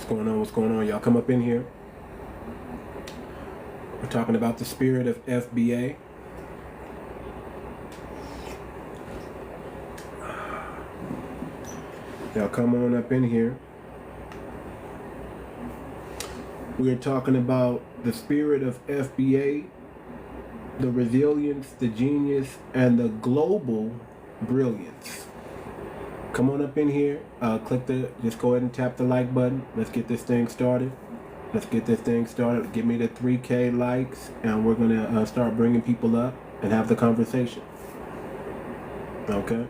What's going on? Y'all come up in here. We're talking about the spirit of FBA. Y'all come on up in here. We're talking about the spirit of FBA, the resilience, the genius, and the global brilliance. Come on up in here. Just go ahead and tap the like button. Let's get this thing started. Give me the 3K likes, and we're gonna start bringing people up and have the conversation. Okay.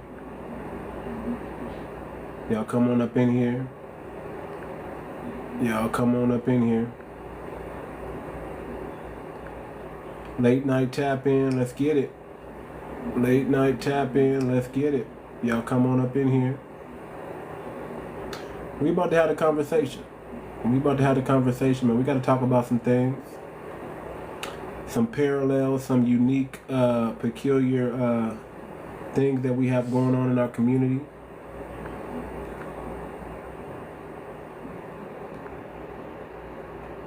Y'all come on up in here. Late night tap in, let's get it. Y'all come on up in here. We about to have a conversation. Man. We got to talk about some things. Some parallels, some unique, peculiar things that we have going on in our community.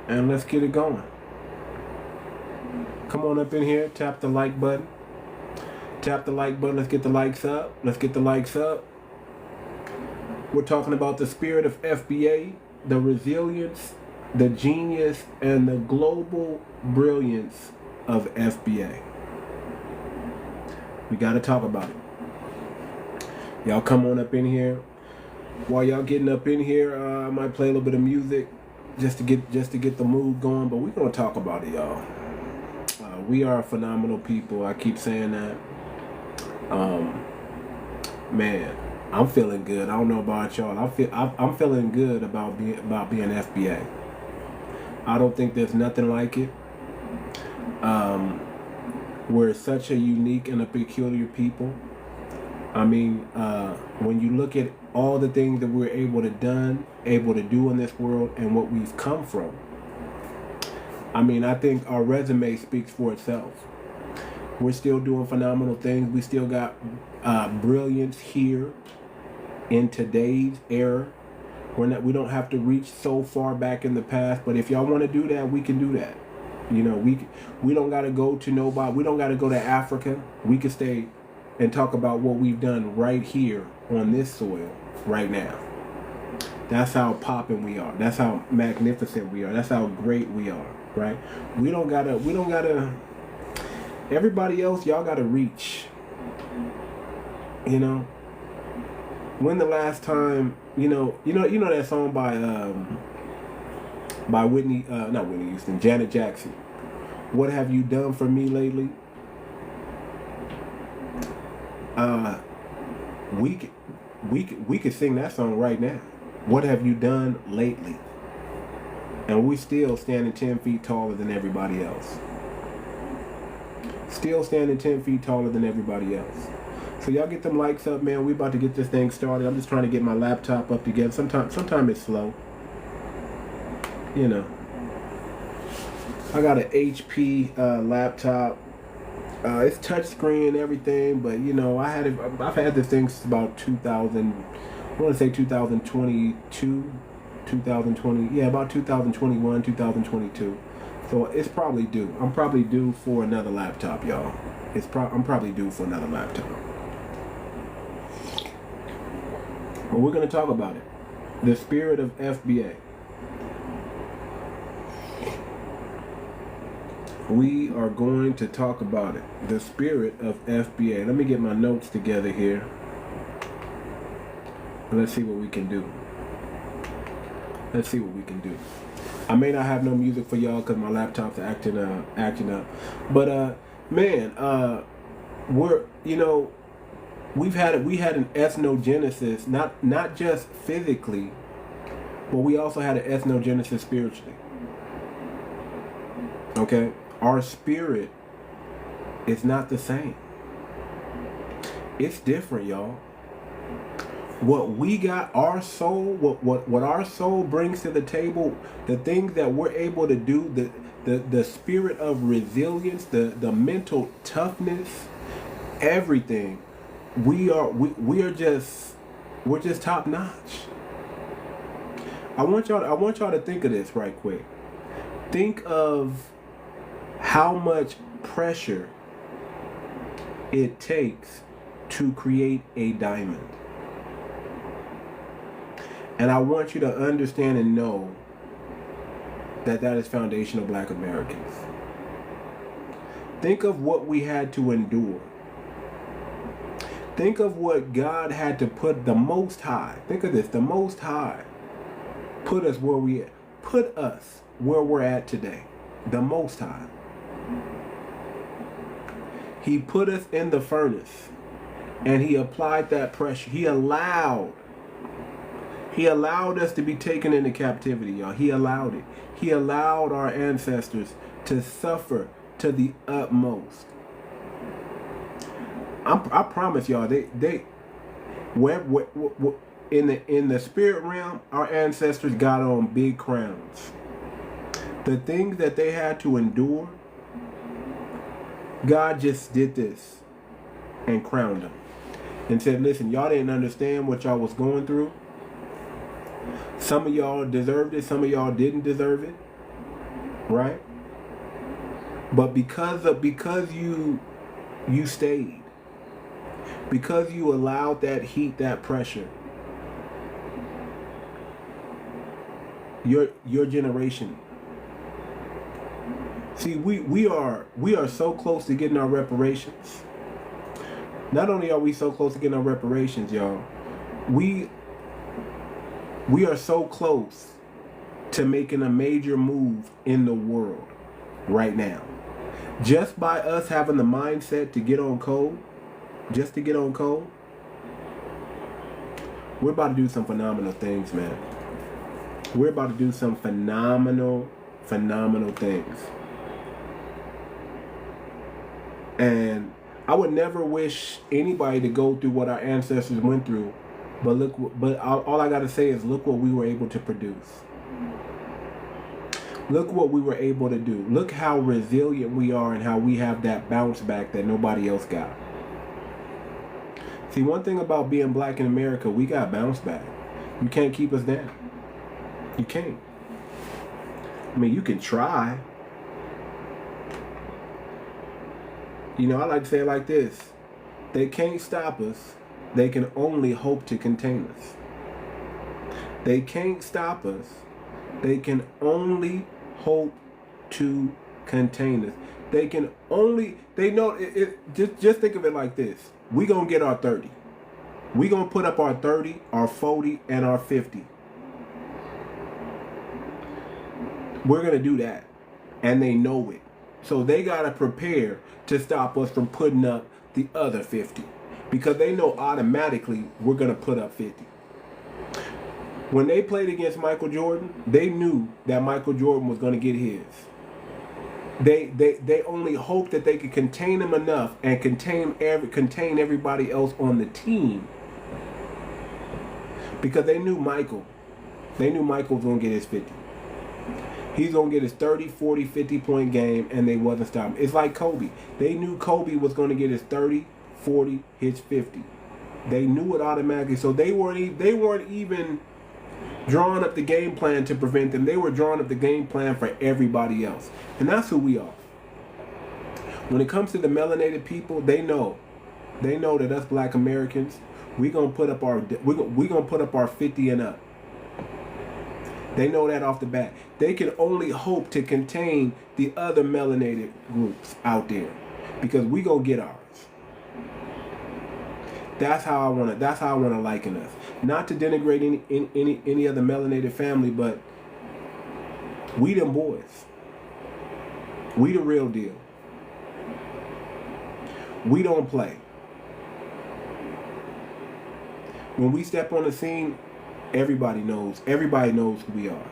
And let's get it going. Come on up in here, tap the like button. Let's get the likes up. We're talking about the spirit of FBA, the resilience, the genius, and the global brilliance of FBA. We got to talk about it. Y'all come on up in here. While y'all getting up in here, I might play a little bit of music just to get the mood going, but we're going to talk about it, y'all. We are phenomenal people. I keep saying that. Man, I'm feeling good. I don't know about y'all. I'm feeling good about being FBA. I don't think there's nothing like it. We're such a unique and a peculiar people. I mean, when you look at all the things that we're able to do in this world and what we've come from, I mean, I think our resume speaks for itself. We're still doing phenomenal things. We still got brilliance here in today's era. We don't have to reach so far back in the past, but if y'all want to do that, we can do that. You know, we don't got to go to nobody. We don't got to go to Africa. We can stay and talk about what we've done right here on this soil right now. That's how popping we are. That's how magnificent we are. That's how great we are, right? We don't gotta, everybody else, y'all gotta reach. You know? When the last time, you know that song by not Whitney Houston, Janet Jackson. What have you done for me lately? We could sing that song right now. What have you done lately? And we still standing 10 feet taller than everybody else. So y'all get them likes up, man. We about to get this thing started. I'm just trying to get my laptop up together. Sometimes it's slow. You know. I got an HP laptop. It's touchscreen and everything, but you know, I've had this thing since about 2000. I want to say 2022, 2020. Yeah, about 2021, 2022. So it's probably due. I'm probably due for another laptop, y'all. I'm probably due for another laptop. But we're gonna talk about it. The spirit of FBA. We are going to talk about it. The spirit of FBA. Let me get my notes together here. Let's see what we can do. I may not have no music for y'all because my laptop's acting up. But man, we had an ethnogenesis, not just physically, but we also had an ethnogenesis spiritually. Okay? Our spirit is not the same. It's different, y'all. What we got, our soul, what our soul brings to the table, the things that we're able to do, the spirit of resilience, the mental toughness, everything, we're just top notch. I want y'all to think of this right quick. Think of how much pressure it takes to create a diamond. And I want you to understand and know that that is foundational Black Americans. Think of what we had to endure. Think of what God had to put the Most High. Think of this, the Most High put us where we're at today. The Most High. He put us in the furnace and he applied that pressure. He allowed us to be taken into captivity, y'all. He allowed it. He allowed our ancestors to suffer to the utmost. I promise y'all, in the spirit realm, our ancestors got on big crowns. The things that they had to endure, God just did this and crowned them and said, listen, y'all didn't understand what y'all was going through. Some of y'all deserved it, some of y'all didn't deserve it, right? But because you stayed, because you allowed that heat, that pressure, your generation. See, we are so close to getting our reparations. Not only are we so close to getting our reparations, y'all, we are so close to making a major move in the world right now. Just by us having the mindset to get on code, just to get on code, we're about to do some phenomenal things, man. We're about to do some phenomenal things. And I would never wish anybody to go through what our ancestors went through. But all I got to say is look what we were able to produce. Look what we were able to do. Look how resilient we are and how we have that bounce back that nobody else got. See, one thing about being Black in America, we got bounce back. You can't keep us down. You can't. I mean, you can try. You know, I like to say it like this. They can't stop us. They can only hope to contain us. They can't stop us. They can only hope to contain us. They can only, they know, just think of it like this. We gonna get our 30. We gonna put up our 30, our 40, and our 50. We're gonna do that. And they know it. So they gotta prepare to stop us from putting up the other 50. Because they know automatically we're going to put up 50. When they played against Michael Jordan, they knew that Michael Jordan was going to get his. They only hoped that they could contain him enough and contain everybody else on the team. Because they knew Michael was going to get his 50. He's going to get his 30, 40, 50-point game, and they wasn't stopping. It's like Kobe. They knew Kobe was going to get his 30, 40, hits 50. They knew it automatically, so they weren't even drawing up the game plan to prevent them. They were drawing up the game plan for everybody else, and that's who we are. When it comes to the melanated people, they know that us Black Americans, we gonna put up our 50 and up. They know that off the bat. They can only hope to contain the other melanated groups out there, because we gonna get ours. That's how I wanna liken us. Not to denigrate any other melanated family, but we them boys. We the real deal. We don't play. When we step on the scene, everybody knows who we are.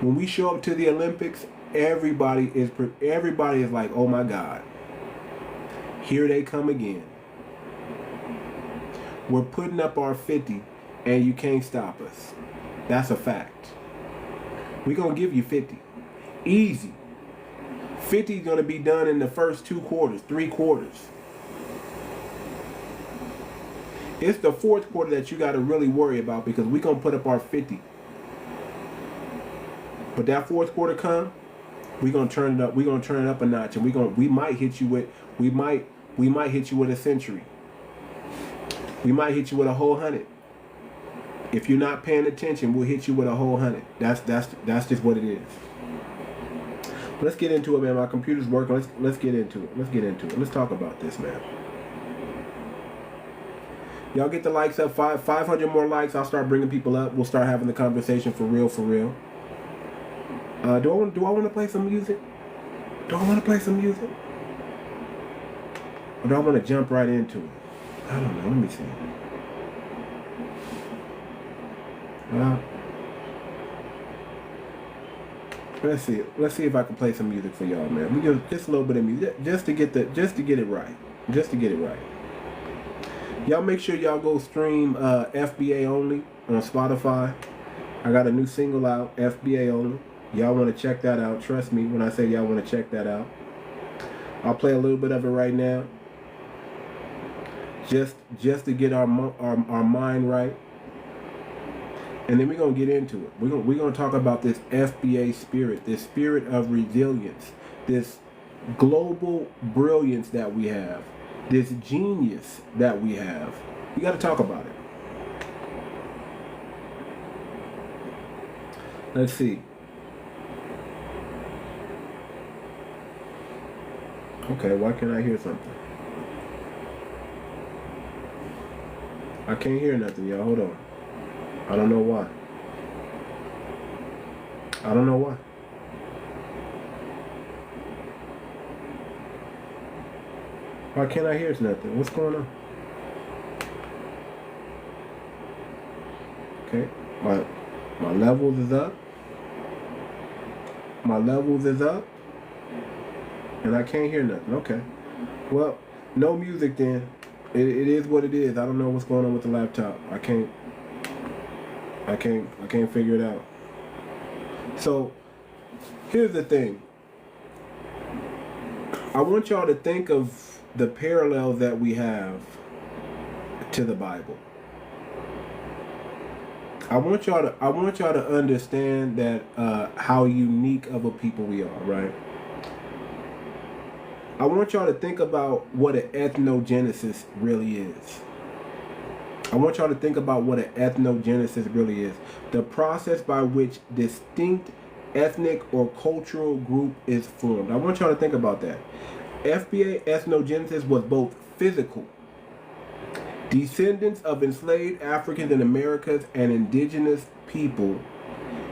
When we show up to the Olympics, everybody is like, oh my God, here they come again. We're putting up our 50 and you can't stop us. That's a fact. We're going to give you 50. Easy. 50 is going to be done in the first 2 quarters, 3 quarters. It's the 4th quarter that you got to really worry about, because we're going to put up our 50. But that fourth quarter come, we're gonna turn it up. We're gonna turn it up a notch, and we might hit you with we might hit you with a century. We might hit you with a whole 100. If you're not paying attention, we'll hit you with a whole 100. That's just what it is. Let's get into it, man. My computer's working. Let's get into it. Let's talk about this, man. Y'all get the likes up. 500 more likes. I'll start bringing people up. We'll start having the conversation for real. Do I want to play some music? Or do I want to jump right into it? I don't know. Let me see. Let's see if I can play some music for y'all, man. We just a little bit of music, just to get it right. Y'all make sure y'all go stream FBA only on Spotify. I got a new single out, FBA only. Y'all want to check that out? Trust me when I say y'all want to check that out. I'll play a little bit of it right now, just to get our mind right. And then we're going to get into it. We're going to talk about this FBA spirit, this spirit of resilience, this global brilliance that we have, this genius that we have. We got to talk about it. Let's see. Okay, why can't I hear something? I can't hear nothing, y'all. Hold on. I don't know why. Why can't I hear nothing? What's going on? Okay, my levels is up. And I can't hear nothing. Okay. Well, no music then. It is what it is. I don't know what's going on with the laptop. I can't figure it out. So, here's the thing. I want y'all to think of the parallels that we have to the Bible. I want y'all to understand that how unique of a people we are, right? I want y'all to think about what an ethnogenesis really is. The process by which distinct ethnic or cultural group is formed. I want y'all to think about that. FBA ethnogenesis was both physical, descendants of enslaved Africans in Americas and indigenous people,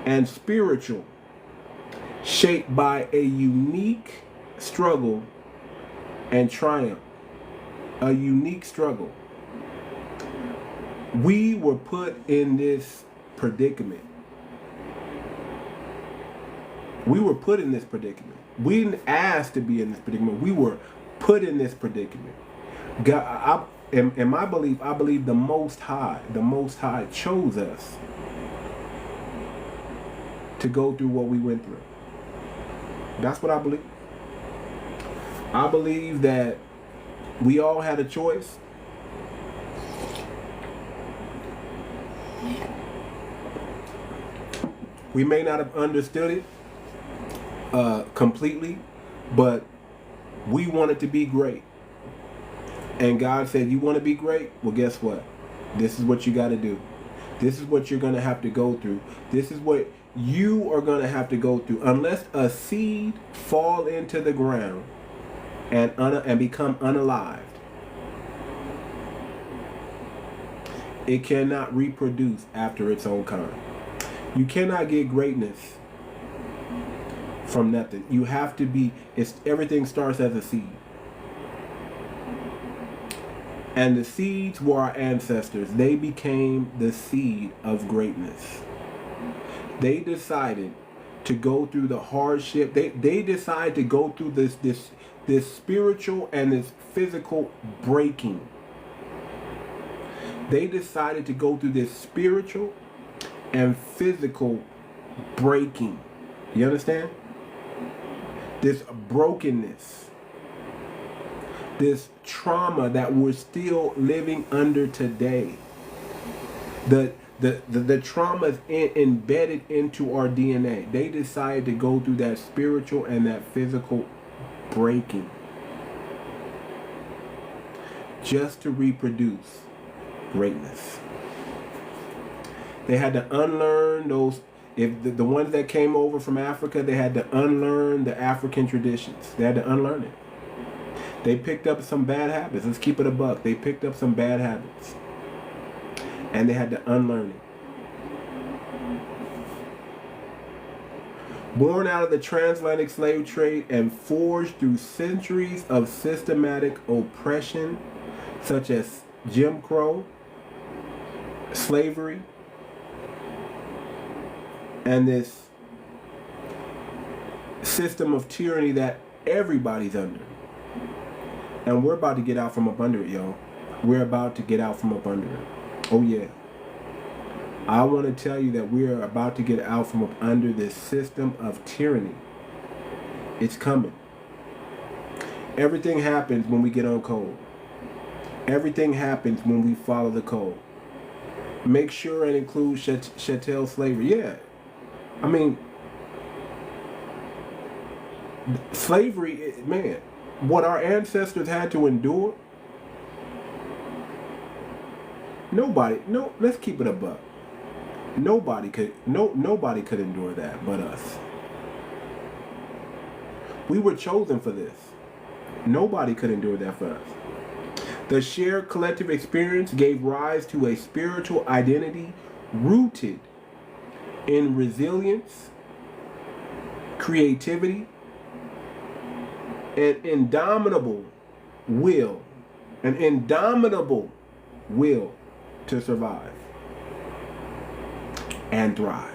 and spiritual, shaped by a unique struggle and triumph. A unique struggle. We were put in this predicament. We didn't ask to be in this predicament. We were put in this predicament. God, in my belief, I believe the Most High chose us to go through what we went through. That's what I believe. I believe that we all had a choice. We may not have understood it completely, but we wanted to be great. And God said, you want to be great? Well, guess what? This is what you got to do. This is what you're going to have to go through. This is what you are going to have to go through. Unless a seed fall into the ground and become unalived, it cannot reproduce after its own kind. You cannot get greatness from nothing. You have to be, everything starts as a seed. And the seeds were our ancestors. They became the seed of greatness. They decided to go through the hardship. They decided to go through this spiritual and this physical breaking. They decided to go through this spiritual and physical breaking. You understand? This brokenness, this trauma that we're still living under today. The The trauma is embedded into our DNA. They decided to go through that spiritual and that physical breaking just to reproduce greatness. They had to unlearn those. If the ones that came over from Africa, they had to unlearn the African traditions. They had to unlearn it. They picked up some bad habits. Let's keep it a buck. They picked up some bad habits. And they had to unlearn it. Born out of the transatlantic slave trade and forged through centuries of systematic oppression, such as Jim Crow, slavery, and this system of tyranny that everybody's under. And we're about to get out from up under it, y'all. We're about to get out from up under it. Oh yeah. I want to tell you that we are about to get out from up under this system of tyranny. It's coming. Everything happens when we get on code. Everything happens when we follow the code. Make sure and include chattel slavery. Yeah. I mean, slavery, man, what our ancestors had to endure, let's keep it a buck. Nobody could endure that but us. We were chosen for this. Nobody could endure that for us. The shared collective experience gave rise to a spiritual identity rooted in resilience, creativity, an indomitable will to survive and thrive.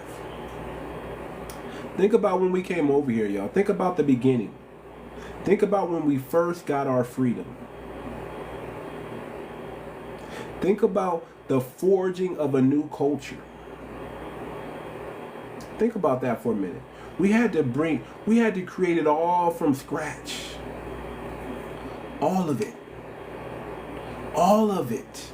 Think about when we came over here, y'all. Think about the beginning. Think about when we first got our freedom. Think about the forging of a new culture. Think about that for a minute. We had to create it all from scratch. All of it. All of it.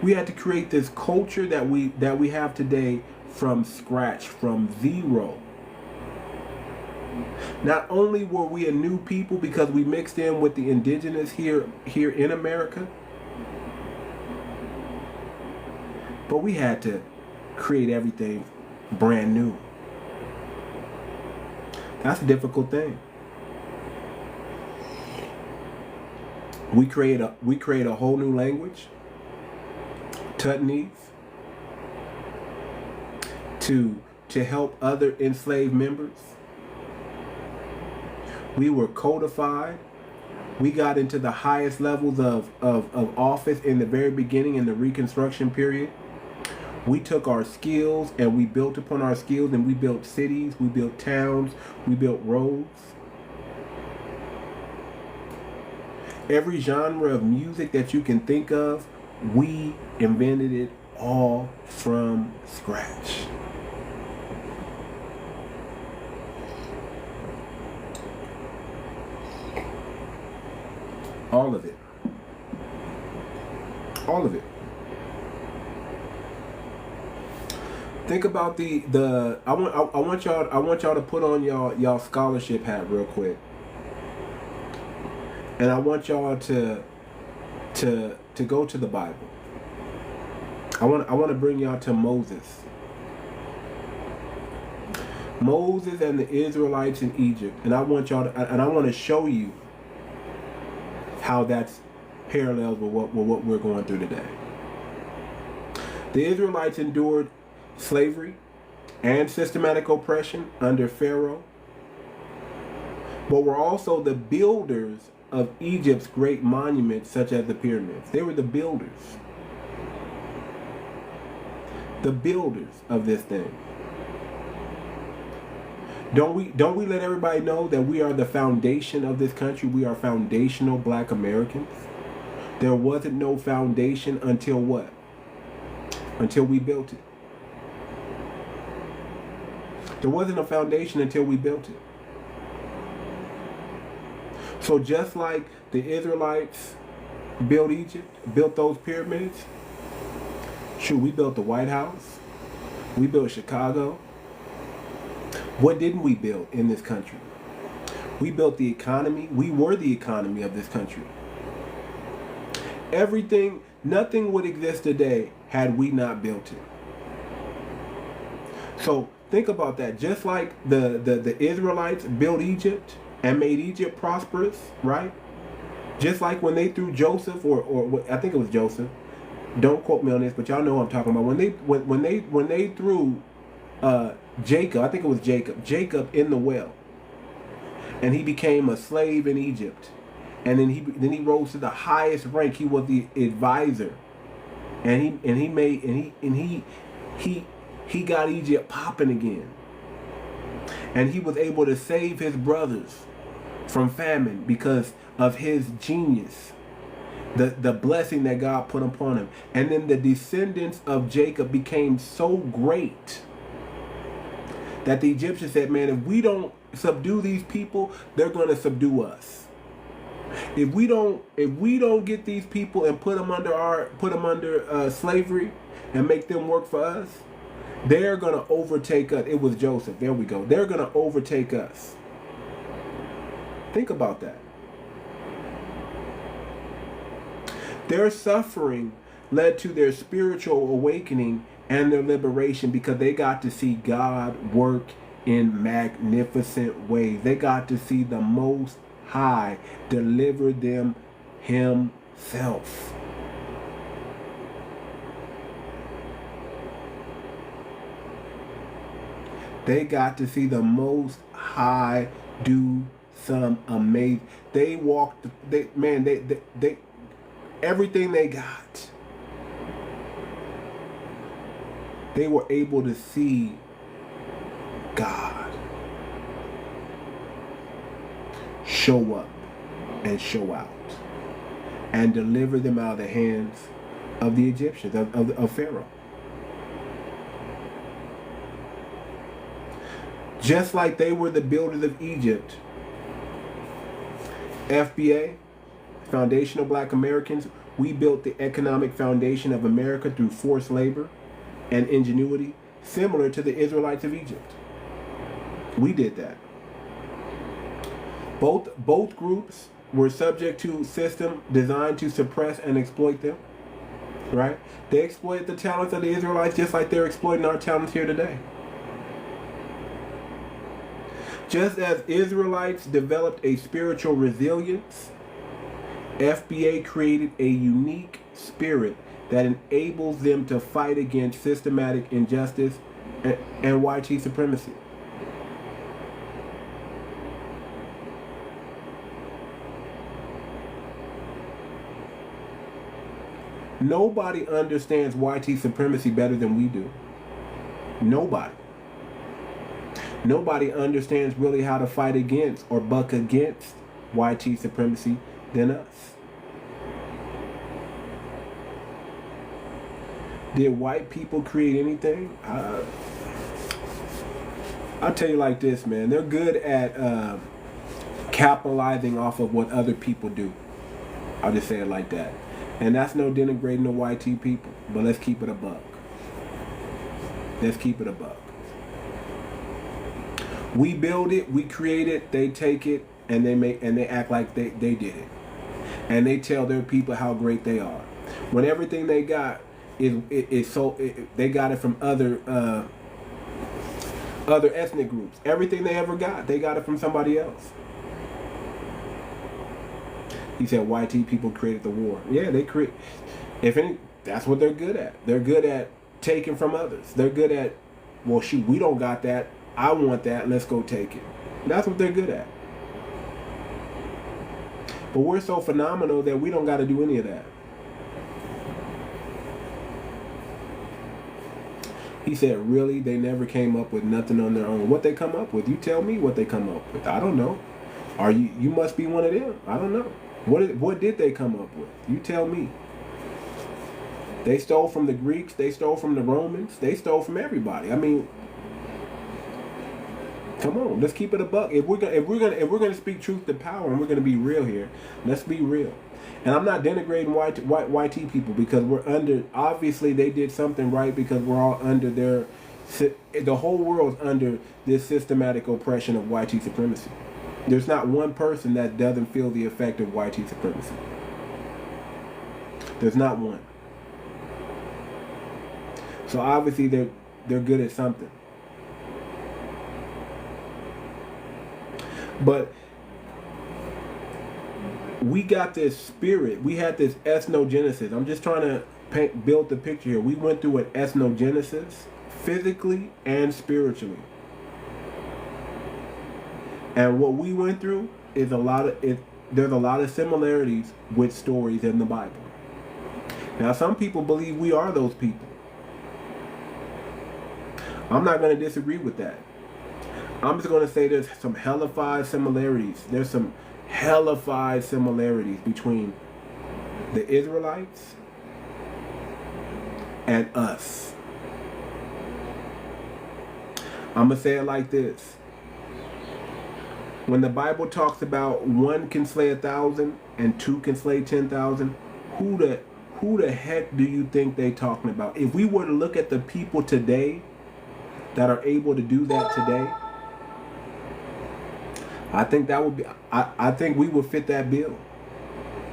We had to create this culture that we have today from scratch, from zero. Not only were we a new people because we mixed in with the indigenous here in America, but we had to create everything brand new. That's a difficult thing. We create a whole new language, Tutnese, to help other enslaved members. We were codified. We got into the highest levels of office in the very beginning in the Reconstruction period. We took our skills and we built upon our skills, and we built cities, we built towns, we built roads. Every genre of music that you can think of, we invented it all from scratch. All of it. All of it. Think about I want y'all to put on y'all scholarship hat real quick. And I want y'all to go to the Bible. I want to bring y'all to Moses. Moses and the Israelites in Egypt. And I want to show you how that's parallels with what we're going through today. The Israelites endured slavery and systematic oppression under Pharaoh, but were also the builders of Egypt's great monuments, such as the pyramids. They were the builders. The builders of this thing. Don't we let everybody know that we are the foundation of this country? We are foundational Black Americans. There wasn't no foundation until what? Until we built it. There wasn't a foundation until we built it. So just like the Israelites built Egypt, built those pyramids, Shoot, we built the White House. We built Chicago. What didn't we build in this country? We built the economy. We were the economy of this country. Everything, nothing would exist today had we not built it. So think about that. Just like the Israelites built Egypt and made Egypt prosperous, right? Just like when they threw Joseph, or I think it was Joseph. Don't quote me on this, but y'all know what I'm talking about. When they threw Jacob, I think it was Jacob in the well, and he became a slave in Egypt, and then he rose to the highest rank. He was the advisor, and he got Egypt popping again, and he was able to save his brothers from famine because of his genius, the blessing that God put upon him. And then the descendants of Jacob became so great that the Egyptians said, man, if we don't subdue these people, they're going to subdue us. If we don't get these people and put them under slavery and make them work for us, they're going to overtake us. It was Joseph. There we go. They're going to overtake us. Think about that. Their suffering led to their spiritual awakening and their liberation because they got to see God work in magnificent ways. They got to see the Most High deliver them himself. They got to see the Most High do some amazing. They walked. They everything they got. They were able to see God show up and show out and deliver them out of the hands of the Egyptians, of Pharaoh. Just like they were the builders of Egypt, FBA, Foundational Black Americans, we built the economic foundation of America through forced labor and ingenuity, similar to the Israelites of Egypt. We did that. Both groups were subject to a system designed to suppress and exploit them. Right? They exploited the talents of the Israelites just like they're exploiting our talents here today. Just as Israelites developed a spiritual resilience, FBA created a unique spirit that enables them to fight against systematic injustice and white supremacy. Nobody understands white supremacy better than we do. Nobody. Nobody understands really how to fight against or buck against white supremacy than us. Did white people create anything? I'll tell you like this, man. They're good at capitalizing off of what other people do. I'll just say it like that. And that's no denigrating the white people, but let's keep it a buck. Let's keep it a buck. We build it, we create it, they take it, and they act like they did it. And they tell their people how great they are. When everything they got they got it from other ethnic groups. Everything they ever got, they got it from somebody else. He said white people created the war. Yeah, they create. If any, that's what they're good at. They're good at taking from others. They're good at, well, shoot, we don't got that. I want that. Let's go take it. That's what they're good at. But we're so phenomenal that we don't got to do any of that. He said, really? They never came up with nothing on their own. What they come up with? You tell me what they come up with. I don't know. You must be one of them. I don't know. What did they come up with? You tell me. They stole from the Greeks. They stole from the Romans. They stole from everybody. I mean, Come on, let's keep it a buck. If we're gonna speak truth to power, and we're gonna be real here, let's be real. And I'm not denigrating YT people, because we're under. Obviously, they did something right, because we're all under their. The whole world's under this systematic oppression of YT supremacy. There's not one person that doesn't feel the effect of YT supremacy. There's not one. So obviously they're good at something. But we got this spirit. We had this ethnogenesis. I'm just trying to build the picture here. We went through an ethnogenesis, physically and spiritually. And what we went through is there's a lot of similarities with stories in the Bible. Now, some people believe we are those people. I'm not going to disagree with that. I'm just going to say there's some hellified similarities. There's some hellified similarities between the Israelites and us. I'm going to say it like this. When the Bible talks about 1 can slay 1,000 and 2 can slay 10,000, who the heck do you think they talking about? If we were to look at the people today that are able to do that today, I think that would be. I think we would fit that bill.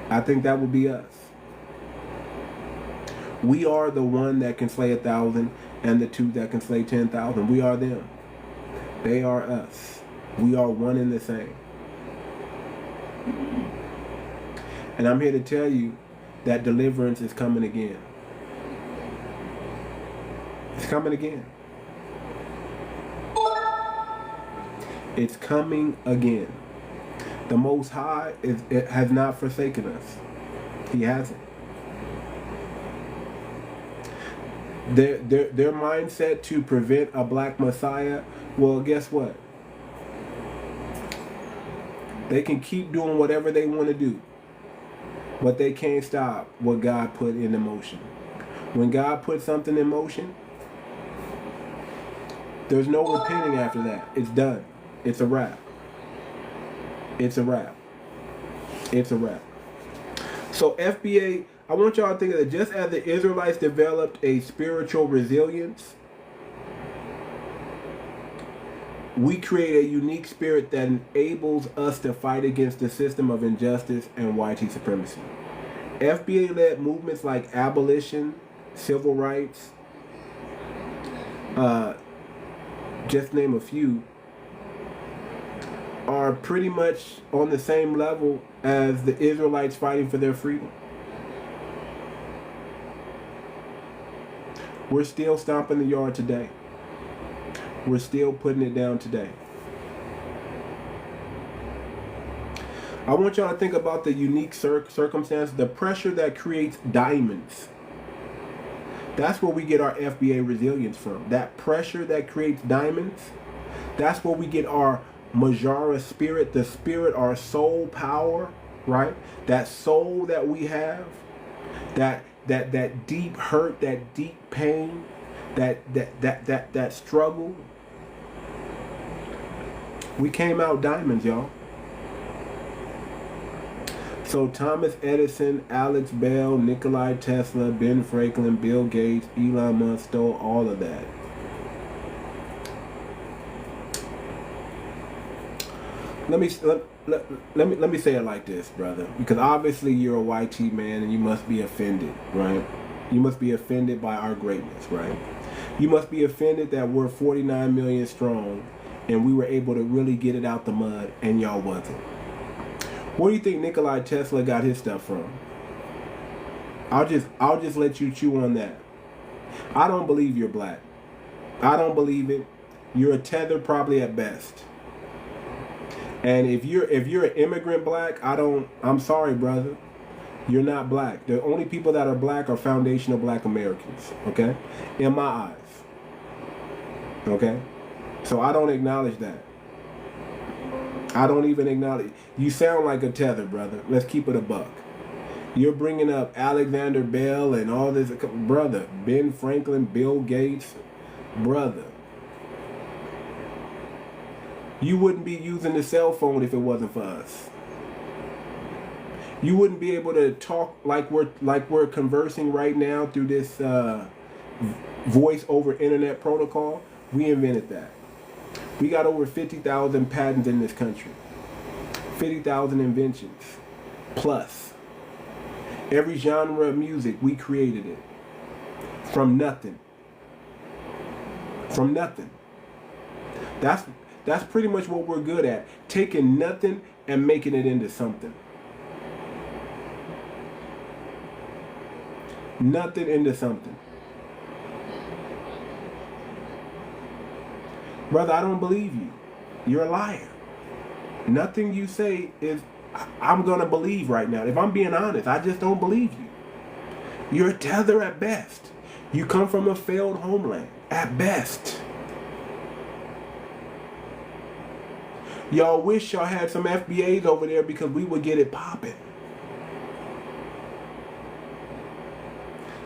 I think that would be us. We are the 1 that can slay 1,000 and the 2 that can slay 10,000. We are them. They are us. We are one and the same. And I'm here to tell you that deliverance is coming again. It's coming again. It's coming again. The Most High has not forsaken us. He hasn't. Their mindset to prevent a black Messiah, well, guess what? They can keep doing whatever they want to do, but they can't stop what God put in motion. When God put something in motion, there's no repenting after that. It's done. It's a wrap. It's a wrap. It's a wrap. So FBA, I want y'all to think that just as the Israelites developed a spiritual resilience, we create a unique spirit that enables us to fight against the system of injustice and YT supremacy. FBA-led movements like abolition, civil rights, just name a few, are pretty much on the same level as the Israelites fighting for their freedom. We're still stomping the yard today. We're still putting it down today. I want y'all to think about the unique circumstance, the pressure that creates diamonds. That's where we get our FBA resilience from. That pressure that creates diamonds, that's where we get our Majara spirit, the spirit, our soul power, right? That soul that we have, that deep hurt, that deep pain, that struggle. We came out diamonds, y'all. So Thomas Edison, Alex Bell, Nikola Tesla, Ben Franklin, Bill Gates, Elon Musk stole all of that. Let me say it like this, brother, because obviously you're a YT man and you must be offended, right? You must be offended by our greatness, right? You must be offended that we're 49 million strong and we were able to really get it out the mud and y'all wasn't. Where do you think Nikola Tesla got his stuff from? I'll just let you chew on that. I don't believe you're black. I don't believe it. You're a tether probably at best. And if you're an immigrant black, I'm sorry, brother. You're not black. The only people that are black are foundational black Americans, okay? In my eyes. Okay? So I don't acknowledge that. I don't even acknowledge. You sound like a tether, brother. Let's keep it a buck. You're bringing up Alexander Bell and all this. Brother, Ben Franklin, Bill Gates. Brother. You wouldn't be using the cell phone if it wasn't for us. You wouldn't be able to talk like we're conversing right now through this voice over internet protocol. We invented that. We got over 50,000 patents in this country. 50,000 inventions. Plus. Every genre of music, we created it. From nothing. From nothing. That's pretty much what we're good at. Taking nothing and making it into something. Nothing into something. Brother, I don't believe you. You're a liar. Nothing you say is I'm going to believe right now. If I'm being honest, I just don't believe you. You're a tether at best. You come from a failed homeland at best. Y'all wish y'all had some FBAs over there because we would get it popping.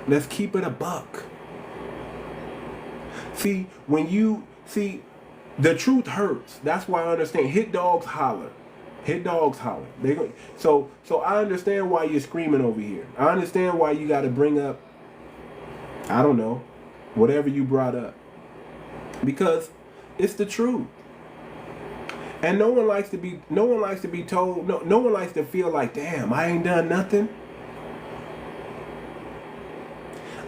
Let's keep it a buck. See, the truth hurts. That's why I understand. Hit dogs holler. Hit dogs holler. So I understand why you're screaming over here. I understand why you got to bring up, I don't know, whatever you brought up. Because it's the truth. And no one likes to be told, no one likes to feel like, damn, I ain't done nothing.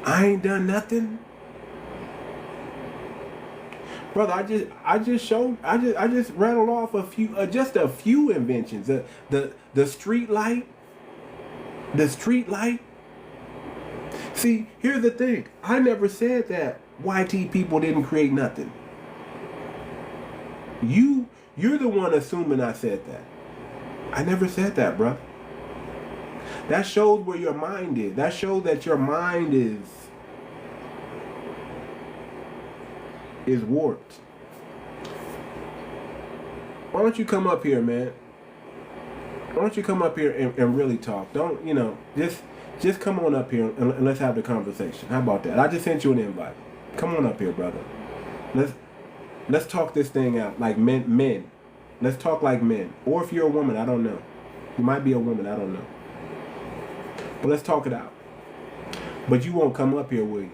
I ain't done nothing. Brother, I just rattled off a few, just a few inventions. The street light. The street light. See, here's the thing. I never said that YT people didn't create nothing. You're the one assuming I said that. I never said that, bro. That shows where your mind is. That shows that your mind is warped. Why don't you come up here, man? Why don't you come up here and really talk? Don't, just come on up here and let's have the conversation. How about that? I just sent you an invite. Come on up here, brother. Let's talk this thing out like men. Let's talk like men. Or if you're a woman, I don't know. You might be a woman, I don't know. But let's talk it out. But you won't come up here, will you?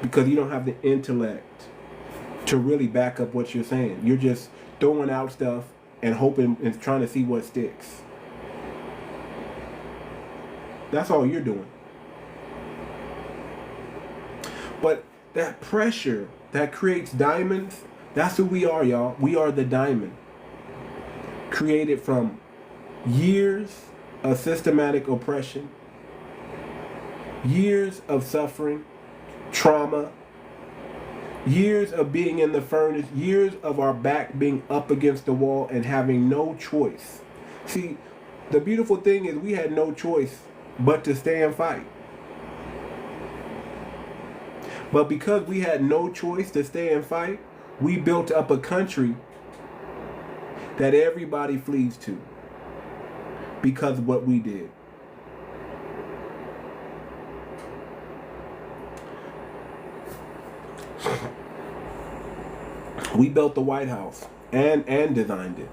Because you don't have the intellect to really back up what you're saying. You're just throwing out stuff and hoping and trying to see what sticks. That's all you're doing. But that pressure that creates diamonds, that's who we are, y'all. We are the diamond. Created from years of systematic oppression, years of suffering, trauma, years of being in the furnace, years of our back being up against the wall and having no choice. See, the beautiful thing is we had no choice but to stay and fight. But because we had no choice to stay and fight, we built up a country that everybody flees to because of what we did. We built the White House and designed it.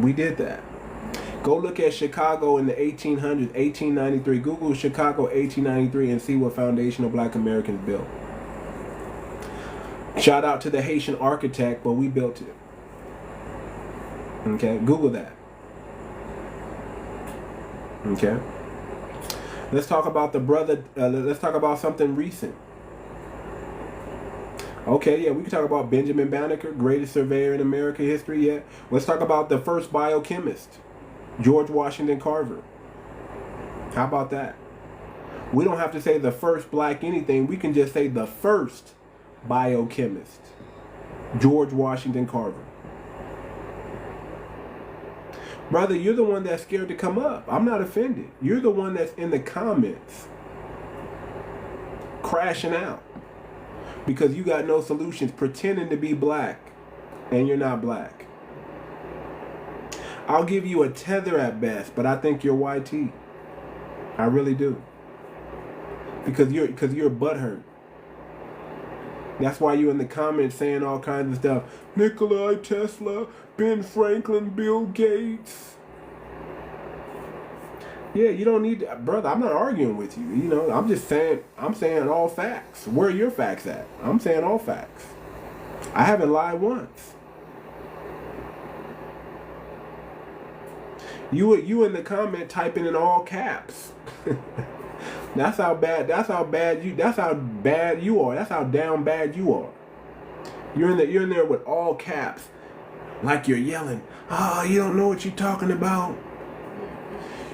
We did that. Go look at Chicago in the 1800s, 1893. Google Chicago 1893 and see what foundational black Americans built. Shout out to the Haitian architect, but we built it. Okay, Google that. Okay. Let's talk about let's talk about something recent. Okay, yeah, we can talk about Benjamin Banneker, greatest surveyor in American history yet. Let's talk about the first biochemist, George Washington Carver. How about that? We don't have to say the first black anything. We can just say the first biochemist, George Washington Carver. Brother, you're the one that's scared to come up. I'm not offended. You're the one that's in the comments crashing out because you got no solutions, pretending to be black, and you're not black. I'll give you a tether at best, but I think you're YT. I really do. because you're butthurt. That's why you're in the comments saying all kinds of stuff. Nikola Tesla, Ben Franklin, Bill Gates. Yeah, you don't need to, brother. I'm not arguing with you. You know, I'm just saying. I'm saying all facts. Where are your facts at? I'm saying all facts. I haven't lied once. You in the comment typing in all caps. That's how bad you are. That's how down bad you are. You're in there with all caps. Like you're yelling. Oh, you don't know what you're talking about.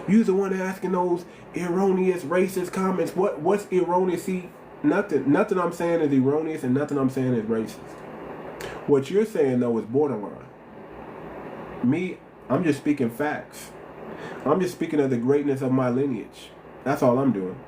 You're the one asking those erroneous racist comments. What's erroneous? See, nothing I'm saying is erroneous and nothing I'm saying is racist. What you're saying though is borderline. Me, I'm just speaking facts. I'm just speaking of the greatness of my lineage. That's all I'm doing.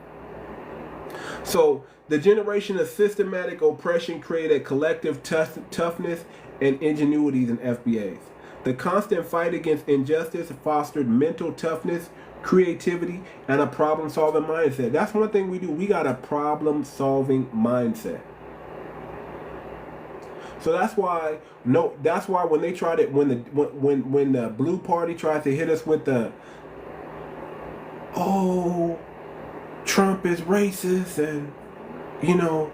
So, the generation of systematic oppression created collective toughness and ingenuities in FBAs. The constant fight against injustice fostered mental toughness, creativity, and a problem-solving mindset. That's one thing we do. We got a problem-solving mindset. So that's why when they tried it, when the blue party tried to hit us with the, oh, Trump is racist, and you know,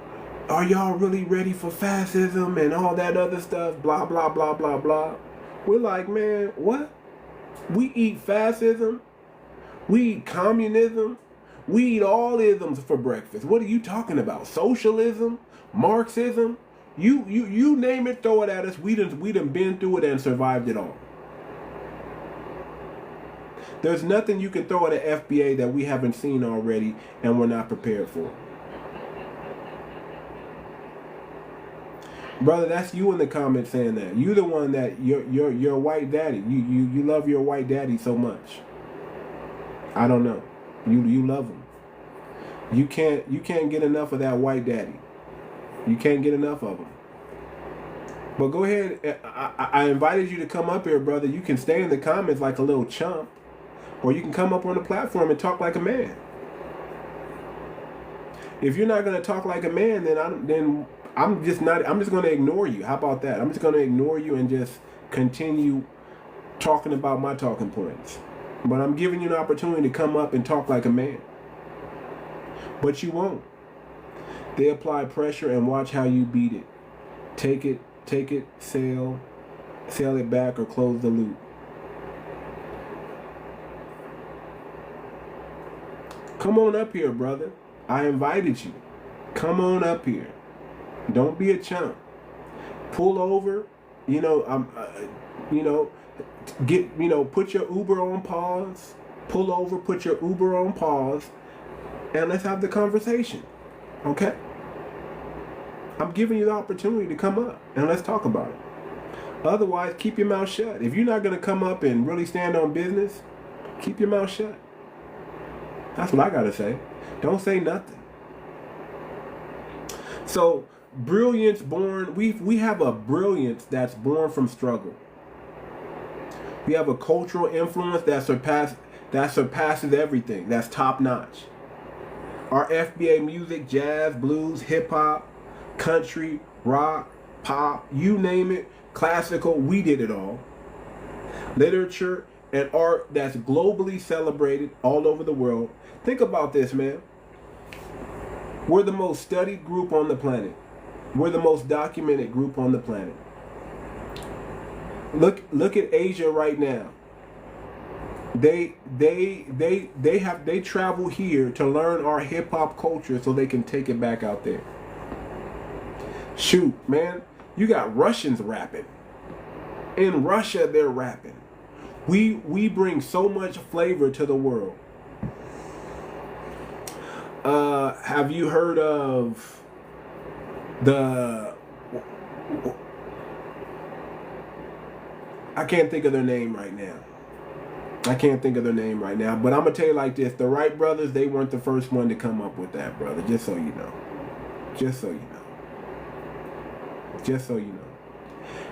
are y'all really ready for fascism and all that other stuff, blah blah blah blah blah. We're like, man, what? We eat fascism, we eat communism, we eat all isms for breakfast. What are you talking about? Socialism, Marxism? You name it, throw it at us. We done been through it and survived it all. There's nothing you can throw at an FBA that we haven't seen already and we're not prepared for. Brother, that's you in the comments saying that. You the one that your white daddy. You love your white daddy so much. I don't know. You love him. You can't get enough of that white daddy. You can't get enough of him. But go ahead. I invited you to come up here, brother. You can stay in the comments like a little chump, or you can come up on the platform and talk like a man. If you're not going to talk like a man, then I'm just going to ignore you. How about that? I'm just going to ignore you and just continue talking about my talking points. But I'm giving you an opportunity to come up and talk like a man. But you won't. They apply pressure and watch how you beat it. Take it, sell it back, or close the loop. Come on up here, brother. I invited you. Come on up here. Don't be a chump. Pull over. Put your Uber on pause. Pull over, put your Uber on pause, and let's have the conversation. Okay? I'm giving you the opportunity to come up and let's talk about it. Otherwise, keep your mouth shut. If you're not going to come up and really stand on business, keep your mouth shut. That's what I got to say. Don't say nothing. So, brilliance born, we have a brilliance that's born from struggle. We have a cultural influence that surpasses everything. That's top notch. Our FBA music, jazz, blues, hip hop, country, rock, pop, you name it, classical, we did it all. Literature and art that's globally celebrated all over the world. Think about this, man. We're the most studied group on the planet. We're the most documented group on the planet. Look at Asia right now. They travel here to learn our hip hop culture so they can take it back out there. Shoot, man, you got Russians rapping. In Russia, they're rapping. We bring so much flavor to the world. Have you heard of I can't think of their name right now. But I'm going to tell you like this. The Wright brothers, they weren't the first one to come up with that, brother. Just so you know.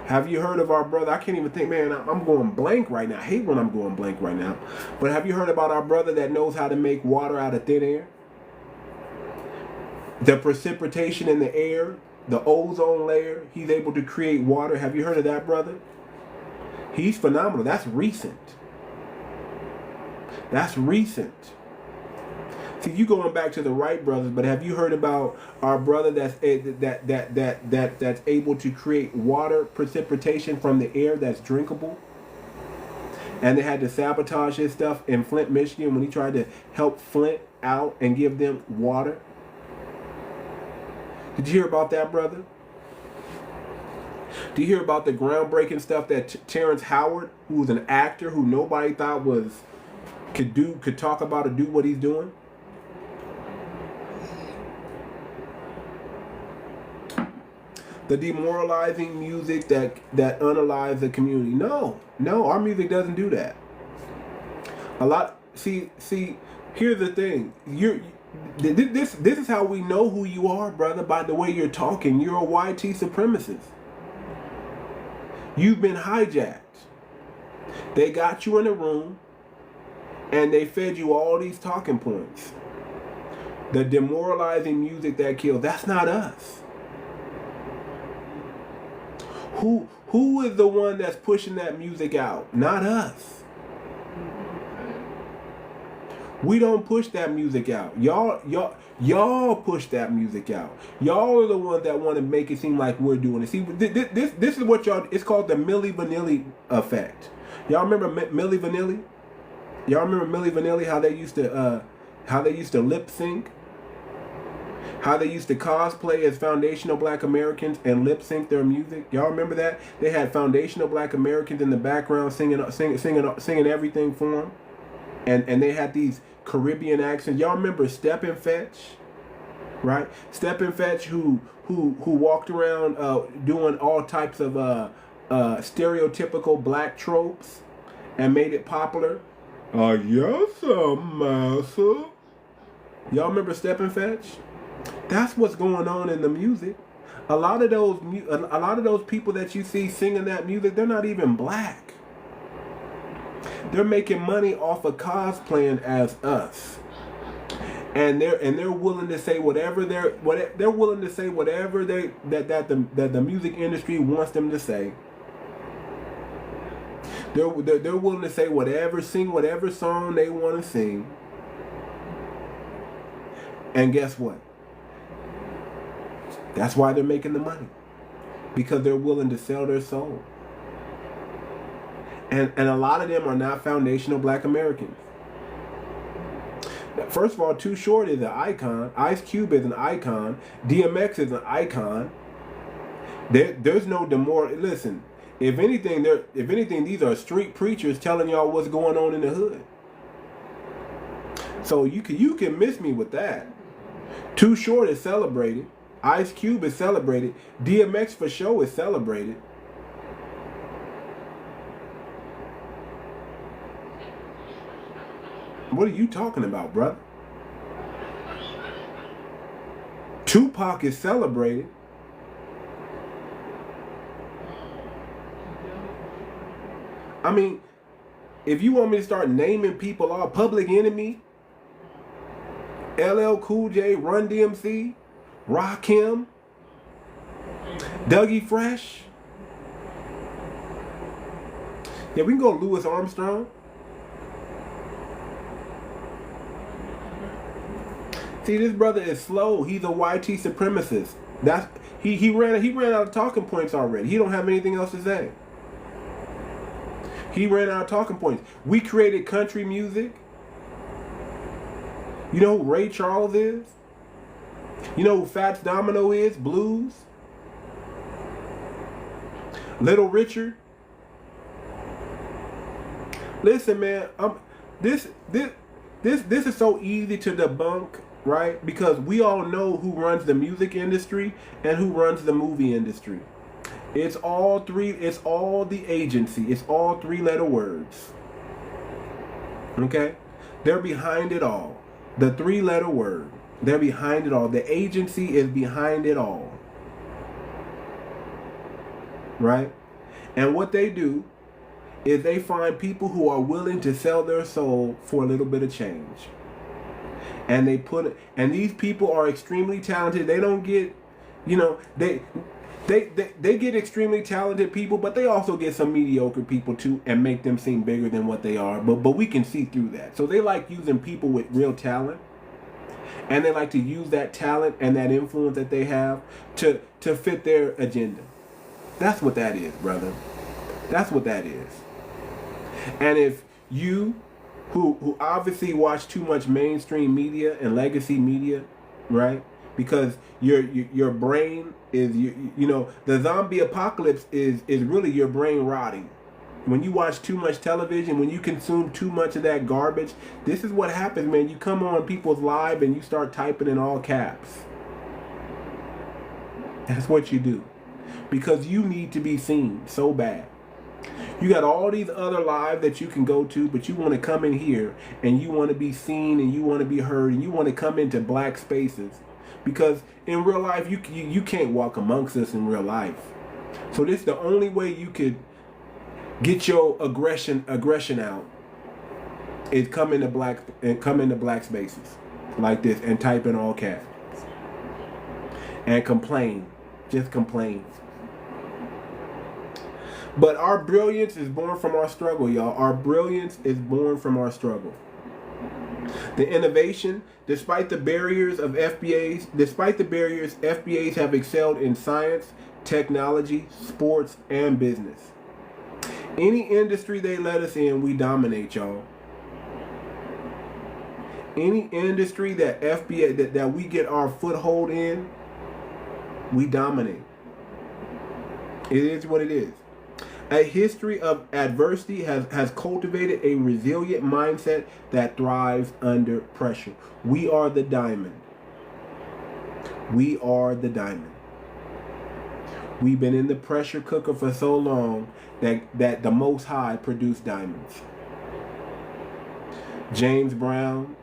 Have you heard of our brother? I can't even think, man. I'm going blank right now. I hate when I'm going blank right now. But have you heard about our brother that knows how to make water out of thin air? The precipitation in the air, the ozone layer, he's able to create water. Have you heard of that, brother? He's phenomenal. That's recent. That's recent. See, you going back to the Wright brothers, but have you heard about our brother that's that's able to create water precipitation from the air that's drinkable? And they had to sabotage his stuff in Flint, Michigan, when he tried to help Flint out and give them water. Did you hear about that, brother? Do you hear about the groundbreaking stuff that Terrence Howard, who was an actor who nobody thought could talk about or do what he's doing? The demoralizing music that unalives the community. No, our music doesn't do that. See, here's the thing. This is how we know who you are, brother, by the way you're talking. You're a white supremacist. You've been hijacked. They got you in a room and they fed you all these talking points. The demoralizing music that kills. That's not us. Who is the one that's pushing that music out? Not us. We don't push that music out. Y'all push that music out. Y'all are the ones that want to make it seem like we're doing it. See, this is what y'all. It's called the Milli Vanilli effect. Y'all remember Milli Vanilli? Y'all remember Milli Vanilli? How they used to lip sync? How they used to cosplay as foundational black Americans and lip sync their music. Y'all remember that? They had foundational black Americans in the background singing everything for them. And they had these Caribbean accents. Y'all remember Steppin' Fetch? Right? Steppin' Fetch who walked around doing all types of stereotypical black tropes and made it popular. Yes, massa. Y'all remember Steppin' Fetch? That's what's going on in the music. A lot of those people that you see singing that music, they're not even black. They're making money off of cosplaying as us, and they're willing to say whatever they're willing to say whatever that the music industry wants them to say. They're willing to say whatever, sing whatever song they want to sing. And guess what? That's why they're making the money, because they're willing to sell their soul. And a lot of them are not foundational black Americans. First of all, Too Short is an icon. 𝗖𝗁 is an icon. DMX is an icon. There's no Listen, if anything, these are street preachers telling y'all what's going on in the hood. So you can miss me with that. Too Short is celebrated. 𝗖𝗁 is celebrated. DMX for sure is celebrated. What are you talking about, brother? Tupac is celebrated. I mean, if you want me to start naming people off, Public Enemy, LL Cool J, Run DMC, Rakim, Dougie Fresh. Yeah, we can go Louis Armstrong. See, this brother is slow. He's a YT supremacist. He ran out of talking points already. He don't have anything else to say. He ran out of talking points. We created country music. You know who Ray Charles is? You know who Fats Domino is? Blues. Little Richard. Listen, man. This is so easy to debunk, right? Because we all know who runs the music industry and who runs the movie industry. It's all three. It's all the agency. It's all three-letter words. Okay? They're behind it all. The three-letter word. They're behind it all. The agency is behind it all. Right? And what they do is they find people who are willing to sell their soul for a little bit of change. And and these people are extremely talented. They don't get, they get extremely talented people, but they also get some mediocre people too, and make them seem bigger than what they are. But we can see through that. So they like using people with real talent, and they like to use that talent and that influence that they have to fit their agenda. That's what that is, brother. That's what that is. And if you, who obviously watch too much mainstream media and legacy media, right? Because your brain is, the zombie apocalypse is really your brain rotting. When you watch too much television, when you consume too much of that garbage, this is what happens, man. You come on people's live and you start typing in all caps. That's what you do. Because you need to be seen so bad. You got all these other lives that you can go to, but you want to come in here and you want to be seen and you want to be heard and you want to come into black spaces. Because in real life, you can't walk amongst us in real life. So this is the only way you could get your aggression out is come into black spaces like this and type in all caps and complain. Just complain. But our brilliance is born from our struggle, y'all. Our brilliance is born from our struggle. The innovation, despite the barriers, FBAs have excelled in science, technology, sports, and business. Any industry they let us in, we dominate, y'all. Any industry that that we get our foothold in, we dominate. It is what it is. A history of adversity has cultivated a resilient mindset that thrives under pressure. We are the diamond. We are the diamond. We've been in the pressure cooker for so long that the Most High produced diamonds. James Brown,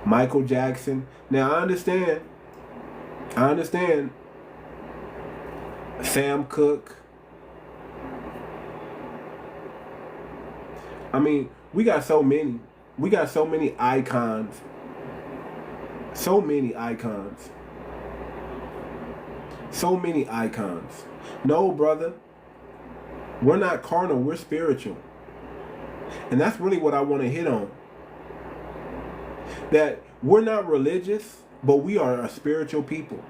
Michael Jackson. Now I understand. Sam Cooke. I mean, we got so many. We got so many icons. So many icons. So many icons. No, brother. We're not carnal. We're spiritual. And that's really what I want to hit on. That we're not religious, but we are a spiritual people.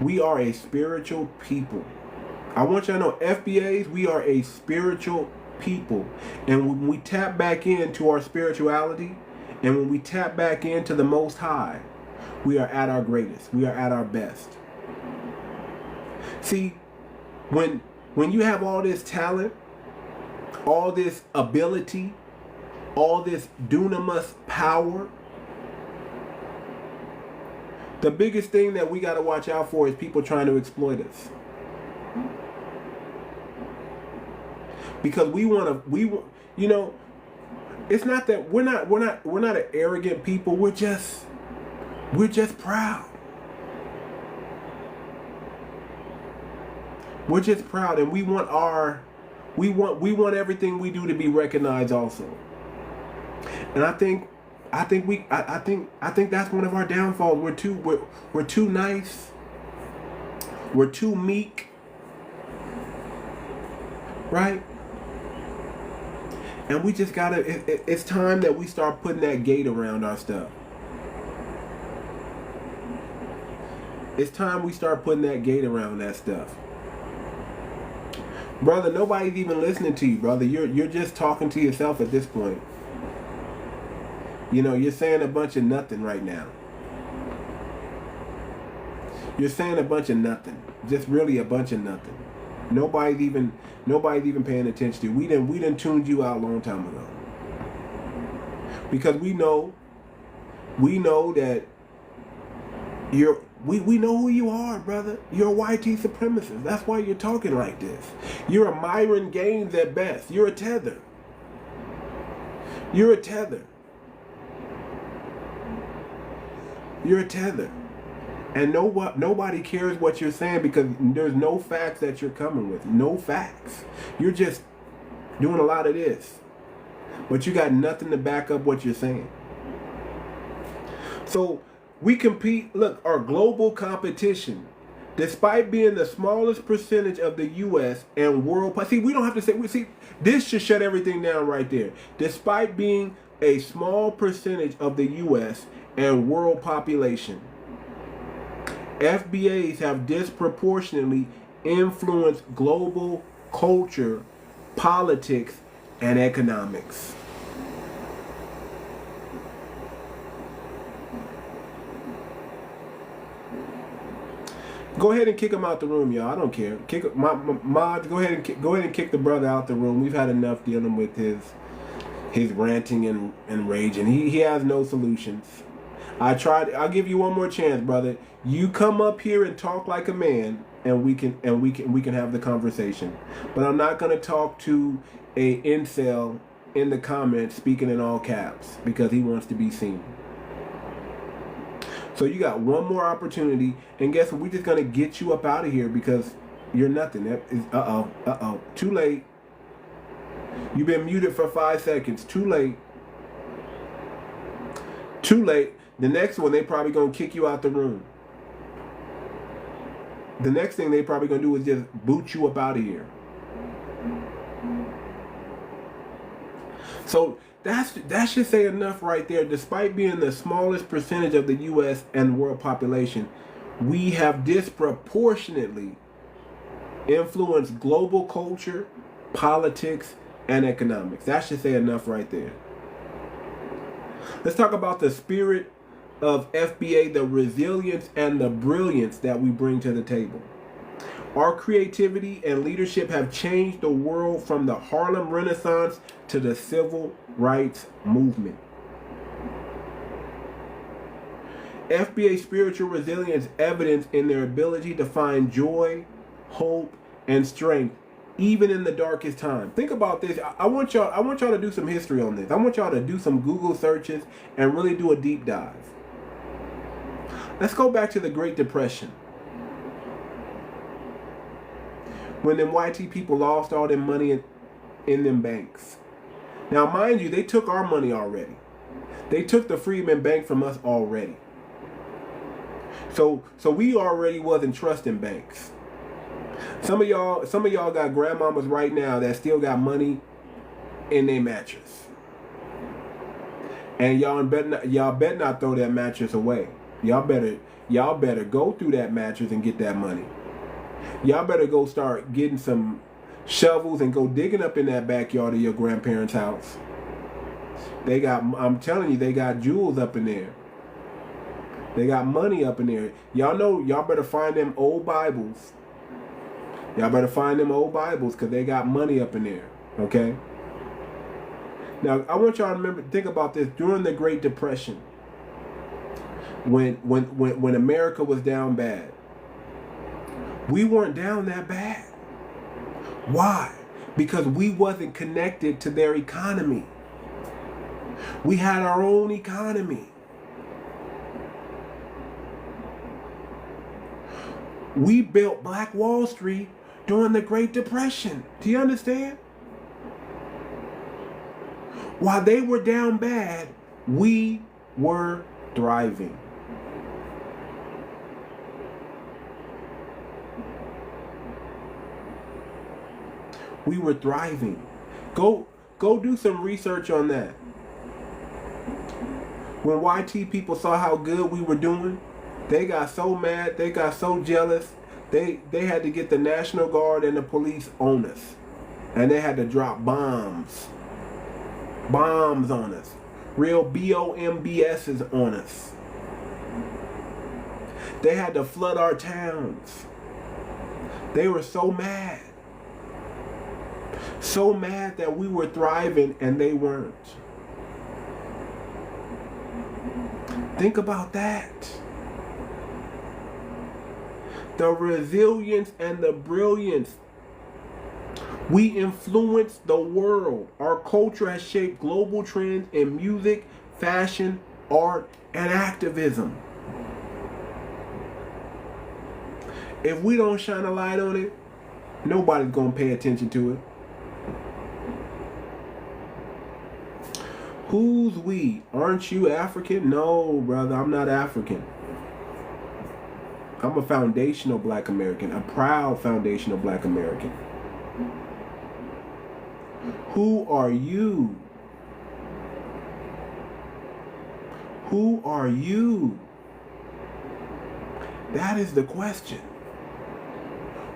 We are a spiritual people. I want you to know, FBAs, we are a spiritual people. And when we tap back into our spirituality, and when we tap back into the Most High, we are at our greatest. We are at our best. See, when you have all this talent, all this ability, all this dunamis power, the biggest thing that we got to watch out for is people trying to exploit us. Because it's not that we're not an arrogant people. We're just proud. We're just proud, and we want everything we do to be recognized also. And I think that's one of our downfalls. We're too nice. We're too meek. Right? And we just gotta, it's time that we start putting that gate around our stuff. It's time we start putting that gate around that stuff. Brother, nobody's even listening to you, brother. You're just talking to yourself at this point. You're saying a bunch of nothing right now. You're saying a bunch of nothing. Just really a bunch of nothing. Nobody's even paying attention to you. We done tuned you out a long time ago. Because we know that we know who you are, brother. You're a white supremacist. That's why you're talking like this. You're a Myron Gaines at best. You're a tether. You're a tether. You're a tether. And nobody cares what you're saying because there's no facts that you're coming with. No facts. You're just doing a lot of this. But you got nothing to back up what you're saying. So we compete, look, our global competition, despite being the smallest percentage of the U.S. and world, see, we don't have to say, this should shut everything down right there. Despite being a small percentage of the U.S. and world population, FBAs have disproportionately influenced global culture, politics, and economics. Go ahead and kick him out the room, y'all. I don't care. Kick my mods. Go ahead and kick the brother out the room. We've had enough dealing with his ranting and raging. He has no solutions. I tried. I'll give you one more chance, brother. You come up here and talk like a man, and we can have the conversation. But I'm not gonna talk to a incel in the comments speaking in all caps because he wants to be seen. So you got one more opportunity, and guess what? We're just gonna get you up out of here because you're nothing. That is too late. You've been muted for 5 seconds. Too late. Too late. The next one, they probably gonna kick you out the room. The next thing they probably gonna do is just boot you up out of here. So that should say enough right there. Despite being the smallest percentage of the U.S. and world population, we have disproportionately influenced global culture, politics, and economics. That should say enough right there. Let's talk about the spirit of FBA, the resilience and the brilliance that we bring to the table. Our creativity and leadership have changed the world from the Harlem Renaissance to the civil rights movement. FBA spiritual resilience evidence in their ability to find joy, hope, and strength even in the darkest time. Think about this. I want y'all to do some history on this. I want y'all to do some Google searches and really do a deep dive. Let's go back to the Great Depression, when them YT people lost all their money in them banks. Now, mind you, they took our money already. They took the Freedman Bank from us already. So we already wasn't trusting banks. Some of y'all got grandmamas right now that still got money in their mattress, and y'all better not throw that mattress away. Y'all better go through that mattress and get that money. Y'all better go start getting some shovels and go digging up in that backyard of your grandparents' house. I'm telling you, they got jewels up in there. They got money up in there. Y'all better find them old Bibles. Y'all better find them old Bibles because they got money up in there. Okay? Now, I want y'all to think about this. During the Great Depression, when America was down bad, we weren't down that bad. Why? Because we wasn't connected to their economy. We had our own economy. We built Black Wall Street during the Great Depression. Do you understand? While they were down bad, we were thriving. We were thriving. Go do some research on that. When YT people saw how good we were doing, they got so mad, they got so jealous, they had to get the National Guard and the police on us. And they had to drop bombs on us. Real BOMBS's on us. They had to flood our towns. They were so mad. So mad that we were thriving and they weren't. Think about that. The resilience and the brilliance. We influence the world. Our culture has shaped global trends in music, fashion, art, and activism. If we don't shine a light on it, nobody's going to pay attention to it. Who's we? Aren't you African? No, brother, I'm not African. I'm a foundational black American, a proud foundational black American. Who are you? Who are you? That is the question.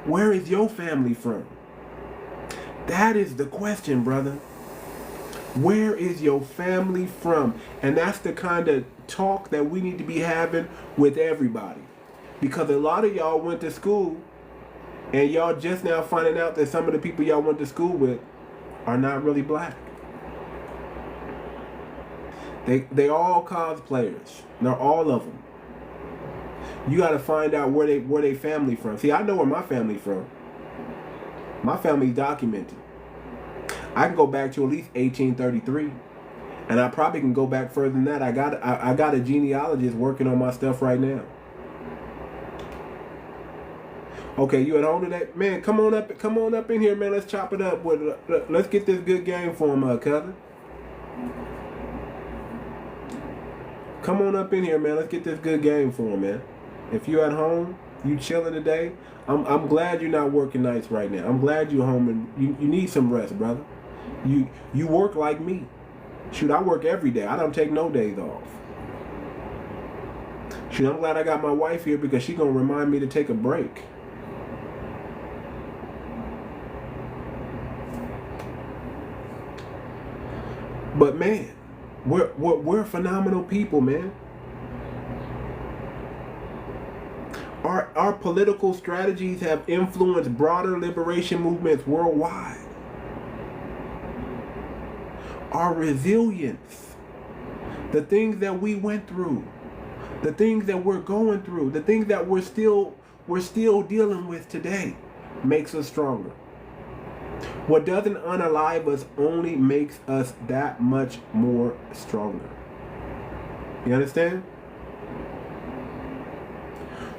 Where is your family from? That is the question, brother. Where is your family from? And that's the kind of talk that we need to be having with everybody. Because a lot of y'all went to school and y'all just now finding out that some of the people y'all went to school with are not really black. They all cosplayers. They're all of them. You got to find out where they family from. See, I know where my family from. My family's documented. I can go back to at least 1833, and I probably can go back further than that. I got a genealogist working on my stuff right now. Okay, you at home today, man? Come on up in here, man. Let's chop it up. Let's get this good game for him, cousin. Come on up in here, man. Let's get this good game for him, man. If you're at home, you chilling today, I'm glad you're not working nights right now. I'm glad you're home and you need some rest, brother. You work like me. Shoot, I work every day. I don't take no days off. Shoot, I'm glad I got my wife here because she's gonna remind me to take a break. But man, we're phenomenal people, man. Our political strategies have influenced broader liberation movements worldwide. Our resilience, the things that we went through, the things that we're going through, the things that we're still dealing with today makes us stronger. What doesn't unalive us only makes us that much more stronger. You understand?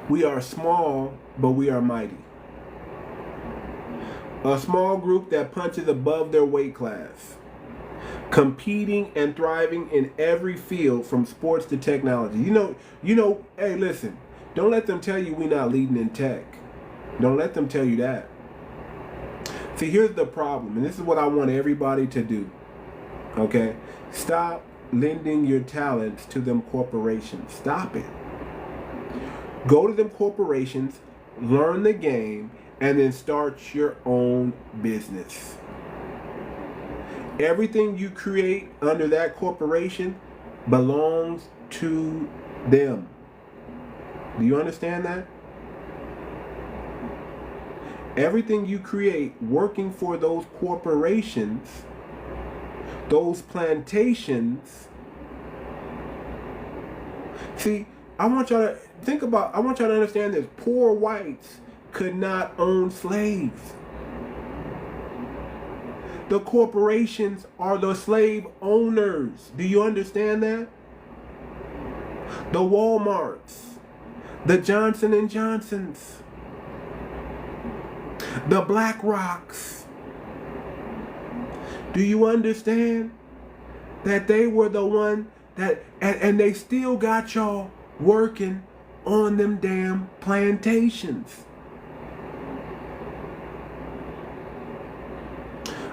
We are small, but we are mighty. A small group that punches above their weight class, competing and thriving in every field from sports to technology. You know, hey, listen, don't let them tell you we're not leading in tech. Don't let them tell you that. See, here's the problem, and this is what I want everybody to do. Okay? Stop lending your talents to them corporations. Stop it. Go to them corporations, learn the game, and then start your own business. Everything you create under that corporation belongs to them. Do you understand that? Everything you create working for those corporations, those plantations. See, I want y'all to understand this. Poor whites could not own slaves. The corporations are the slave owners. Do you understand that? The Walmarts, the Johnson & Johnsons, the Black Rocks. Do you understand that they were the one that, and they still got y'all working on them damn plantations?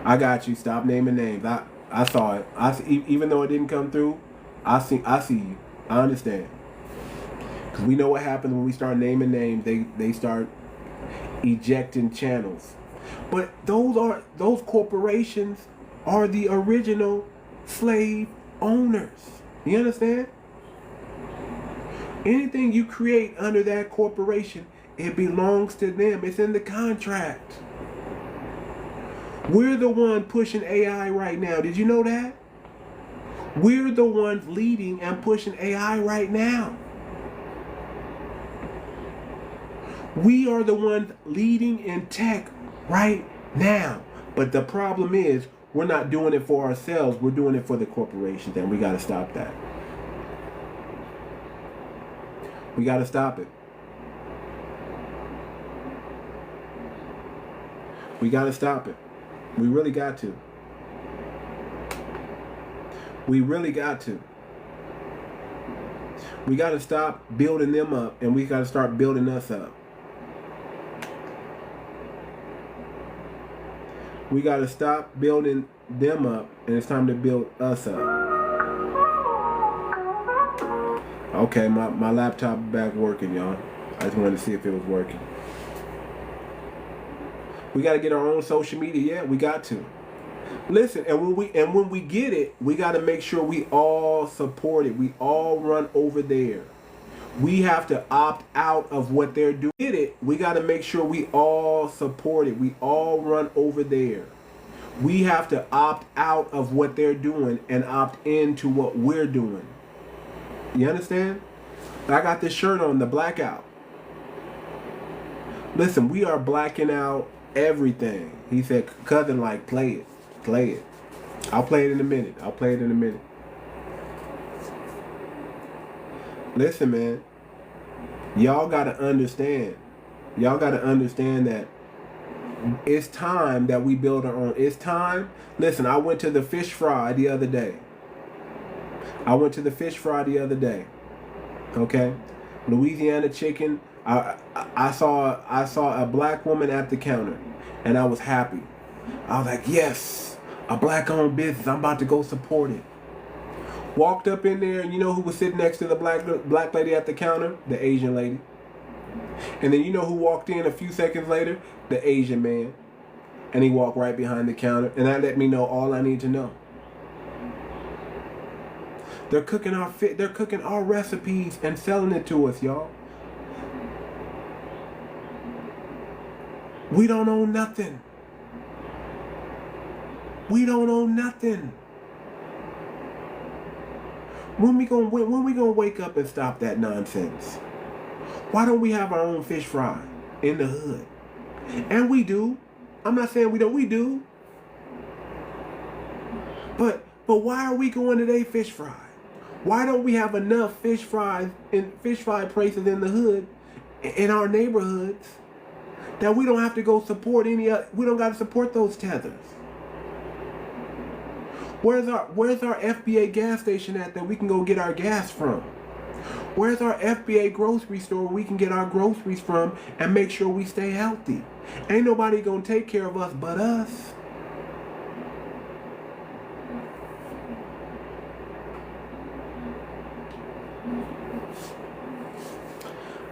I got you. Stop naming names. I saw it. Even though it didn't come through, I see you. I understand. Because we know what happens when we start naming names. They start ejecting channels. But those corporations are the original slave owners. You understand? Anything you create under that corporation, it belongs to them. It's in the contract. We're the one pushing AI right now. Did you know that? We're the ones leading and pushing AI right now. We are the ones leading in tech right now. But the problem is, we're not doing it for ourselves. We're doing it for the corporations, and we got to stop that. We got to stop it. We got to stop it. We really got to. We really got to. We got to stop building them up, and we got to start building us up. We got to stop building them up, and it's time to build us up. Okay, my laptop back working, y'all. I just wanted to see if it was working. We got to get our own social media. Yeah, we got to. Listen, and when we get it, we got to make sure we all support it. We all run over there. We have to opt out of what they're doing. Get it? We got to make sure we all support it. We all run over there. We have to opt out of what they're doing and opt into what we're doing. You understand? I got this shirt on, the blackout. Listen, we are blacking out everything. He said, cousin, like, play it. Play it. I'll play it in a minute. I'll play it in a minute. Listen, man. Y'all got to understand. Y'all got to understand that it's time that we build our own. It's time. Listen, I went to the fish fry the other day. Okay? Louisiana chicken. I saw a black woman at the counter, and I was happy. I was like, yes, a black-owned business. I'm about to go support it. Walked up in there, and you know who was sitting next to the black lady at the counter? The Asian lady. And then you know who walked in a few seconds later? The Asian man. And he walked right behind the counter, and that let me know all I need to know. They're cooking our recipes and selling it to us, y'all. We don't own nothing. We don't own nothing. When we gonna wake up and stop that nonsense? Why don't we have our own fish fry in the hood? And we do. I'm not saying we don't. We do. But why are we going to their fish fry? Why don't we have enough fish fry places in the hood, in our neighborhoods, that we don't have to go support we don't got to support those tethers? Where's our FBA gas station at that we can go get our gas from? Where's our FBA grocery store where we can get our groceries from and make sure we stay healthy? Ain't nobody gonna take care of us but us.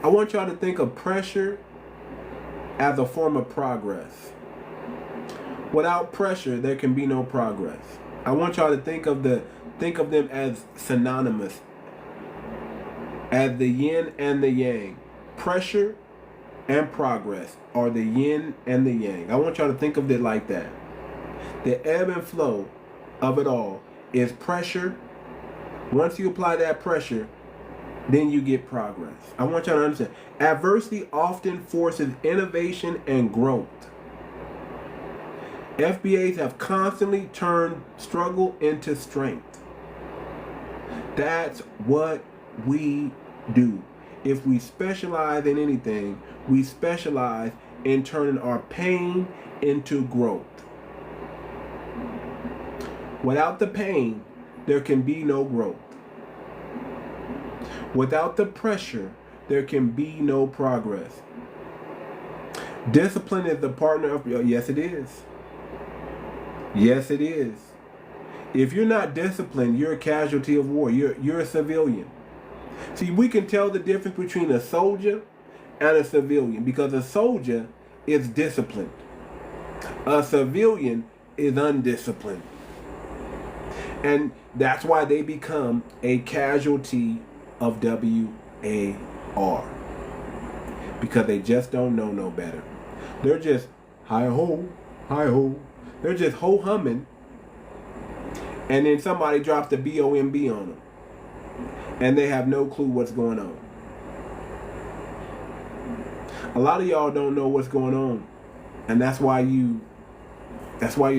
I want y'all to think of pressure as a form of progress. Without pressure, there can be no progress. I want y'all to think of them as synonymous, as the yin and the yang. Pressure and progress are the yin and the yang. I want y'all to think of it like that. The ebb and flow of it all is pressure. Once you apply that pressure, then you get progress. I want y'all to understand. Adversity often forces innovation and growth. FBAs have constantly turned struggle into strength. That's what we do. If we specialize in anything, we specialize in turning our pain into growth. Without the pain, there can be no growth. Without the pressure, there can be no progress. Discipline is the partner of... Yes, it is. Yes, it is. If you're not disciplined, you're a casualty of war. You're a civilian. See, we can tell the difference between a soldier and a civilian, because a soldier is disciplined. A civilian is undisciplined. And that's why they become a casualty of WAR. Because they just don't know no better. They're just hi-ho, hi-ho. They're just ho-humming. And then somebody drops the BOMB on them. And they have no clue what's going on. A lot of y'all don't know what's going on. And that's why you're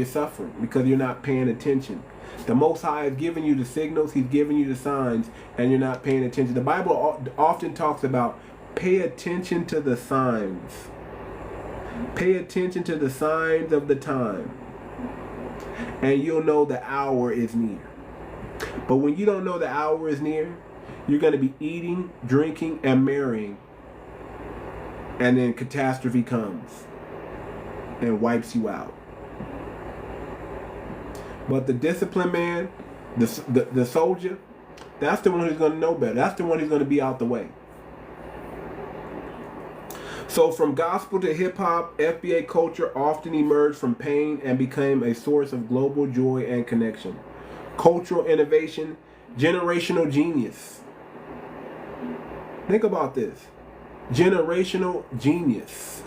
suffering. Because you're not paying attention. The Most High is giving you the signals. He's giving you the signs. And you're not paying attention. The Bible often talks about pay attention to the signs. Pay attention to the signs of the time. And you'll know the hour is near. But when you don't know the hour is near, you're going to be eating, drinking, and marrying. And then catastrophe comes and wipes you out. But the disciplined man, the soldier, that's the one who's going to know better. That's the one who's going to be out the way. So from gospel to hip-hop, FBA culture often emerged from pain and became a source of global joy and connection. Cultural innovation, generational genius. Think about this. Generational genius.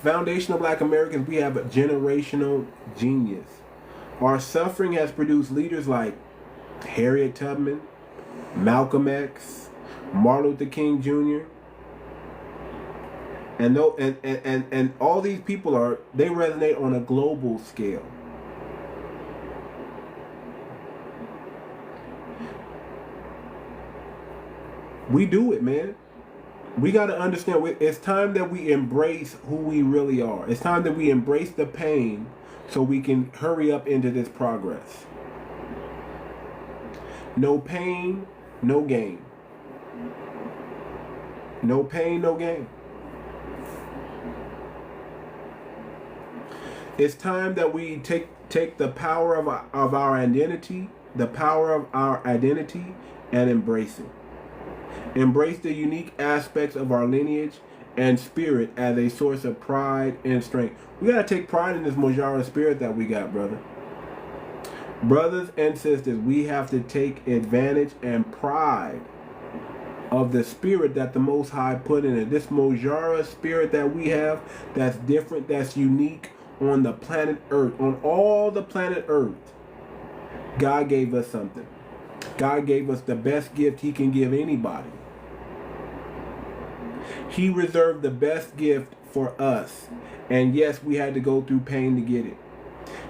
Foundational black Americans, we have a generational genius. Our suffering has produced leaders like Harriet Tubman, Malcolm X, Martin Luther King Jr. And all these people they resonate on a global scale. We do it, man. We got to understand, it's time that we embrace who we really are. It's time that we embrace the pain so we can hurry up into this progress. No pain, no gain. No pain, no gain. It's time that we take the power of our identity, and embrace it. Embrace the unique aspects of our lineage and spirit as a source of pride and strength. We got to take pride in this 𝗤𝗏𝗃 spirit that we got, brother. Brothers and sisters, we have to take advantage and pride of the spirit that the Most High put in it. This 𝗤𝗏𝗃 spirit that we have, that's different, that's unique on the planet Earth, on all the planet Earth. God gave us something. God gave us the best gift He can give anybody. He reserved the best gift for us. And yes, we had to go through pain to get it.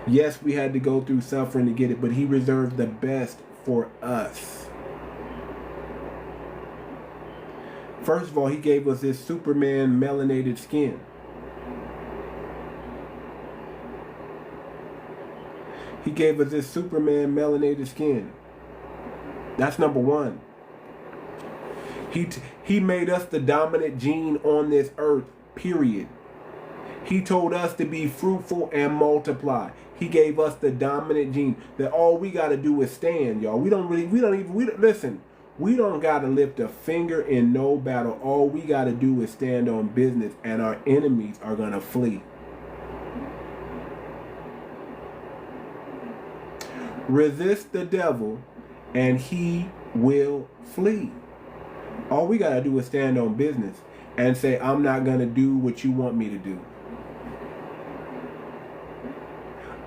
Yes, we had to go through suffering to get it, but He reserved the best for us. First of all, He gave us this Superman melanated skin. He gave us this Superman melanated skin. That's number one. He made us the dominant gene on this earth, period. He told us to be fruitful and multiply. He gave us the dominant gene. That all we got to do is stand, y'all. Listen, we don't got to lift a finger in no battle. All we got to do is stand on business, and our enemies are going to flee. Resist the devil, and he will flee. All we got to do is stand on business and say, I'm not going to do what you want me to do.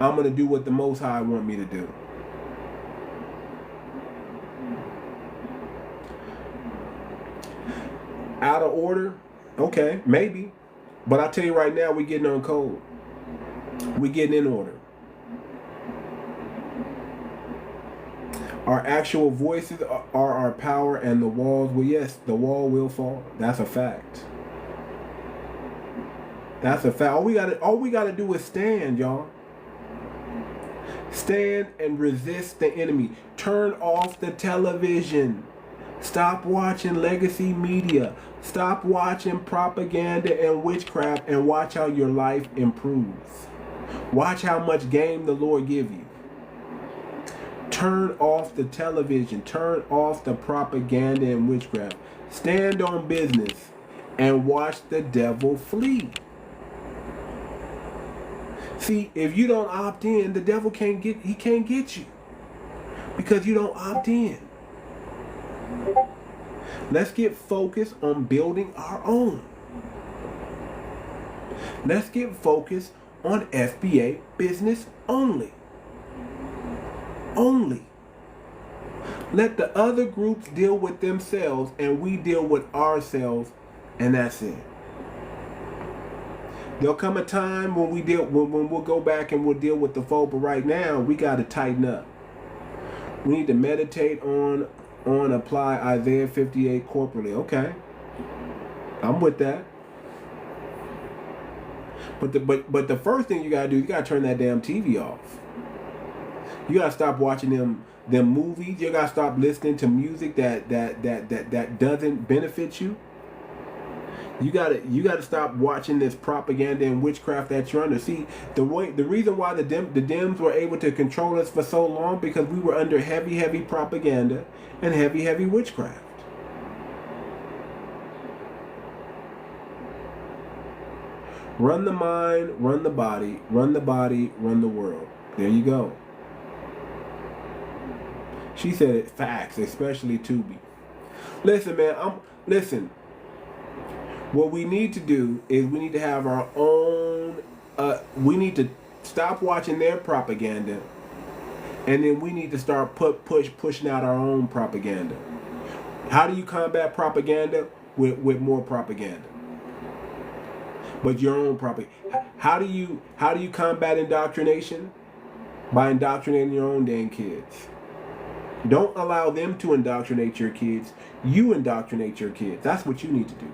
I'm going to do what the Most High want me to do. Out of order? Okay, maybe. But I tell you right now, we're getting on code. We're getting in order. Our actual voices are our power, and the walls, well, yes, the wall will fall. That's a fact. That's a fact. All we gotta do is stand, y'all. Stand and resist the enemy. Turn off the television. Stop watching legacy media. Stop watching propaganda and witchcraft, and watch how your life improves. Watch how much game the Lord give you. Turn off the television. Turn off the propaganda and witchcraft. Stand on business and watch the devil flee. See, if you don't opt in, the devil can't get you. Because you don't opt in. Let's get focused on building our own. Let's get focused on FBA business only. Only. Let the other groups deal with themselves, and we deal with ourselves, and that's it. There'll come a time when we'll go back and we'll deal with the foe, but right now we got to tighten up. We need to meditate on apply Isaiah 58 corporately. Okay, I'm with that. But the first thing you gotta do, you gotta turn that damn TV off. You gotta stop watching them movies. You gotta stop listening to music that doesn't benefit you. You gotta stop watching this propaganda and witchcraft that you're under. See, the reason why the Dems were able to control us for so long, because we were under heavy propaganda and heavy witchcraft. Run the mind, run the body, run the body, run the world. There you go. She said it facts, especially Tubi. Listen, man, listen. What we need to do is we need to have our own, we need to stop watching their propaganda, and then we need to start pushing out our own propaganda. How do you combat propaganda? With more propaganda. But your own propaganda. How do you combat indoctrination? By indoctrinating your own dang kids. Don't allow them to indoctrinate your kids. You indoctrinate your kids. That's what you need to do.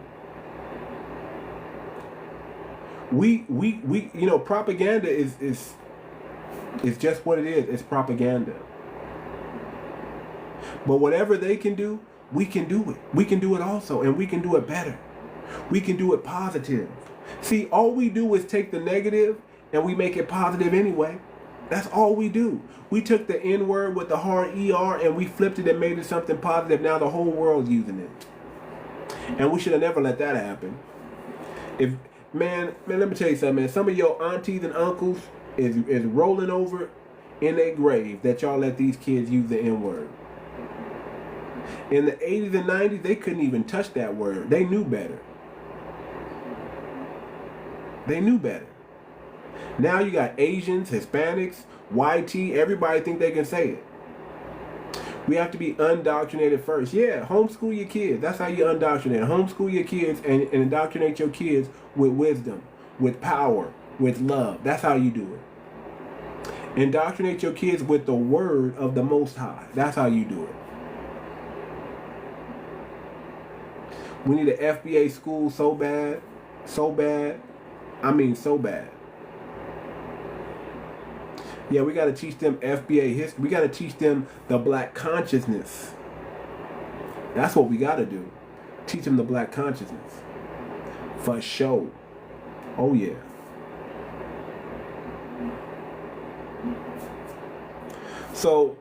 We you know, propaganda is just what it is. It's propaganda. But whatever they can do, we can do it. We can do it also, and we can do it better. We can do it positive. See, all we do is take the negative and we make it positive anyway. That's all we do. We took the N word with the hard ER and we flipped it and made it something positive. Now the whole world's using it. And we should have never let that happen. Man, let me tell you something, man. Some of your aunties and uncles is rolling over in their grave that y'all let these kids use the N word. In the 80s and 90s, they couldn't even touch that word. They knew better. They knew better. Now you got Asians, Hispanics, YT, everybody think they can say it. We have to be undoctrinated first. Yeah, homeschool your kids. That's how you undoctrinate. Homeschool your kids and indoctrinate your kids with wisdom, with power, with love. That's how you do it. Indoctrinate your kids with the word of the Most High. That's how you do it. We need an FBA school so bad. So bad. I mean so bad. Yeah, we got to teach them FBA history. We got to teach them the black consciousness. That's what we got to do. Teach them the black consciousness. For sure. Oh, yeah. So,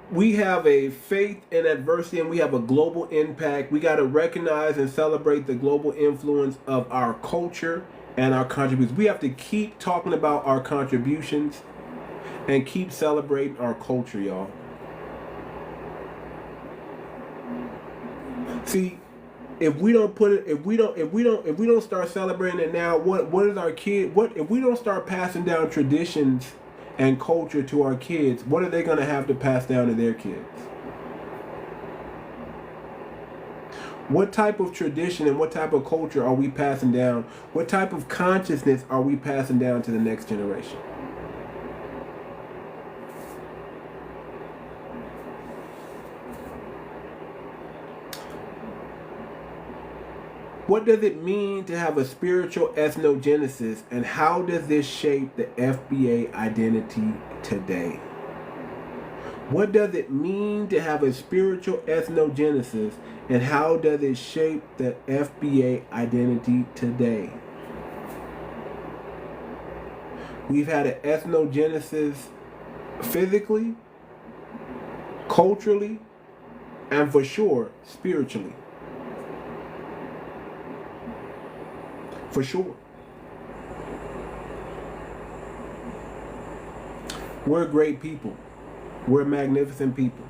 we have a faith in adversity and we have a global impact. We got to recognize and celebrate the global influence of our culture and our contributions. We have to keep talking about our contributions and keep celebrating our culture, y'all. See, if we don't put it, if we don't start celebrating it now, what is our kid? What if we don't start passing down traditions and culture to our kids? What are they going to have to pass down to their kids? What type of tradition and what type of culture are we passing down? What type of consciousness are we passing down to the next generation? What does it mean to have a spiritual ethnogenesis, and how does this shape the FBA identity today? What does it mean to have a spiritual ethnogenesis, and how does it shape the FBA identity today? We've had an ethnogenesis physically, culturally, and for sure, spiritually. For sure. We're great people. We're magnificent people.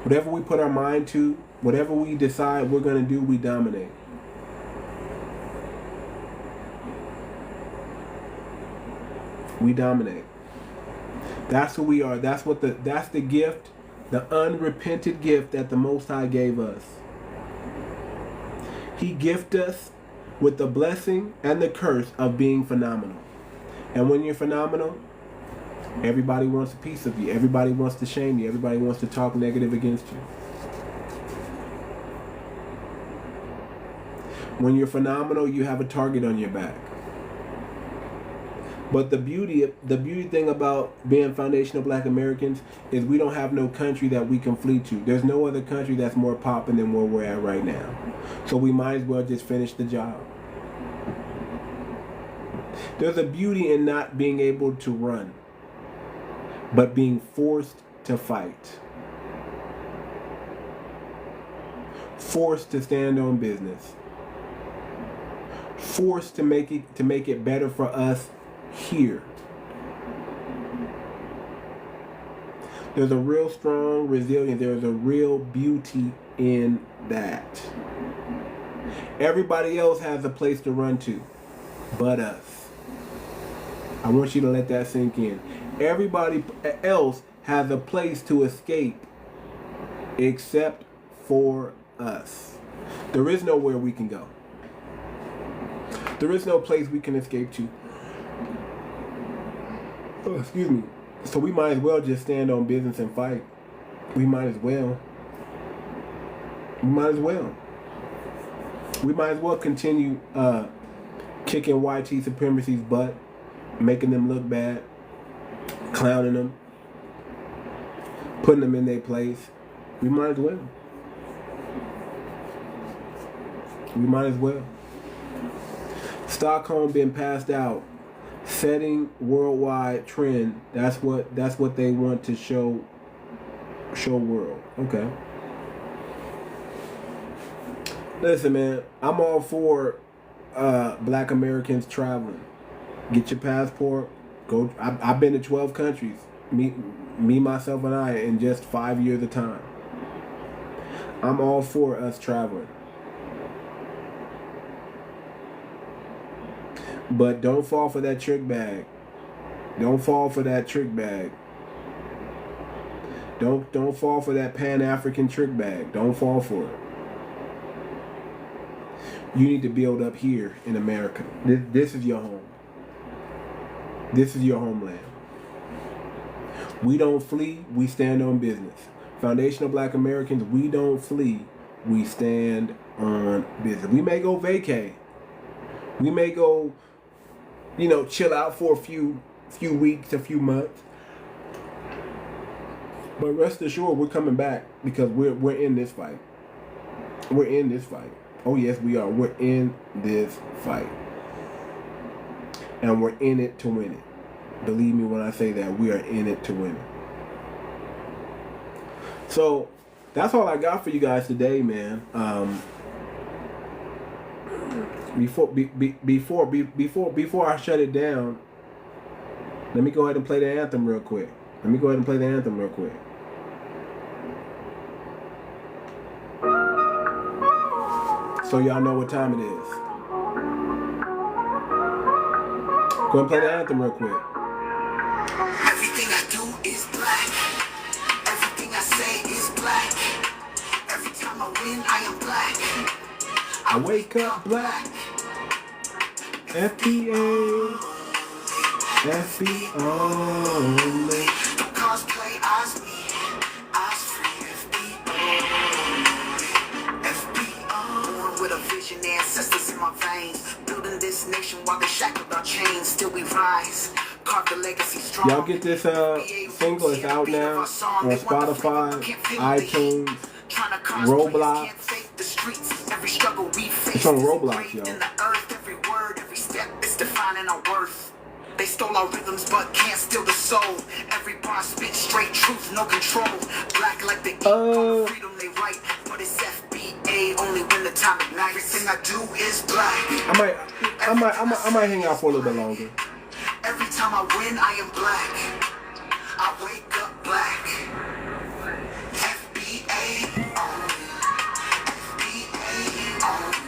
Whatever we put our mind to, whatever we decide we're going to do, we dominate. We dominate. That's who we are. That's the gift, the unrepented gift that the Most High gave us. He gifted us with the blessing and the curse of being phenomenal. And when you're phenomenal, everybody wants a piece of you. Everybody wants to shame you. Everybody wants to talk negative against you. When you're phenomenal, you have a target on your back. But the beauty thing about being foundational Black Americans is we don't have no country that we can flee to. There's no other country that's more popping than where we're at right now. So we might as well just finish the job. There's a beauty in not being able to run, but being forced to fight. Forced to stand on business. Forced to make it better for us here. There's a real strong resilience. There's a real beauty in that. Everybody else has a place to run to, but us. I want you to let that sink in. Everybody else has a place to escape except for us. There is nowhere we can go. There is no place we can escape to. Oh, excuse me. So we might as well just stand on business and fight. We might as well. We might as well. We might as well continue kicking 𝗤𝗔 supremacy's butt, making them look bad, clowning them, putting them in their place. We might as well. We might as well. Stockholm been passed out, setting worldwide trend. That's what they want to show world. Okay. Listen, man, I'm all for Black Americans traveling. Get your passport. Go. I've been to 12 countries. Me, myself, and I in just 5 years of time. I'm all for us traveling. But don't fall for that trick bag. Don't fall for that trick bag. Don't fall for that Pan-African trick bag. Don't fall for it. You need to build up here in America. This is your home. This is your homeland. We don't flee, we stand on business. Foundational Black Americans, we don't flee, we stand on business. We may go vacay. We may go, chill out for a few weeks, a few months. But rest assured, we're coming back because we're in this fight. We're in this fight. Oh yes, we are. We're in this fight. And we're in it to win it. Believe me when I say that, we are in it to win it. So that's all I got for you guys today, man. Before I shut it down, let me go ahead and play the anthem real quick. So y'all know what time it is. Go and play the anthem real quick. Everything I do is black. Everything I say is black. Every time I win, I am black. I wake up black. FBA. only. Don't cosplay as me. As free FBO. Born with a vision, ancestors in my veins. Building this nation while they shackled our chains. Still we rise. Carve the legacy strong. Y'all get this single. It's out now on Spotify, iTunes, Roblox. It's on Roblox, y'all. In the earth, every word, every step is defining our worth. They stole our rhythms but can't steal the soul. Every bar spit straight truth, no control. Black like the ink on the freedom they write. But it's FBA only when the time ignites. Everything I do is black. I might hang out for a little bit longer. Every time I win, I am black. I wake up black. FBA only. FBA only.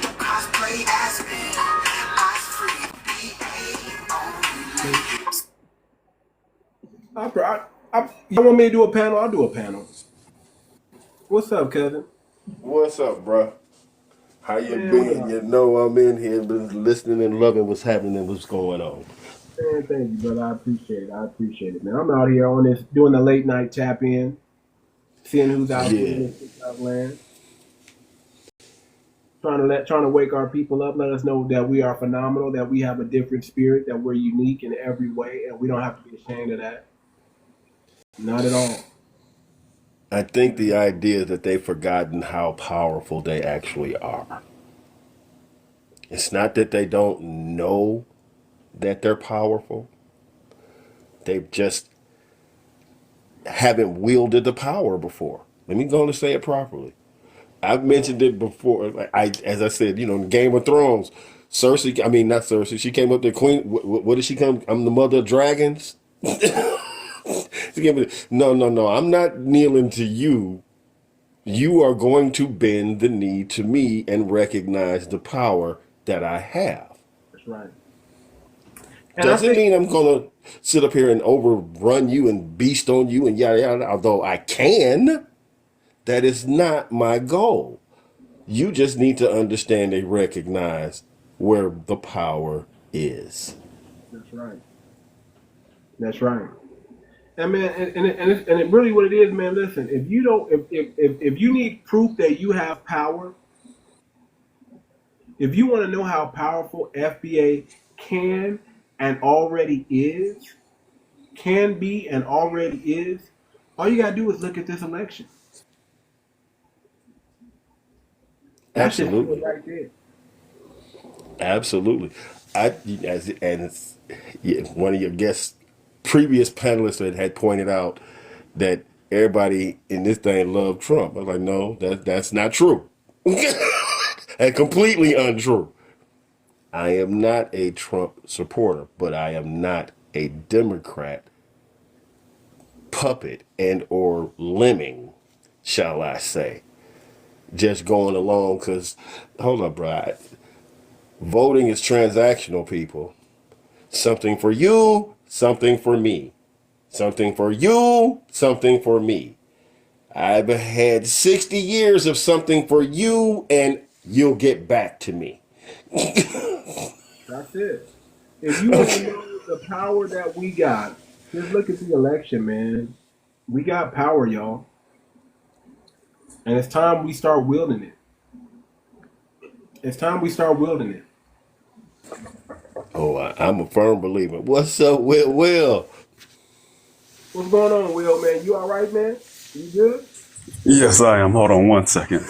Don't cosplay as me. As free. You want me to do a panel? I'll do a panel. What's up, cousin? What's up, bro? How you been? You know I'm in here listening and loving what's happening and what's going on. Man, thank you, brother. I appreciate it, man. I'm out here on this, doing the late night tap in, seeing who's out here in this land. trying to wake our people up, let us know that we are phenomenal, that we have a different spirit, that we're unique in every way, and we don't have to be ashamed of that. Not at all. I think the idea is that they've forgotten how powerful they actually are. It's not that they don't know that they're powerful. They've just haven't wielded the power before. Let me go and say it properly. I've mentioned it before. As I said, in Game of Thrones, Cersei, I mean, not Cersei, she came up there, Queen, what did she come? I'm the mother of dragons. No, I'm not kneeling to you. You are going to bend the knee to me and recognize the power that I have. That's right. Doesn't mean I'm going to sit up here and overrun you and beast on you and yada yada, although I can. That is not my goal. You just need to understand and recognize where the power is. That's right. That's right. And man, and it really what it is, man. Listen, if you need proof that you have power, if you want to know how powerful FBA can and already is, can be and already is, all you gotta do is look at this election. That's Absolutely. right there. Absolutely. One of your guests, previous panelists had pointed out that everybody in this thing loved Trump. I was like, no, that's not true. And completely untrue. I am not a Trump supporter, but I am not a Democrat puppet and or lemming, shall I say. Just going along because, hold up, bro. Voting is transactional, people. Something for you, something for me. Something for you, something for me. I've had 60 years of something for you, and you'll get back to me. That's it. If you want to know the power that we got, just look at the election, man. We got power, y'all. And it's time we start wielding it. It's time we start wielding it. Oh, I'm a firm believer. What's up, Will? What's going on, Will, man? You all right, man? You good? Yes, I am. Hold on one second.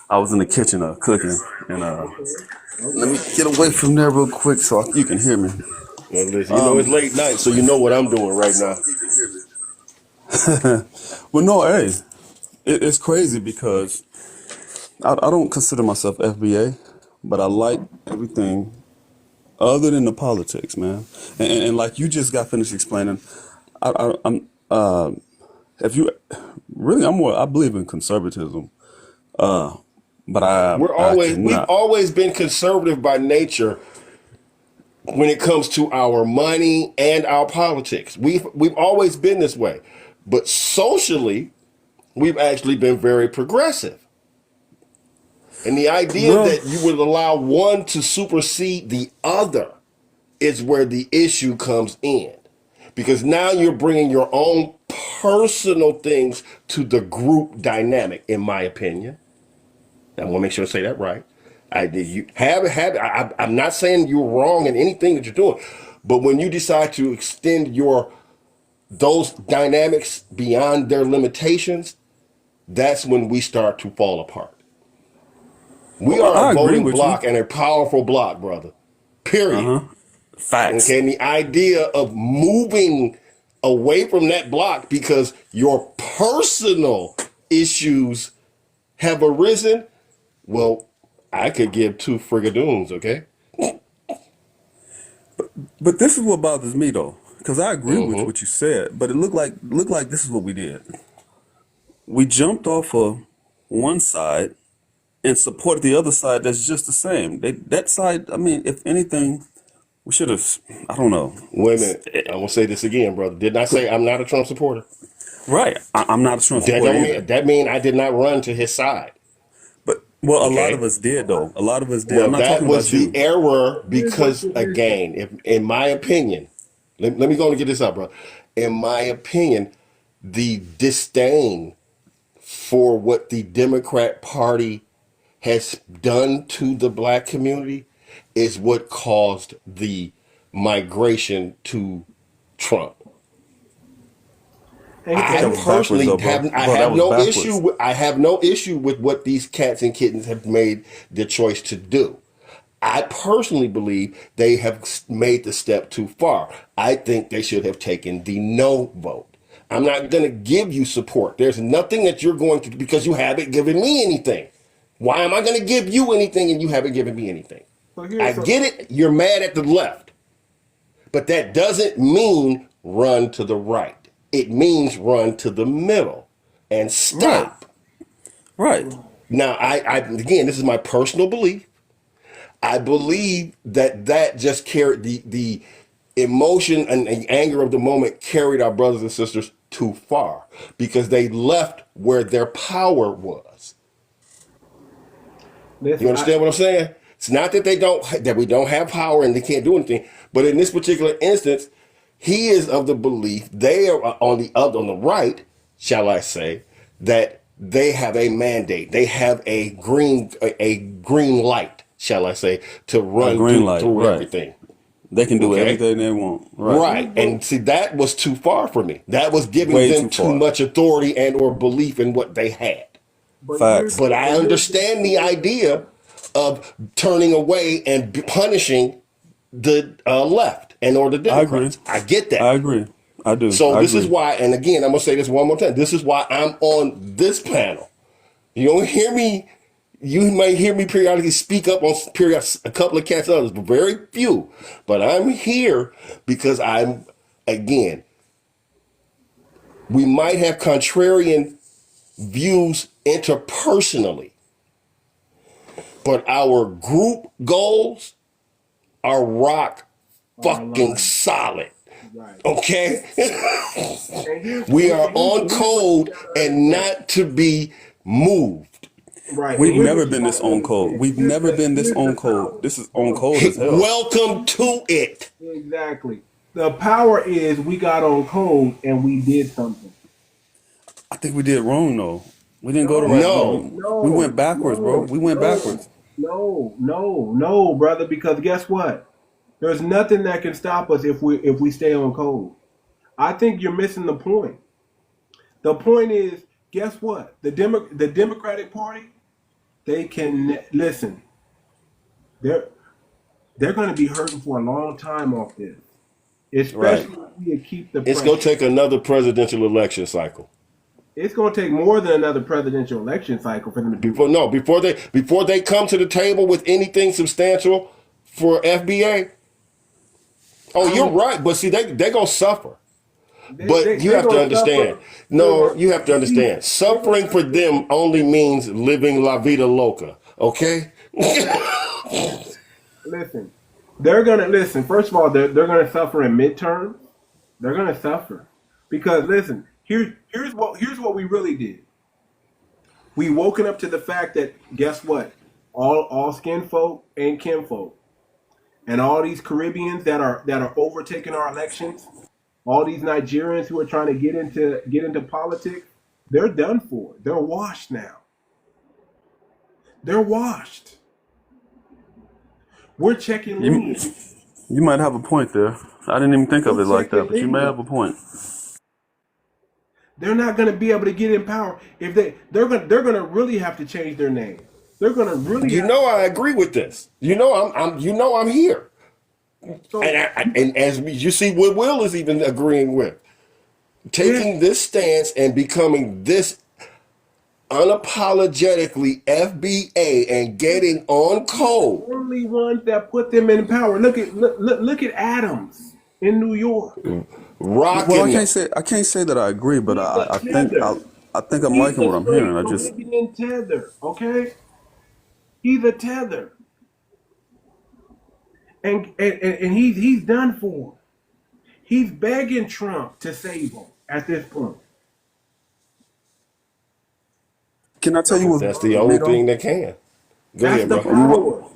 I was in the kitchen cooking, and let me get away from there real quick so you can hear me. Well, listen, it's late night, so you know what I'm doing right now. Well, no, hey, it's crazy because I don't consider myself FBA, but I like everything other than the politics, man. And like you just got finished explaining, I'm if you really, I believe in conservatism, but we've always been conservative by nature when it comes to our money and our politics. We've always been this way, but socially, we've actually been very progressive. And the idea that you would allow one to supersede the other is where the issue comes in. Because now you're bringing your own personal things to the group dynamic, in my opinion. I want to make sure I say that right. I'm not saying you're wrong in anything that you're doing, but when you decide to extend those dynamics beyond their limitations, that's when we start to fall apart. We are a voting bloc and a powerful bloc, brother. Period. Facts. Okay, and the idea of moving away from that block because your personal issues have arisen, well, I could give two frigadoons, okay? But this is what bothers me though, because I agree with what you said, but it looked like this is what we did. We jumped off of one side and supported the other side that's just the same. That side, I mean, if anything, we should have, I don't know. Wait a minute. I'm going to say this again, brother. Didn't I say I'm not a Trump supporter? Right. I'm not a Trump supporter. That mean I did not run to his side. But, well, okay. A lot of us did, though. A lot of us did. Well, I'm not that was the error because, again, in my opinion, let me go and get this up, bro. In my opinion, the disdain for what the Democrat Party has done to the black community is what caused the migration to Trump. I personally have no issue with what these cats and kittens have made the choice to do. I personally believe they have made the step too far. I think they should have taken the no vote. I'm not going to give you support. There's nothing that you're going to do because you haven't given me anything. Why am I going to give you anything and you haven't given me anything? I get it. You're mad at the left. But that doesn't mean run to the right. It means run to the middle and stop. Right. Now, I again, this is my personal belief. I believe that just carried the emotion and the anger of the moment carried our brothers and sisters too far because they left where their power was. You understand what I'm saying? It's not that we don't have power and they can't do anything, but in this particular instance, he is of the belief they are on the right, shall I say, that they have a mandate. They have a green light, shall I say, to run through everything. They can do everything they want. Right. And see, that was too far for me. That was giving them too much authority and or belief in what they had. Facts. But I understand the idea of turning away and punishing the left or the Democrats. I get that. I agree. I do. So this is why, and again, I'm going to say this one more time. This is why I'm on this panel. You don't hear me. You might hear me periodically speak up on a couple of cats others, but very few. But I'm here because again, we might have contrarian views interpersonally, but our group goals are rock fucking solid. Right. Okay? We are on code and not to be moved. Right. We've never been this on code. We've never been this on code. This is on code as hell. Welcome to it. Exactly. The power is we got on code and we did something. I think we did wrong though. We didn't go the right way. We went backwards, bro. We went backwards. No, brother. Because guess what? There's nothing that can stop us if we stay on code. I think you're missing the point. The point is, guess what? The Democratic Party, they can listen. They're going to be hurting for a long time off this, especially if we keep the. It's going to take another presidential election cycle. It's going to take more than another presidential election cycle for them to do. Before they come to the table with anything substantial for FBA. Oh, you're right, but see, they're going to suffer. But you have to understand. No, you have to understand. Suffering for them only means living la vida loca. Okay? Listen, they're gonna listen. First of all, they're gonna suffer in midterms. They're gonna suffer because listen. Here's what we really did. We woken up to the fact that guess what? All skin folk ain't kinfolk, and all these Caribbeans that are overtaking our elections. All these Nigerians who are trying to get into politics, they're done for. They're washed now. They're washed. We're checking lineage. You might have a point there. I didn't even think of it like that, but you may have a point. They're not going to be able to get in power if they're going to really have to change their name. They're going to really. I agree with this. I'm here. So, and as you see, what Will is even agreeing with, taking this stance and becoming this unapologetically FBA and getting on code. The only ones that put them in power. Look at Adams in New York. Rocking. Well, I can't say that I agree, but I think I'm liking what I'm hearing. I just in tether, okay? He's a tether. And he's done for. He's begging Trump to save him at this point. Can I tell you what? That's the only thing that can. Go ahead, bro.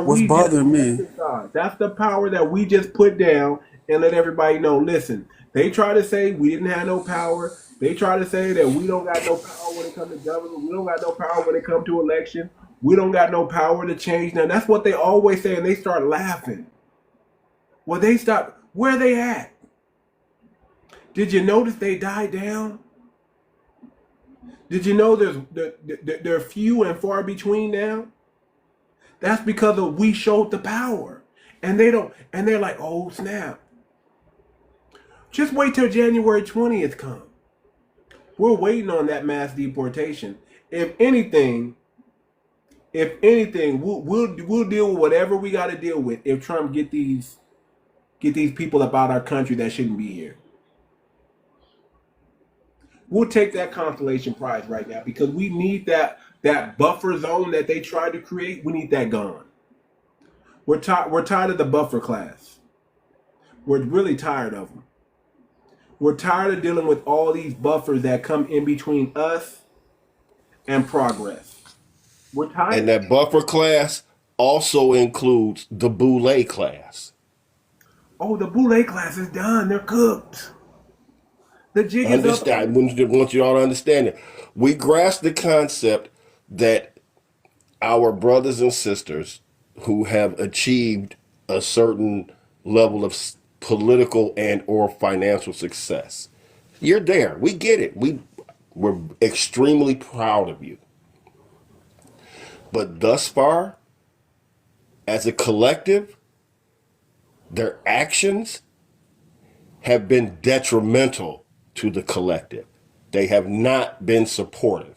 What's bothering me? That's the power that we just put down and let everybody know. Listen, they try to say we didn't have no power. They try to say that we don't got no power when it comes to government. We don't got no power when it comes to election. We don't got no power to change now. That's what they always say, and they start laughing. Well, they stop. Where they at? Did you notice they died down? Did you know they're few and far between now? That's because of we showed the power, and they don't. And they're like, oh snap! Just wait till January 20th comes. We're waiting on that mass deportation. If anything, we'll deal with whatever we got to deal with. If Trump get these people up out our country that shouldn't be here, we'll take that consolation prize right now because we need that buffer zone that they tried to create. We need that gone. We're tired of the buffer class. We're really tired of them. We're tired of dealing with all these buffers that come in between us and progress. We're tired. And that buffer class also includes the boule class. Oh, the boule class is done. They're cooked. The jig is up. I want you all to understand it. We grasp the concept that our brothers and sisters who have achieved a certain level of political and or financial success. You're there. We get it. We're extremely proud of you. But thus far, as a collective, their actions have been detrimental to the collective. They have not been supportive.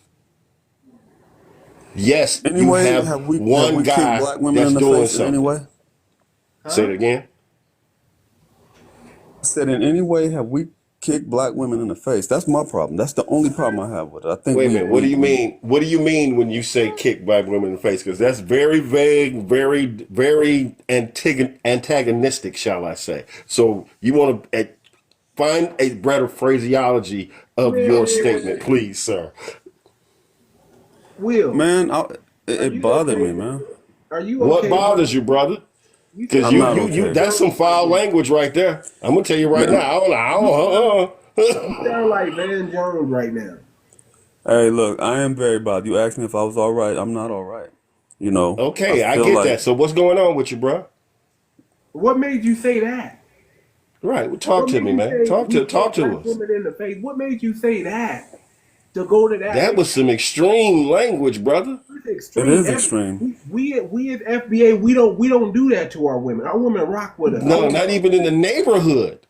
Yes, Anyway, you have one guy black women that's in the doing face in something. any way? Say it again. I said, in any way, have we kicked black women in the face? That's my problem. That's the only problem I have with it. I think Wait a minute. What do you mean? What do you mean when you say kick black women in the face? Because that's very vague, very, very antagonistic, shall I say? So you want to find a better phraseology of your statement, please, sir. Will, Man, it bothered me, man. are you What okay? bothers you, brother? Because I'm not okay. that's some foul language right there. I'm gonna tell you right now. You sound like Van Jones right now. Hey, look, I am very bothered. You asked me if I was all right. I'm not all right. You know. Okay, I feel get like- that. So what's going on with you, bro? What made you say that? Right. Well, talk to me, man. Talk to us. Women in the face. What made you say that? To go to that. That was some extreme language, brother. Extreme. It is extreme. We as FBA, we don't do that to our women. Our women rock with us. No, not even in the neighborhood.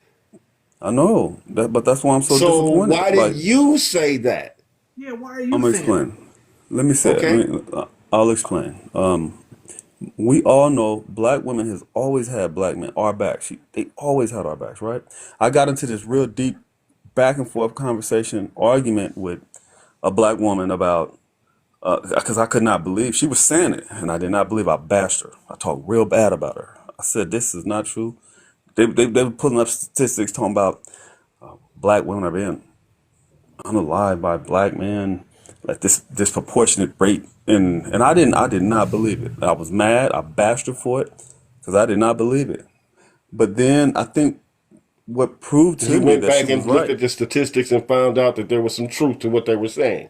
I know that, but that's why I'm so So disappointed. why did you say that? Yeah, why are you I'm gonna saying explain. Let me say Okay. it. I'll explain. We all know black women has always had black men our backs. They always had our backs, right? I got into this real deep back and forth conversation, argument with a black woman about, because I could not believe she was saying it, and I did not believe. I bashed her. I talked real bad about her. I said, this is not true. They were pulling up statistics talking about black women are being unalived by black men, like this disproportionate rate, and I did not believe it. I was mad. I bashed her for it because I did not believe it. But then I think what proved to You me went that back she and was looked right. at the statistics and found out that there was some truth to what they were saying.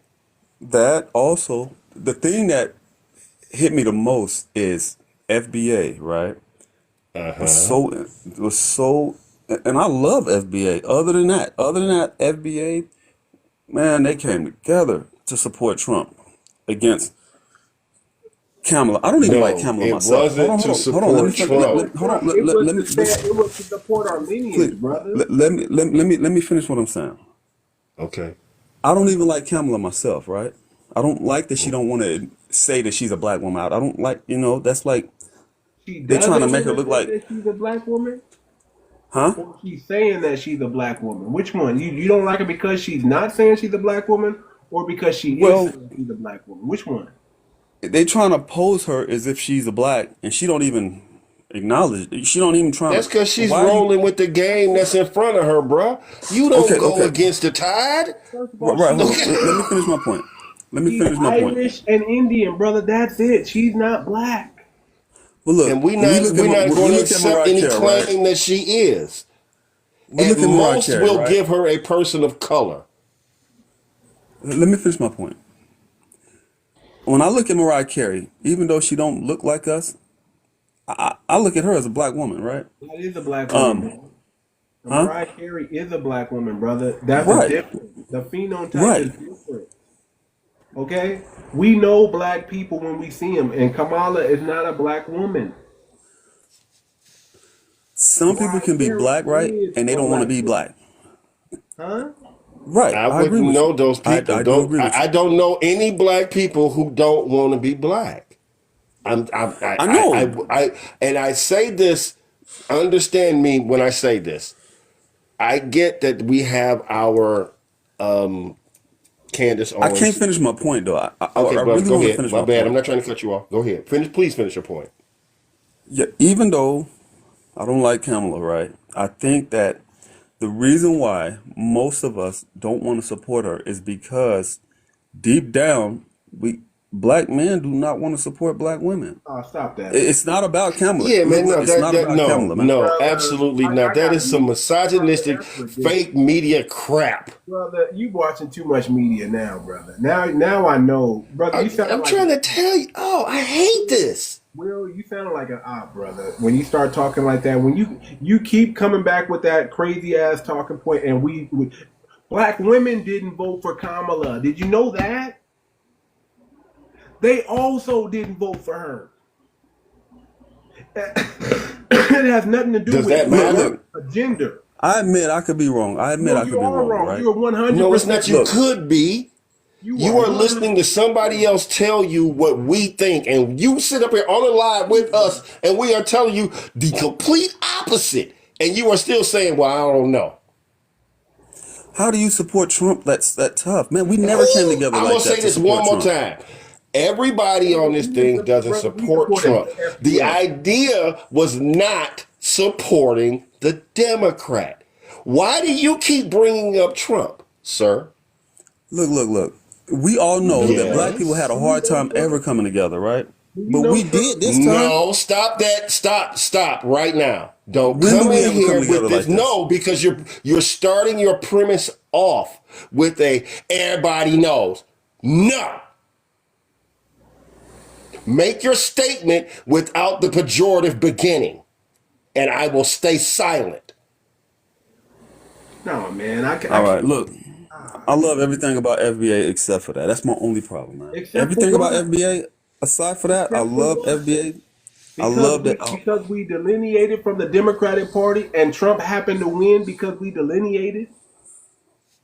That also, the thing that hit me the most is FBA, right? It was so, and I love FBA. Other than that, FBA, man, they came together to support Trump against Kamala. I don't even No, like Kamala it myself. wasn't to support Let me Trump. hold on. it was to support our lineage, Please, brother. let me finish what I'm saying. Okay. I don't even like Kamala myself, right? I don't like that she don't want to say that she's a black woman out. I don't like, that's like they're trying to make her look like, that she's a black woman. huh? Or she's saying that she's a black woman. Which one? You don't like her because she's not saying she's a black woman, or because she is saying she's a black woman? Which one? They trying to pose her as if she's a black, and she don't even acknowledge. She don't even try. That's because she's Why rolling with the game that's in front of her, bruh. You don't go Okay. against the tide. Right, hold on. Let me finish my point. She's Irish and Indian, brother. That's it. She's not black. Well, look, And we're when not we look going at to accept any Mariah Carey, claim right? that she is. We At look at Mariah most, Carey, we'll right? give her a person of color. Let me finish my point. when I look at Mariah Carey, even though she don't look like us, I look at her as a black woman, right? That is a black woman, bro. Huh? Mariah Carey is a black woman, brother. That's a Right. difference. The phenotype Right. is different. Okay? We know black people when we see them, and Kamala is not a black woman. Some people can be Mariah black, Carey right? is And they a don't want to black be black. Huh? Right. I I agree wouldn't with know you. those people. I do agree with you. I don't know any black people who don't want to be black. I know. And I say this. Understand me when I say this. I get that we have our Candace I Owens. can't finish my point though. I Okay, really brother, want go to ahead. finish My my bad. point. I'm not trying to cut you off. Go ahead. Please finish your point. Yeah, even though I don't like Kamala, right? I think that the reason why most of us don't want to support her is because deep down, black men do not want to support black women. Oh, stop that. It's not about Kamala. Yeah, man. No, It's not about Kamala, man. no, Brother, absolutely I not. That gotta is some be- misogynistic, Brother, that's ridiculous. fake media crap. Brother, you watching too much media now, brother. Now I know. Brother, you sound I'm like trying to tell you. Oh, I hate this. Will, you sound like an op, brother. When you start talking like that, when you keep coming back with that crazy ass talking point, and black women didn't vote for Kamala. Did you know that? They also didn't vote for her. It has nothing to do Does with that matter? I admit I could be wrong. I admit I could you be are wrong, right? You're 100%. No, it's not. You Look. could be. You are listening to somebody else tell you what we think, and you sit up here on the line with us, and we are telling you the complete opposite, and you are still saying, "Well, I don't know." How do you support Trump? That's that tough, man. We never came together I'm like gonna that. say this one more time. Everybody on this thing doesn't support Trump. The idea was not supporting the Democrat. Why do you keep bringing up Trump, sir? Look. We all know that Yes. black people had a hard time ever coming together, right? But we did this time. No, stop that. Stop right now. Don't When come do we in ever here come with together this. like this? No, because you're starting your premise off with everybody knows. No. Make your statement without the pejorative beginning, and I will stay silent. No, man. All right, look. I love everything about FBA except for that. That's my only problem, man. Except for Everything about what? FBA, aside for that, I Except for love what? FBA. I love that. Because we delineated from the Democratic Party, and Trump happened to win because we delineated.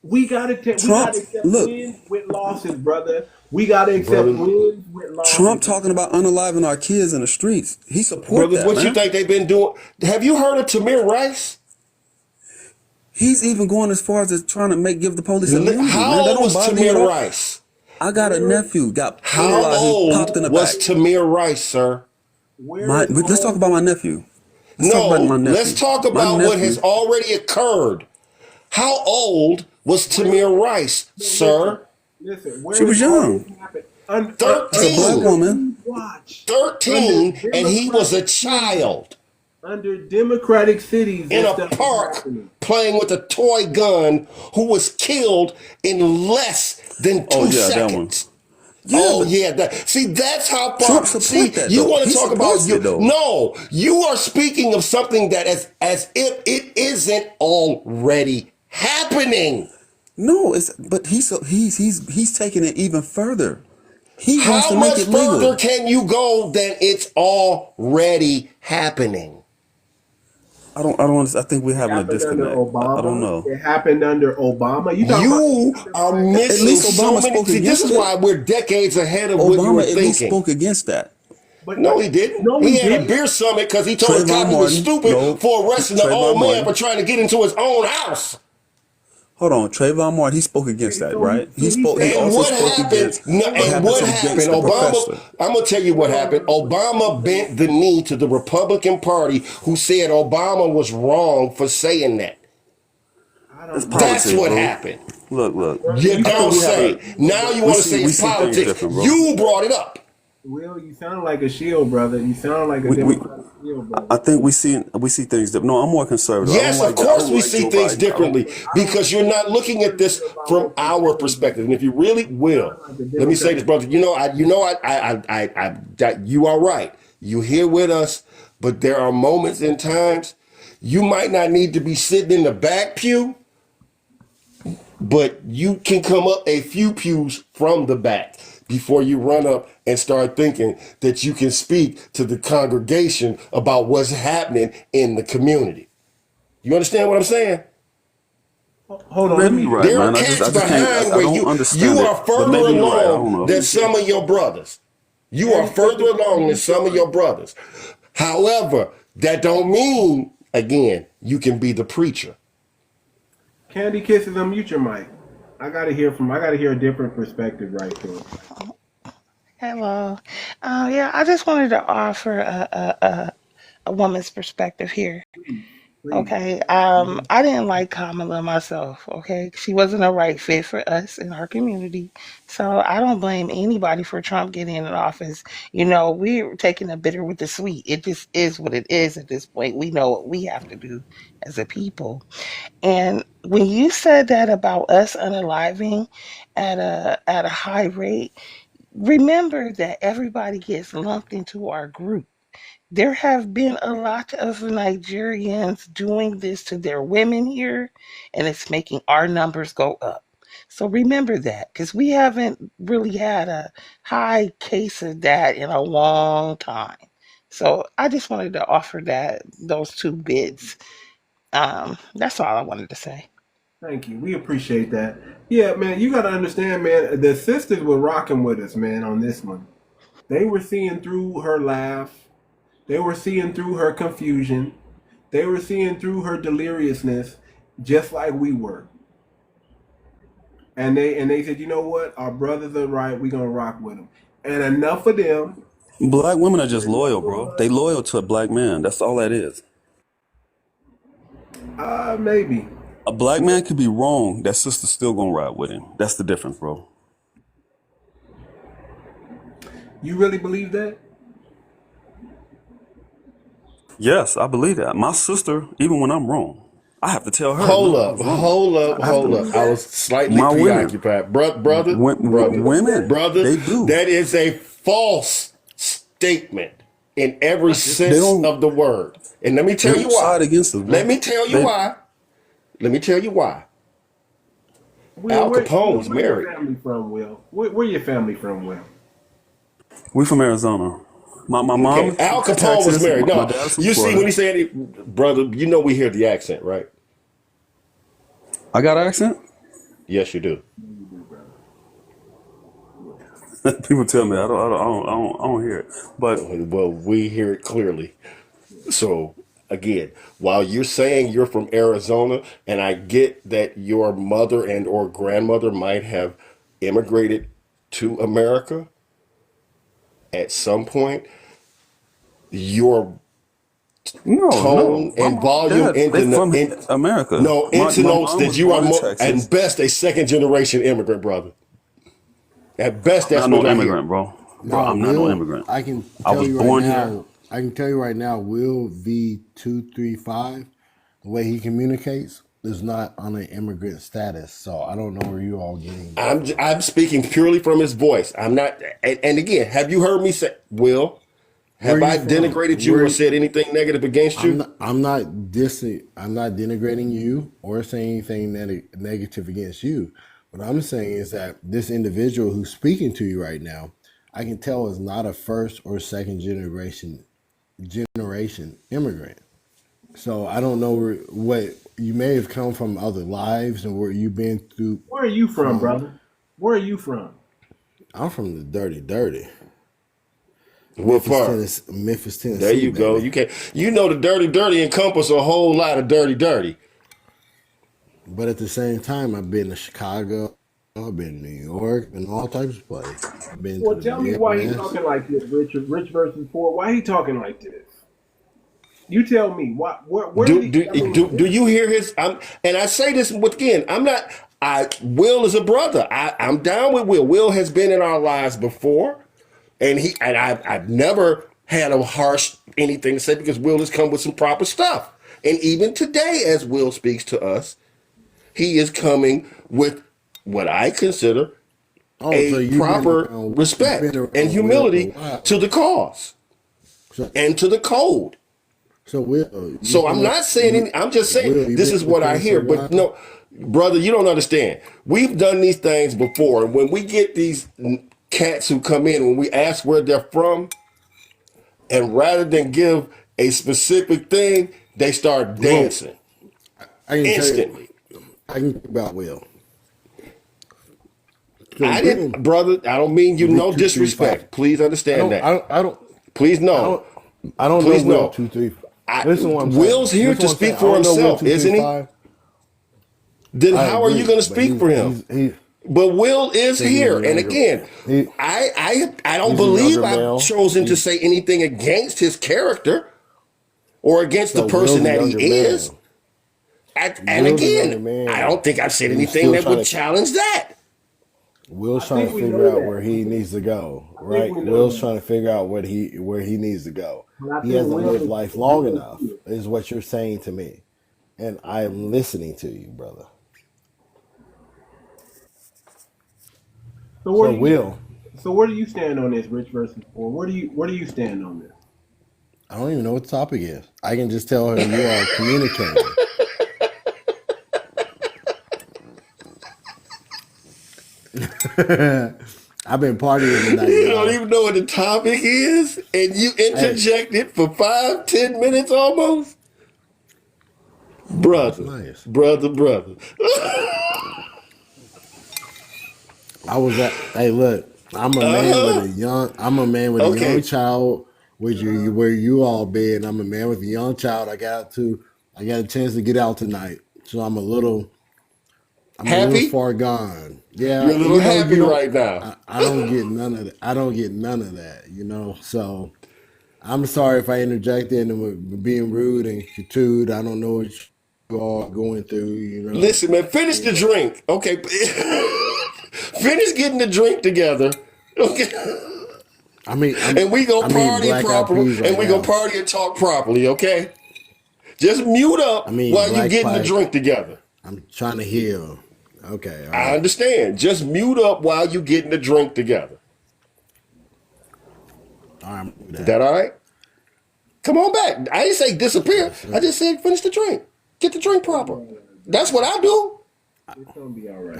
We gotta accept look. wins with losses, brother. We gotta accept wins with losses. Trump talking about unaliving our kids in the streets. He supports Brothers, that, what man. you think they've been doing? Have you heard of Tamir Rice? He's even going as far as trying to give the police immunity. Man. How That old don't was bother me at Tamir all. Rice? I got a nephew got How paralyzed. He popped in the old was back. Tamir Rice, sir? Let's talk about my nephew. Let's No, talk about my nephew. let's talk My about what nephew- has already occurred. How old was Tamir Rice, sir? Listen, She was young. 13. It's a black woman. Watch. 13, and he was a child Under Democratic cities in this a stuff is park happening. playing with a toy gun who was killed in less than 2 that seconds. one. Yeah, but Yeah. See, that's how far. Trump support See, that, you though. want He to talk about supports it, though. No, you are speaking of something that as if it isn't already happening. No, but he's taking it even further. He wants How to make much it legal. further can you go than it's already happening? I don't. I think we're having a Happened disconnect. under Obama. I don't know. It happened under Obama. You are missing least so Obama many. spoke See, this against is it. why we're decades ahead of what you were Obama at least thinking. spoke against that. But No, he didn't. No, he he had didn't. a beer summit because he told the Trayvon cop he was Martin. stupid No. for arresting the Trayvon old man Martin. for trying to get into his own house. Hold on, Trayvon Martin. He spoke against that, right? He spoke. He And also what spoke happened? against No, and what to the happened? gangster professor. Obama. I'm gonna tell you what happened. Obama bent the knee to the Republican Party, who said Obama was wrong for saying that. It's That's politics, what bro. happened. Look. You don't say. Now you want to say it's see things politics. different, bro. You brought it up. Will, you sound like a shield, brother. You sound like a We Democratic shield, brother. I think we see things that no, I'm more conservative. I don't Yes, of like that. I course don't we like see Joe things Biden. I don't. differently I don't because you're think not looking at this about from what you're our saying, perspective. brother. And if you really You will, sound like a let me say this, Democratic. brother. You are right. You here with us, but there are moments and times you might not need to be sitting in the back pew, but you can come up a few pews from the back before you run up and start thinking that you can speak to the congregation about what's happening in the community. You understand what I'm saying? Hold on, let Maybe me. you're right, There are man. I cats just can't. behind I where don't you understand it, are but further maybe you're right. I don't along know. than some of your brothers. You are Candy further Kisses, along than mute your some of mic. your brothers. However, that don't mean, again, you can be the preacher. Candy Kisses, unmute your mic. I gotta hear a different perspective right there. Hello. Yeah, I just wanted to offer a woman's perspective here. Please, please. Okay. I didn't like Kamala myself. Okay. She wasn't a right fit for us in our community. So I don't blame anybody for Trump getting in office. You know, we're taking the bitter with the sweet. It just is what it is at this point. We know what we have to do as a people. And when you said that about us unaliving at a high rate, remember that everybody gets lumped into our group. There have been a lot of Nigerians doing this to their women here, and it's making our numbers go up. So remember that because we haven't really had a high case of that in a long time. So I just wanted to offer those two bits. That's all I wanted to say. Thank you. We appreciate that. Yeah, man, you gotta understand, man. The sisters were rocking with us, man, on this one. They were seeing through her laugh. They were seeing through her confusion. They were seeing through her deliriousness, just like we were. And they said, you know what? Our brothers are right. We're gonna rock with them. And enough of them. Black women are just Enough loyal, bro. of They us. loyal to a black man. That's all that is. Maybe. A black man could be wrong. That sister's still gonna ride with him. That's the difference, bro. You really believe that? Yes, I believe that. My sister, even when I'm wrong, I have to tell her, Hold no, I up, was wrong. hold up, You I have hold to. up. believe I that? was slightly My women, preoccupied. Brother, You believe that? women, brother, they that do. is a false statement in every They sense don't. of the word. And let me They tell you don't side why. against us, Let bro. me tell you They. why. Let me tell you why. Will, Al Capone's where your married. family from, Will? Where your family from, Will? We from Arizona. My mom Okay, is Al from Capone was Texas. married. My No, dad is from you see when Florida. he said it, brother, you know we hear the accent, right? I got an accent. Yes, you do. You do, brother. People tell me I don't hear it, but Well, we hear it clearly. So again, while you're saying you're from Arizona, and I get that your mother and or grandmother might have immigrated to America at some point, your no. tone My and mom and volume dad, they from in, America. no My intonates mom that was you are born in more, Texas. at best a second generation immigrant, brother. At best, I'm that's not what no I hear. immigrant, bro. Bro, Now, I'm not no Will, immigrant. I can I tell was you right born here. now, Will V235, the way he communicates is not on an immigrant status. So I don't know where you all getting that from. I'm speaking purely from his voice. I'm not. And again, have you heard me say, Will? Where are Have you I from? denigrated you or said anything negative against you? I'm not denigrating you or saying anything negative against you. What I'm saying is that this individual who's speaking to you right now, I can tell is not a first or second generation immigrant. So I don't know what you may have come from other lives and where you've been through Where are you from, from. brother? Where are you from? I'm from the dirty, What part? Memphis, There Tennessee, you go. baby. You can You know the dirty encompass a whole lot of dirty. But at the same time, I've been to Chicago, I've been to New York, and all types of places. I've been to Well, the tell me why he Midwest. talking like this, Richard. Rich versus poor. Why he talking like this? You tell me. Where did Do he? do I mean, do, do you hear his? And I say this again. I'm not. I Will is a brother. I'm down with Will. Will has been in our lives before. I've never had a harsh anything to say because Will has come with some proper stuff. And even today, as Will speaks to us, he is coming with what I consider a proper respect and humility to the cause and to the code. So I'm not saying anything. I'm just saying this is what I hear. But no, brother, you don't understand. We've done these things before. And when we get these cats who come in, when we ask where they're from, and rather than give a specific thing, they start dancing instantly. I can talk about Will. I didn't, brother. I don't mean you no disrespect. Please understand that. I don't. Please no. I don't Please know Will no. 2, 3. Listen, what I'm saying. Will's here to speak for himself, isn't he? Then how are you going to speak for him? But Will is here, and again, I don't believe I've chosen to say anything against his character or against the person that he is. And again, I don't think I've said anything that would challenge that. Will's trying to figure out where he needs to go, right? Will's trying to figure out where he needs to go. He hasn't lived life long enough, is what you're saying to me, and I'm listening to you, brother. So where do you stand on this, Rich versus Poor? Where do you stand on this? I don't even know what the topic is. I can just tell her you are communicating. I've been partying tonight. You don't even know what the topic is, and you interjected for 5-10 minutes almost. Brother. I was at. Hey, look. I'm a man with a young child. Where you all been? I'm a man with a young child. I got a chance to get out tonight, so I'm a little far gone. Yeah, you're a little happy right now. I don't get none of that. I don't get none of that. So I'm sorry if I interjected and being rude and crude. I don't know what you all are going through. Listen, man. Finish the drink, okay? Finish getting the drink together, okay? And we go party properly, and we go party and talk properly, okay? Just mute up while you getting the drink together. I'm trying to heal. Okay. All right. I understand. Just mute up while you getting the drink together. All right. Is that all right? Come on back. I didn't say disappear. I just said finish the drink. Get the drink proper. That's what I do. It's gonna be all right.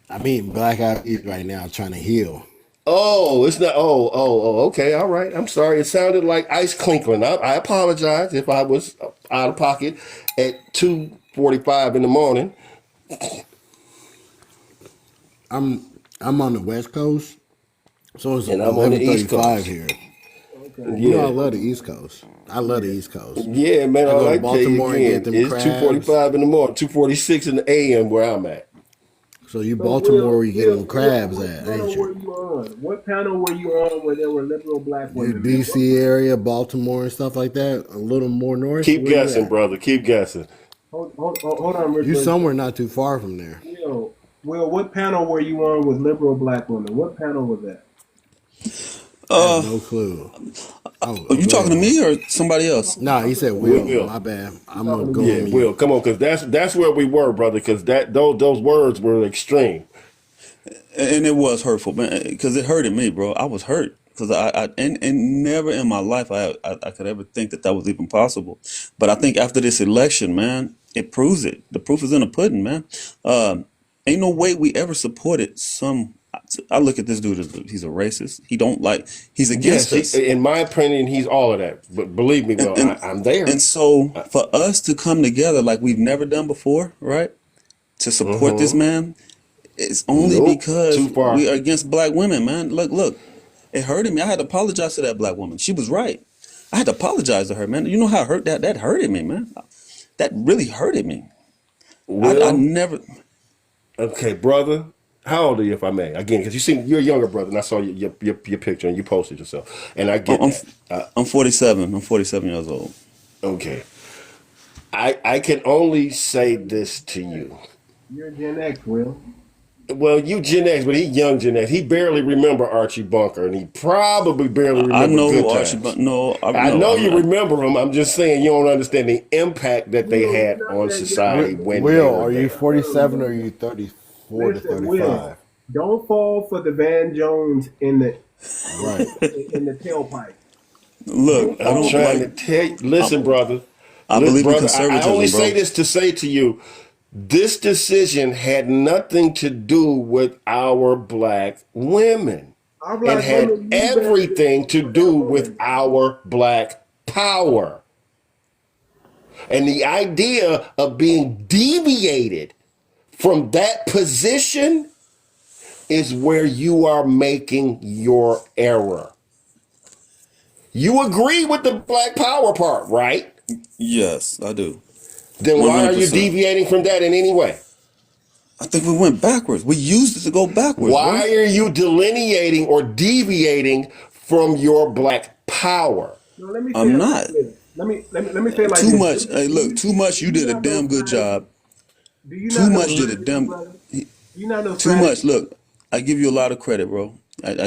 I'm eating black eyed peas right now, trying to heal. Oh, it's not. Oh. Okay, all right. I'm sorry. It sounded like ice clinking. I apologize if I was out of pocket at 2:45 in the morning. I'm on the West Coast, so it's and I'm on the East Coast here. Okay. I love the East Coast. I love the East Coast. Yeah, man. I like Baltimore again. It's 2:45 in the morning, 2:46 in the a.m. where I'm at. So you Baltimore, where you get them crabs at, ain't you? What panel were you on where there were liberal black women? D.C. area, Baltimore, and stuff like that. A little more north. Keep guessing, brother. Keep guessing. Hold on, Richard. You somewhere not too far from there. Will, what panel were you on with liberal black women? What panel was that? I have no clue. Are you talking to me or somebody else? No, he said Will. My bad. I'm gonna go. Yeah, Will. Come on, because that's where we were, brother. Because those words were extreme, and it was hurtful, man. Because it hurted me, bro. I was hurt because and never in my life I could ever think that was even possible. But I think after this election, man, it proves it. The proof is in the pudding, man. Ain't no way we ever supported some. I look at this dude as he's a racist. He's against us. In my opinion, he's all of that. But believe me, Will, I'm there. And so for us to come together like we've never done before, right? To support this man, it's only because we are against black women, man. Look, it hurted me. I had to apologize to that black woman. She was right. I had to apologize to her, man. You know how hurt that hurted me, man. That really hurted me. Will, I never. Okay, brother. How old are you, if I may? Again, because you're a younger brother, and I saw your picture, and you posted yourself. And I get I'm 47. I'm 47 years old. Okay. I can only say this to you. You're Gen X, Will. Well, you Gen X, but he young Gen X. He barely remember Archie Bunker, and he probably barely I remember know Good who Archie, Times. but no, I no, know I'm you not. remember him. I'm just saying you don't understand the impact that they Will, you're had not on that young. society when they Will, were are you there. 47 or are you 34 to Listen, Will, 35? don't fall for the Van Jones in the Right. tailpipe. Look, Don't I I'm fall don't for trying like. to it. tell you. I'm, Listen, brother. I believe in Brother, I only conservatism, say bro. this to say to you, this decision had nothing to do with our black women. Our It black had women knew better than everything to for do that with moment. our black power. And the idea of being deviated from that position is where you are making your error. You agree with the black power part, right? Yes, I do. Then why are you 100%. deviating from that in any way? I think we went backwards. We used it to go backwards, bro. Why are you delineating or deviating from your black power? No, let me say I'm it like not. this. Let me say it like Too this. much. Hey, look, too much. Do You you did a not know damn good strategy? job. Do you Too not know much did a strategy, damn. brother? Do you not know Too strategy? much. Look, I give you a lot of credit, bro.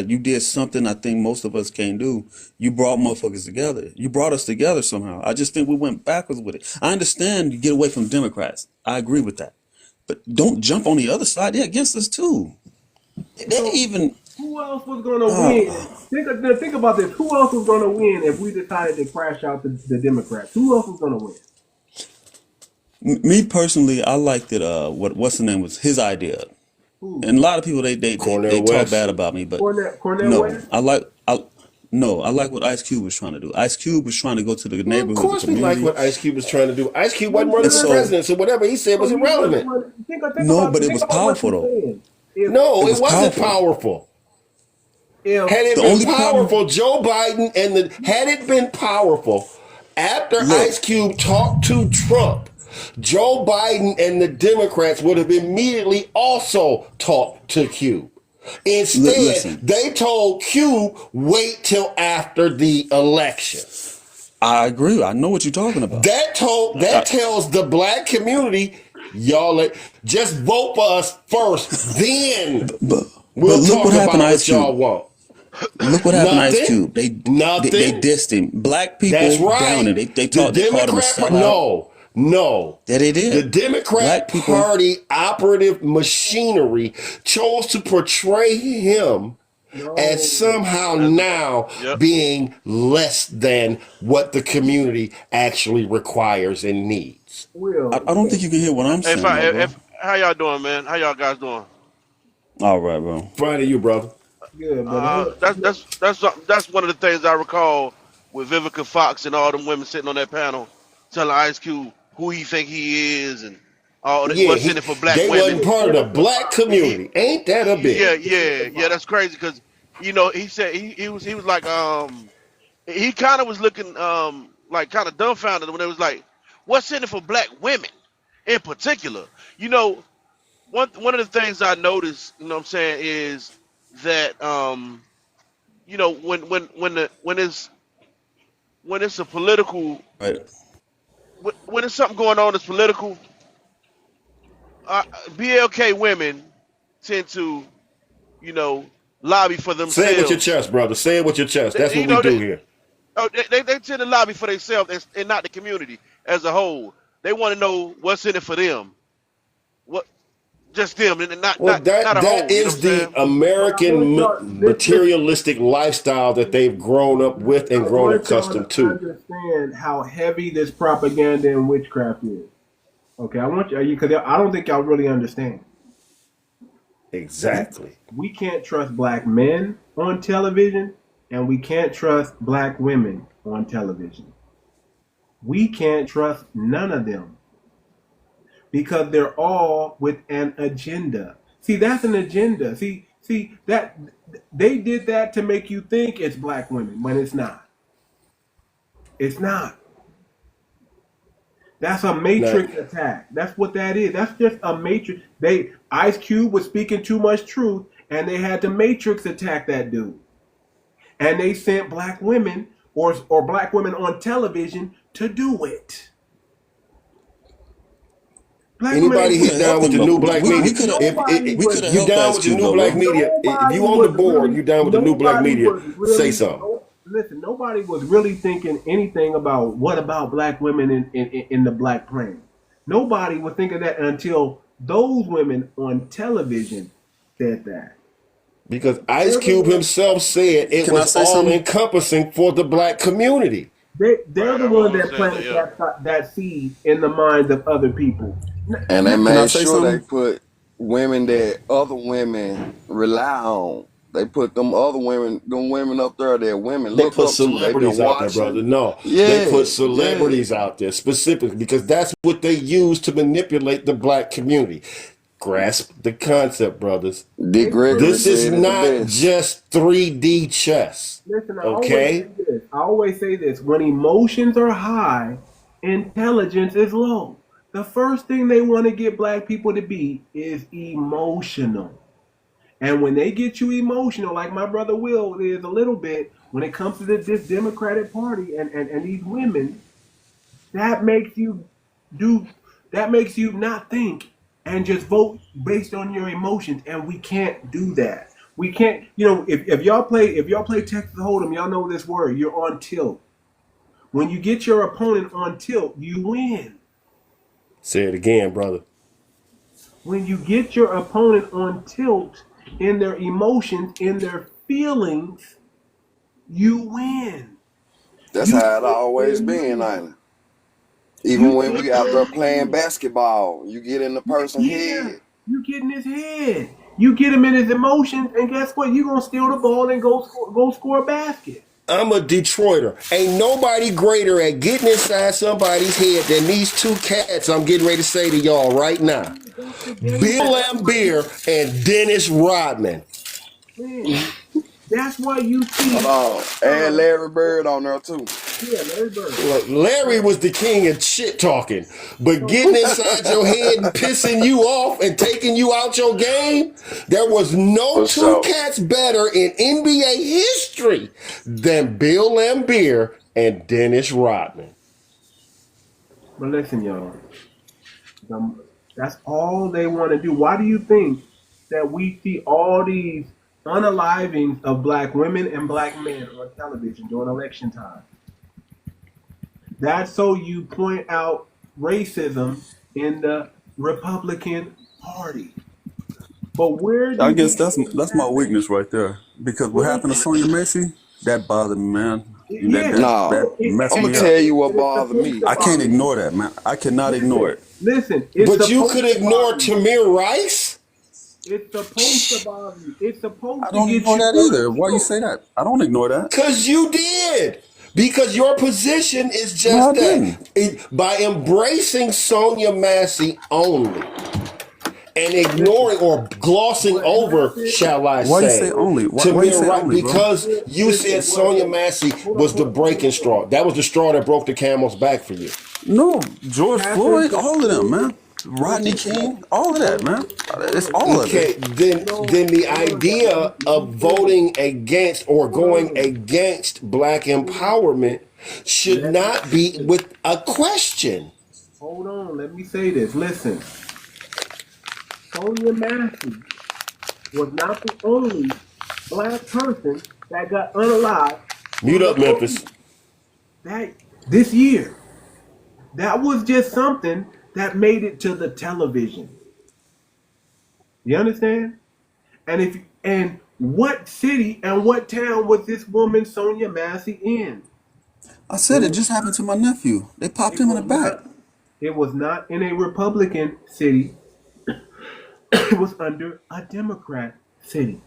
You did something I think most of us can't do. You brought motherfuckers together. You brought us together somehow. I just think we went backwards with it. I understand you get away from Democrats. I agree with that. But don't jump on the other side. They're against us too. They So even. who else was going to win? Uh, Think about this. Who else was going to win if we decided to crash out the Democrats? Who else was going to win? me personally, I liked it. What's the name was his idea. Who? And a lot of people they Cornel talk bad West. about me, but Cornell no, West? I like what Ice Cube was trying to do. Ice Cube was trying to go to the Well, of neighborhood, the course we like community, what Ice Cube was trying to do. Ice Cube No, wasn't you running and for not. so president, so whatever he said No, was he wasn't irrelevant. running. no, but it Think was about what powerful you're though. saying. No, It it was wasn't powerful. powerful. If Had it The been only problem, powerful, Joe Biden had it been powerful, after Ice look, Cube talked to Trump, Joe Biden and the Democrats would have immediately also talked to Cube. Instead, listen, they told Cube, wait till after the election. I agree. I know what you're talking about. That tells the black community, just vote for us first, then But we'll look what talk happened to about Ice what y'all Cube. want. Look what happened to Ice Nothing. Cube. They Nothing. dissed him. Black That's people down right. there. They called him a sellout. No. Yeah, they The did. Democrat Black people. Party operative machinery chose to portray him as no, somehow now Yep. being less than what the community actually requires and needs. Will, I don't think you can hear what I'm Hey, saying, though, bro. if how y'all doing, man? How y'all guys doing? All right, bro. Fine to you, brother. good, brother. That's one of the things I recall with Vivica Fox and all them women sitting on that panel, telling Ice Cube who he think he is and all that, Yeah, what's in it for black they women. wasn't part of the black He, community. Ain't that a yeah, bitch? yeah, that's crazy because he said he was like he kind of was looking like kind of dumbfounded when it was like what's in it for black women in particular. You know, one of the things I noticed, you know what I'm saying, is that when it's a political Right. when it's something going on that's political, BLK women tend to you know lobby for Say it with your themselves. chest, brother. Say it with your chest. That's They, what you we know do here. they tend to lobby for themselves and not the community as a whole. They want to know what's in it for them. What just them and Well, not a that whole. You know is what I'm the saying? But I want American y'all. materialistic lifestyle that they've grown up with I and grown want y'all to accustomed to. understand how heavy this propaganda and witchcraft is. Okay, I want you because I don't think y'all really understand. Exactly. We can't trust black men on television, and we can't trust black women on television. We can't trust none of them because they're all with an agenda. See, that's an agenda. See that they did that to make you think it's black women when it's not. It's not. That's a Now, matrix attack. That's what that is. That's just a matrix. Ice Cube was speaking too much truth, and they had to matrix attack that dude. And they sent black women or black women on television to do it. Black women Anybody ain't could here have down helped with him the though. new black media? nobody We was could have You helped down Ice with the Cube new though, black bro. media? If nobody you on the was board, really you down with the new black nobody media? was Say really something. listen, nobody was really thinking anything about what about black women in the black plan. Nobody was thinking that until those women on television said that. Because Ice They're the Cube ones himself said it Can I was say all something? encompassing for the black community. they're Right, the I ones remember that saying that. planted Yeah. that seed in the minds of other people. And they Can I made say sure they something? put women that other women rely on. They put them women up there that women They look put up to. They've been celebrities out there, watching. brother. No, they put Yeah, yeah. celebrities out there specifically because that's what they use to manipulate the black community. Grasp the concept, brothers. Dick They put Gregory This is said it the not best. just 3D chess. listen, I always say Okay? this. I always say this. When emotions are high, intelligence is low. The first thing they want to get black people to be is emotional. And when they get you emotional, like my brother Will is a little bit, when it comes to this Democratic Party and these women, that makes you do that makes you not think and just vote based on your emotions. And we can't do that. We can't, if y'all play Texas Hold'em, y'all know this word. You're on tilt. When you get your opponent on tilt, you win. Say it again, brother. When you get your opponent on tilt in their emotions, in their feelings, you win. That's You how it take always their been, money. ain't it? Even You when we take out their there playing money. basketball, you get in the person's Yeah. head. You get in his head. You get him in his emotions, and guess what? You're gonna steal the ball and go score a basket. I'm a Detroiter. Ain't nobody greater at getting inside somebody's head than these two cats I'm getting ready to say to y'all right now. That's the game. Bill Lambier and Dennis Rodman. Man, that's why you Hold see. on. And Larry Bird on there too. Yeah, Larry Bird. Look, Larry was the king of shit talking, but getting inside your head and pissing you off and taking you out your game, there was no For two sure. cats better in NBA history than Bill Lambier and Dennis Rodman. But listen, y'all. That's all they want to do. Why do you think that we see all these unalivings of black women and black men on television during election time? That's so you point out racism in the Republican Party. But where I do guess these that's things my happen? weakness right there. Because what Where, happened to Sonya Macy, that bothered me, man. That yeah, that No. that messed I'm going me to up. tell you what it's bothered supposed me. to I can't bother you. ignore that, man. I cannot ignore it. Listen, it's But you supposed could to ignore bother you. Tamir Rice. It's supposed to bother you. It's I supposed to don't get ignore you that on either. Why you tilt. say that? I don't ignore that. Because you did. Because your position is No, I just that. didn't. By embracing Sonia Massey only and Listen, ignoring or glossing what over, happened? shall I Why you say say, only? Why you Tamir say Rice, only, bro? because you Listen, said Sonia Massey was the breaking hold straw. That was the straw that broke the camel's back for you. No, George happened Floyd, to all of them, Sonya. man. Rodney Listen, King, all of that, hold man. It's on. all of it. Okay, then the Hold on, y'all. idea Let of me say this. voting against or Hold going on. against black empowerment should Let me not say be this. with a question. Hold on. Let me say this. Listen, Sonya Massey was not the only black person that got unalived Mute from the up, Memphis. police that this year. That was just something that made it to the television. You understand? And what city and what town was this woman Sonia Massey in? I It said it was just happened to my nephew. They popped it him in was the back. not it was not in a Republican city. It was under a Democrat city.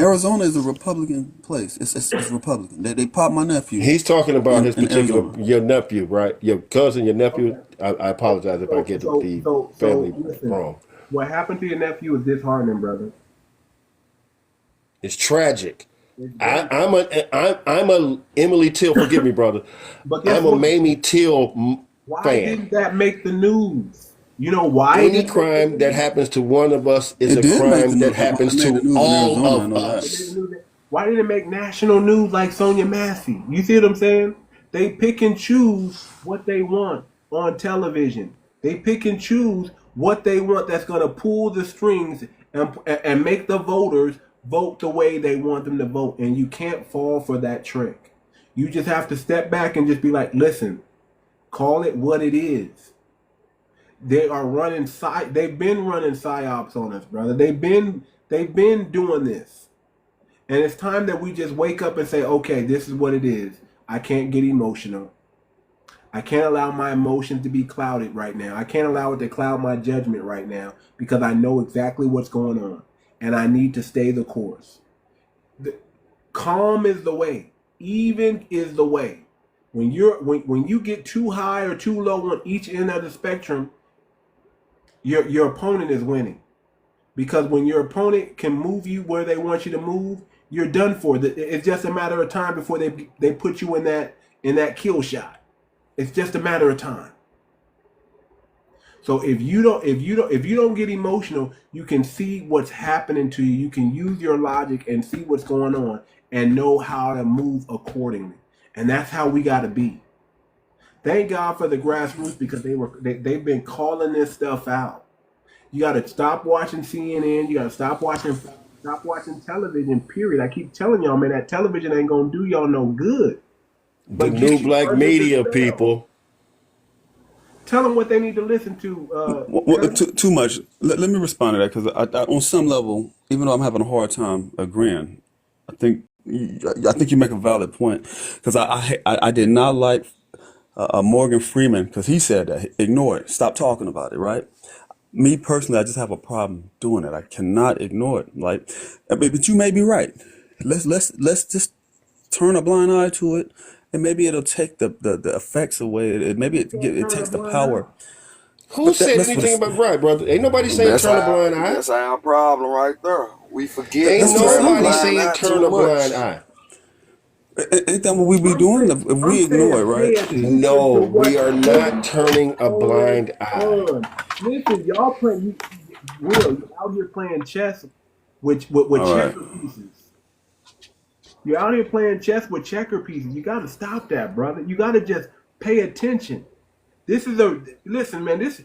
Arizona is a Republican place. It's Republican. They popped my nephew He's talking about his in particular, Arizona. your nephew, right? Your cousin, your nephew. Okay. I apologize if I get the So family listen. wrong. What happened to your nephew is disheartening, brother. It's tragic. It's very I'm a Emily Till. Forgive me, brother. but guess I'm a what? Mamie Till Why fan. didn't that make the news? You know why it Any didn't make the crime that news? happens to one of us is It a did make the crime that news. It happens made the to news in all Arizona. I of know that. It made us. the news. Why didn't it make national news like Sonia Massey? You see what I'm saying? They pick and choose what they want on television. They pick and choose what they want that's going to pull the strings and make the voters vote the way they want them to vote. And you can't fall for that trick. You just have to step back and just be like, listen, call it what it is. They are running they've been running psyops on us, brother. They've been doing this. And it's time that we just wake up and say, okay, this is what it is. I can't get emotional. I can't allow my emotions to be clouded right now. I can't allow it to cloud my judgment right now because I know exactly what's going on. And I need to stay the course. Calm is the way. Even is the way. When you get too high or too low on each end of the spectrum, your opponent is winning. Because when your opponent can move you where they want you to move, you're done for. It's just a matter of time before they put you in that kill shot. It's just a matter of time. So if you don't get emotional, you can see what's happening to you. You can use your logic and see what's going on and know how to move accordingly. And that's how we got to be. Thank God for the grassroots because they've been calling this stuff out. You got to stop watching CNN. You got to stop watching television. Period. I keep telling y'all, man, that television ain't gonna do y'all no good. The new black media people. Tell them what they need to listen to. Too much. Let me respond to that because I, on some level, even though I'm having a hard time agreeing, I think you make a valid point because I did not like Morgan Freeman because he said that ignore it, stop talking about it, right? Me personally, I just have a problem doing it. I cannot ignore it. Like, but you may be right. Let's just turn a blind eye to it. And maybe it'll take the effects away. Maybe it takes the power. Who said anything about right, brother? Ain't nobody saying turn a blind eye. That's our problem right there. We forget. Ain't nobody saying turn a blind eye. Ain't that what we be doing? If we ignore it, right? No, we are not turning a blind eye. Listen, y'all playing. You're out here playing chess with checker pieces. You're out here playing chess with checker pieces. You got to stop that, brother. You got to just pay attention. Listen, man. This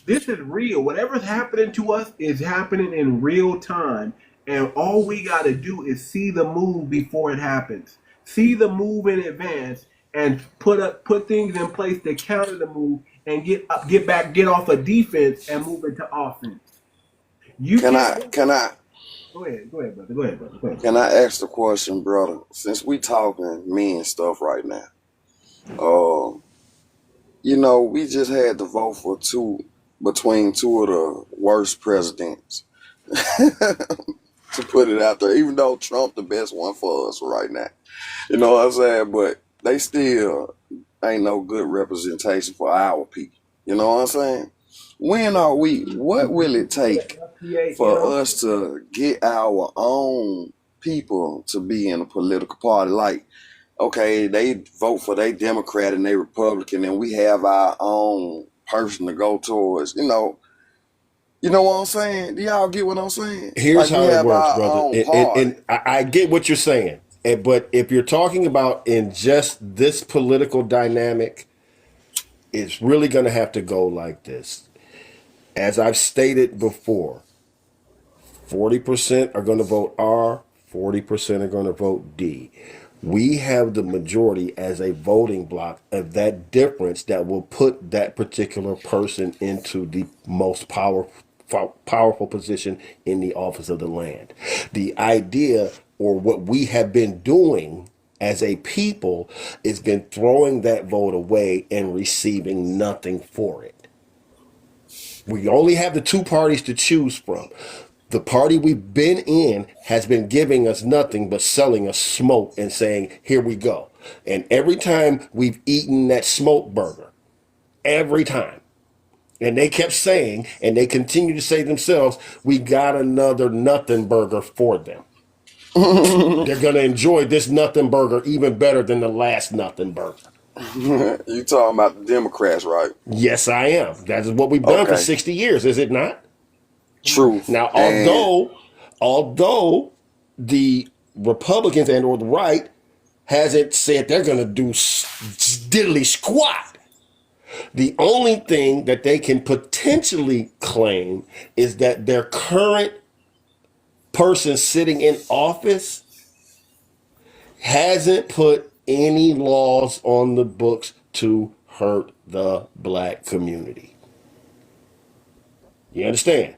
is real. Whatever's happening to us is happening in real time, and all we got to do is see the move before it happens. See the move in advance, and put things in place to counter the move, and get off of defense and move into offense. Can I? Go ahead, brother. Go ahead. Can I ask the question, brother? Since we talking men stuff right now, we just had to vote for between two of the worst presidents. To put it out there, even though Trump the best one for us right now. You know what I'm saying? But they still ain't no good representation for our people. You know what I'm saying? What will it take for us to get our own people to be in a political party? Like, okay, they vote for their Democrat and they Republican, and we have our own person to go towards, You know what I'm saying? Do y'all get what I'm saying? Here's how it works, brother. And I get what you're saying. But if you're talking about in just this political dynamic, it's really going to have to go like this. As I've stated before, 40% are going to vote R, 40% are going to vote D. We have the majority as a voting block of that difference that will put that particular person into the most powerful position in the office of the land. The idea, or what we have been doing as a people, is been throwing that vote away and receiving nothing for it. We only have the two parties to choose from. The party we've been in has been giving us nothing but selling us smoke and saying, here we go. And every time we've eaten that smoke burger, every time, and they kept saying, and they continue to say themselves, we got another nothing burger for them. They're going to enjoy this nothing burger even better than the last nothing burger. You talking about the Democrats, right? Yes, I am. That is what we've done for 60 years, is it not? True. Now, although the Republicans and or the right hasn't said they're going to do diddly squat, The only thing that they can potentially claim is that their current person sitting in office hasn't put any laws on the books to hurt the black community. You understand?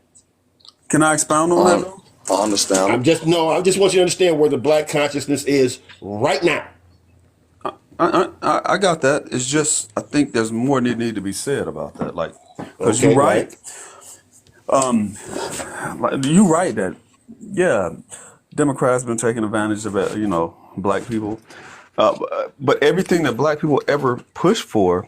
Can I expound on that? I understand. I just want you to understand where the black consciousness is right now. I got that. It's just I think there's more that need to be said about that. Like, because Okay, you're right. right. You're right that Democrats been taking advantage of black people, but everything that black people ever pushed for,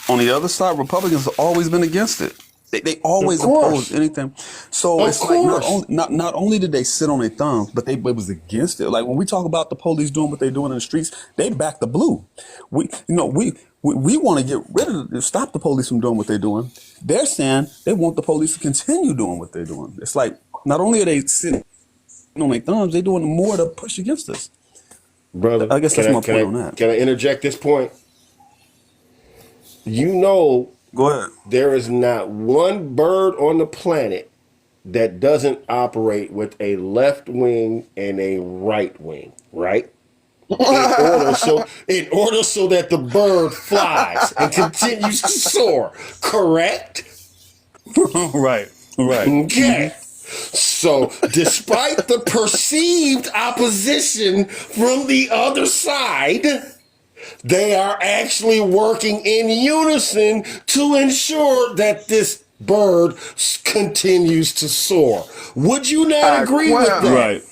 on the other side, Republicans have always been against it. They always oppose anything. So it's like not only did they sit on their thumbs, but they was against it. Like when we talk about the police doing what they're doing in the streets, they back the blue. We want to get rid of stop the police from doing what they're doing. They're saying they want the police to continue doing what they're doing. It's like not only are they sitting on their thumbs, they're doing more to push against us. Brother, I guess that's my point on that. Can I interject this point? You know, go ahead. There is not one bird on the planet that doesn't operate with a left wing and a right wing, right? In order so that the bird flies and continues to soar, correct? Right. Okay. So, despite the perceived opposition from the other side, they are actually working in unison to ensure that this bird continues to soar. Would you not agree with that? Right.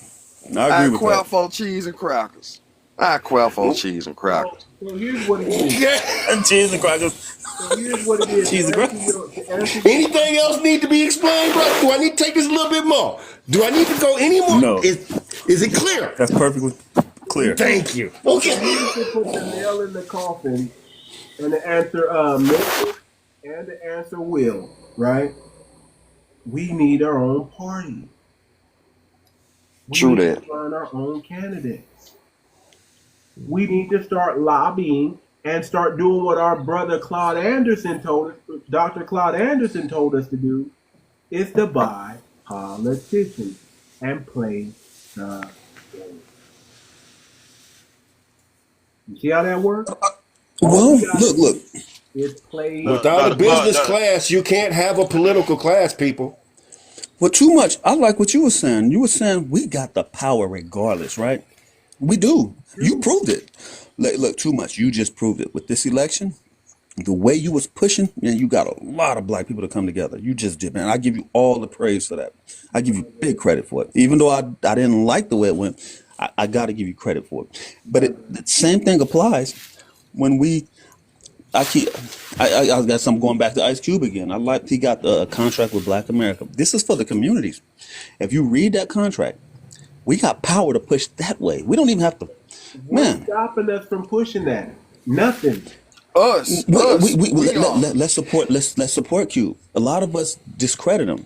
I agree with that. 𝗥𝗶𝗴𝗵𝘁𝘀𝘁 cheese and crackers. 𝗥𝗶𝗴𝗵𝘁𝘁 cheese and crackers. So here's what it is. Yeah. Cheese and crackers. So here's what it is. Cheese and crackers. Anything else need to be explained, bro? Do I need to take this a little bit more? Do I need to go any more? No. Is it clear? That's perfectly clear. Thank you. Okay. We need to put the nail in the coffin, and the answer Memphis and the answer will, right? We need our own party. True We need that. to find our own candidates. We need to start lobbying and start doing what our brother Claude Anderson told us, Dr. Claude Anderson told us to do, is to buy politicians and play the game. You see how that works? Well, look. It's played. Without a business class, you can't have a political class, people. Well, Too Much. I like what you were saying. You were saying we got the power regardless, right? We do. You proved it. Look, Too Much. You just proved it with this election. The way you was pushing, man, you got a lot of black people to come together. You just did, man. I give you all the praise for that. I give you big credit for it. Even though I didn't like the way it went, I got to give you credit for it. But the same thing applies when I got something going back to Ice Cube again. He got a contract with Black America. This is for the communities. If you read that contract, we got power to push that way. We don't even have to. What's stopping us from pushing that? Nothing. Let's support Cube. A lot of us discredit him.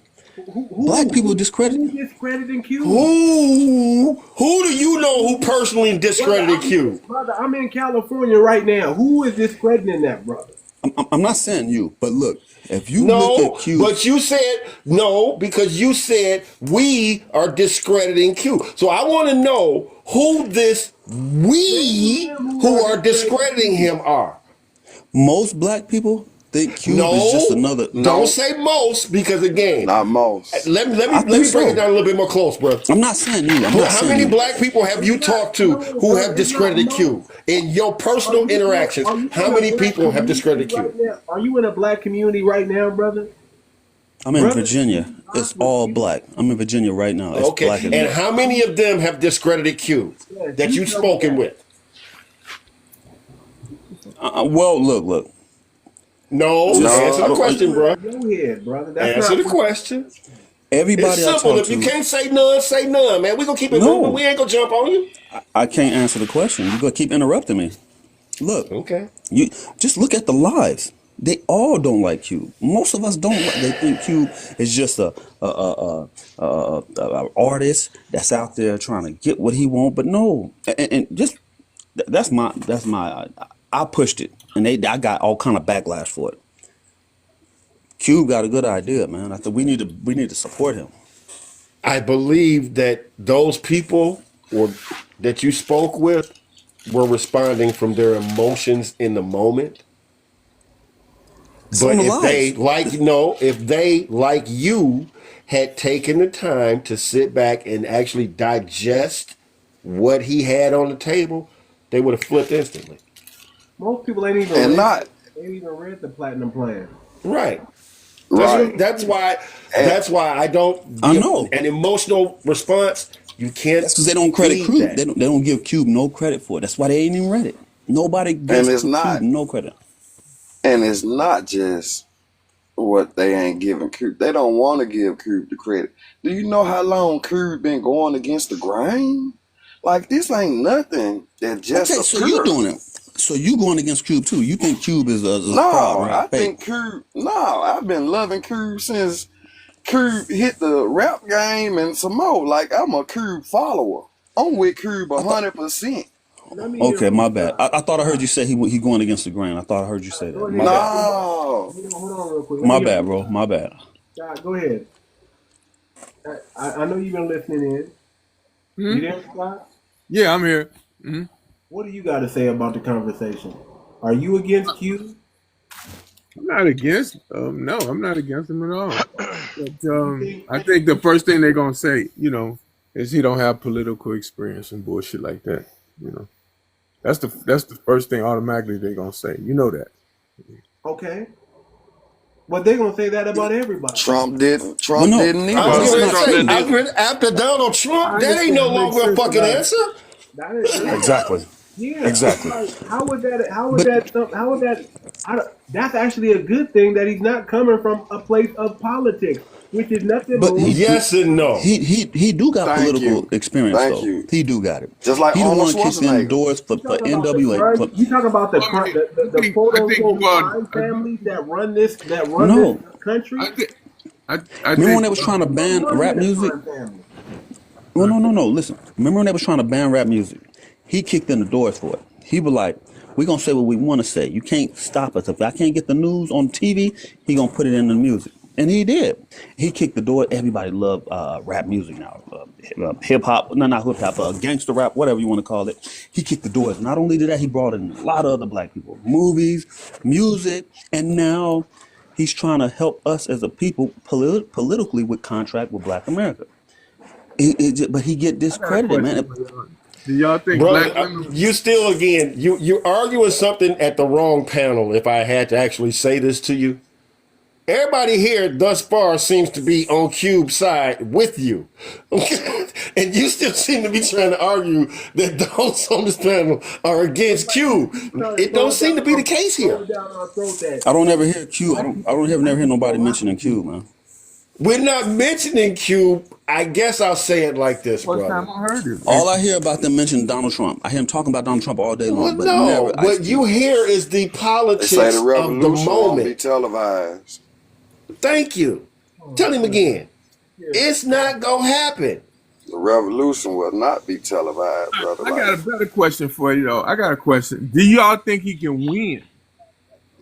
Black people discredit him. Who's discrediting Cube? Who do you know who personally discredited Cube? Brother, I'm in California right now. Who is discrediting that, brother? I'm not saying you, but look, if you look at Cube. But you said no, because you said we are discrediting Cube. So I want to know who this we who are discrediting him are. Most black people think Cube is just another. Don't say most, because again, not most. Let me break it down a little bit more close, bro. I'm not saying you. How many black people have you talked to who have discredited Cube in your personal interactions? How many people have discredited Cube? Are you in a black community right now, brother? I'm in Virginia. It's all black. I'm in Virginia right now. It's okay. Black and how many of them have discredited Cube that you've spoken with? Well, look. No, answer the question, bro. Go ahead, brother. Answer the question. Everybody it's simple. If you can't say none, man. We're going to keep it moving. We ain't going to jump on you. I can't answer the question. You're going to keep interrupting me. Look. Okay. You just look at the lives. They all don't like Cube. Most of us don't. They think Cube is just a artist that's out there trying to get what he wants. But no, and just that's my. I pushed it. and I got all kind of backlash for it. Cube got a good idea, man. I think we need to support him. I believe that those people or that you spoke with were responding from their emotions in the moment. But if they like you had taken the time to sit back and actually digest what he had on the table, they would have flipped instantly. Most people ain't even read the platinum plan. Right. Right. That's why I don't give an emotional response. You can't. That's because they don't credit Cube. They don't give Cube no credit for it. That's why they ain't even read it. Nobody gives Cube no credit. And it's not just what they ain't giving Cube. They don't want to give Cube the credit. Do you know how long Cube been going against the grain? Like, this ain't nothing that just occurred. So you doing it. So you going against Cube too. You think Cube is a No, problem, right? I think Cube, I've been loving Cube since Cube hit the rap game and some more. Like, I'm a Cube follower. I'm with Cube 100%. Okay, my bad. I thought I heard you say he going against the grain. I thought I heard you say that. My bad. Hold on real quick. My bad, bro. My bad. Go ahead. I know you've been listening in. You there, Scott? Yeah, I'm here. Mm-hmm. What do you got to say about the conversation? Are you against Q? I'm not against. No, I'm not against him at all. But, I think the first thing they're gonna say, is he don't have political experience and bullshit like that. That's the first thing automatically they're gonna say. You know that. Okay. But they're gonna say that about everybody. Trump didn't either. After Donald Trump, that ain't no longer a fucking answer. Exactly. Yeah. Exactly. How would that? That's actually a good thing that he's not coming from a place of politics, which is nothing. But yes and no. He do got political experience Thank though. you. He do got it. Just like he the Arnold one kicks in the Schwarzenegger. doors for NWA. You talking about the quote unquote crime families that run this country? Remember when they was trying to ban rap music? No. Listen. Remember when they was trying to ban rap music? He kicked in the doors for it. He was like, we're going to say what we want to say. You can't stop us. If I can't get the news on TV, he going to put it in the music. And he did. He kicked the door. Everybody loved rap music now. Hip-hop, not hip-hop, gangster rap, whatever you want to call it. He kicked the doors. Not only did that, he brought in a lot of other black people. Movies, music, and now he's trying to help us as a people politically with contract with Black America. But he get discredited, man. Do y'all think Brother, black women? You still again, you're arguing something at the wrong panel. If I had to actually say this to you, everybody here thus far seems to be on Cube's side with you, and you still seem to be trying to argue that those on this panel are against Cube. It don't seem to be the case here. I don't ever hear Cube. I don't ever hear nobody mentioning Cube, man. We're not mentioning Cube. I guess I'll say it like this, brother. All I hear about them mention Donald Trump. I hear him talking about Donald Trump all day long. Well, no, what you hear is the politics They say the of revolution the won't moment. be televised. Thank you. Tell him again. It's not gonna happen. The revolution will not be televised, brother. I got a better question for you, though. I got a question. Do y'all think he can win?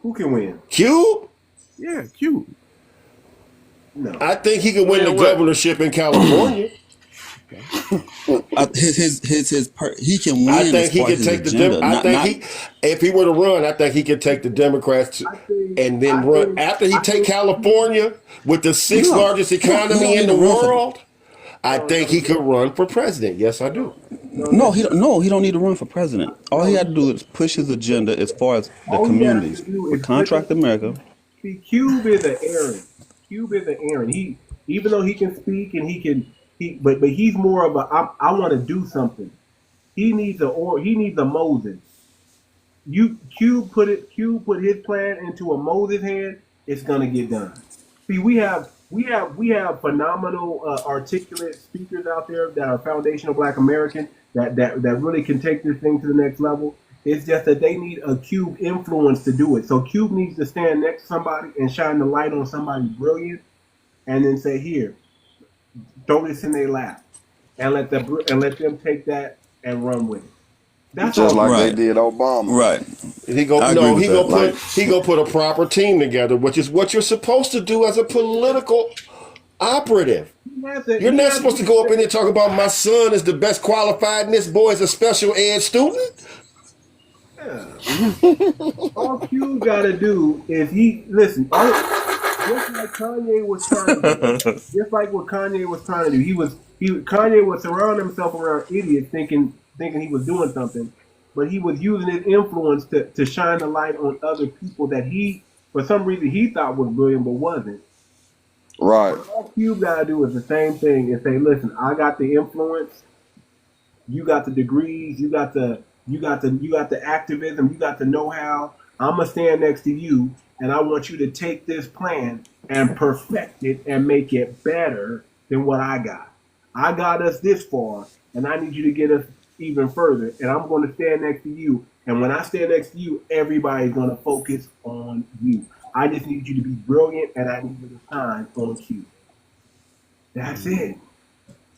Who can win? Cube? Yeah, Cube. No. I think he can win the governorship in California. He can win. I think he can take if he were to run, I think he could take the Democrats and then run after he take California with the sixth largest economy in the world. I think he could run for president. Yes, I do. No, he don't need to run for president. All he had to do is push his agenda as far as the communities with Contract America. See, Cube is an Aaron. He, even though he can speak and but he's more of I want to do something. He needs a Moses. Cube put his plan into a Moses hand. It's gonna get done. See, we have phenomenal articulate speakers out there that are foundational Black American that really can take this thing to the next level. It's just that they need a Cube influence to do it. So Cube needs to stand next to somebody and shine the light on somebody brilliant, and then say, "Here, throw this in their lap," and let them take that and run with it. That's just all. like they Right. did Obama. Right. He go I agree no, with he that. gonna put a proper team together, which is what you're supposed to do as a political operative. You're not supposed to go up in there and talk about my son is the best qualified and this boy is a special ed student. Yeah. All Q gotta do is listen. Just like Kanye was trying to do. Just like what Kanye was trying to do. Kanye was surrounding himself around idiots, thinking he was doing something, but he was using his influence to shine the light on other people that he, for some reason, he thought was brilliant but wasn't. Right. All Cube gotta do is the same thing and say, listen, I got the influence, you got the degrees, you got the activism, you got the know-how. I'm gonna stand next to you, and I want you to take this plan and perfect it and make it better than what I got. I got us this far, and I need you to get us even further. And I'm going to stand next to you. And when I stand next to you, everybody's going to focus on you. I just need you to be brilliant, and I need you to shine on Q. That's it.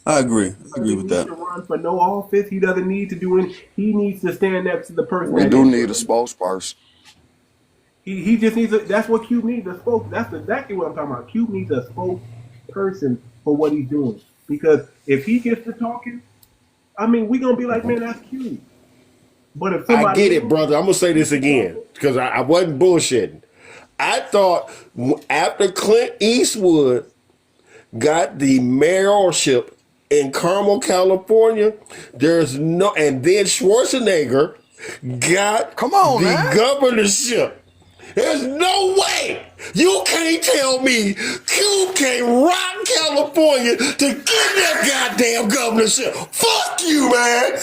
I agree. I agree with that. He doesn't need to run for no office. He doesn't need to do anything. He needs to stand next to the person. We do need a spokesperson. He just needs that's what Cube needs, a spokesperson. That's exactly what I'm talking about. Cube needs a spokesperson for what he's doing. Because if he gets to talking, I mean, we're going to be like, man, that's Cube. But if somebody... I get it, brother. I'm going to say this again because I wasn't bullshitting. I thought after Clint Eastwood got the mayorship in Carmel, California, and then Schwarzenegger got the governorship. There's no way you can't tell me Cube can't rock California to get that goddamn governorship. Fuck you, man.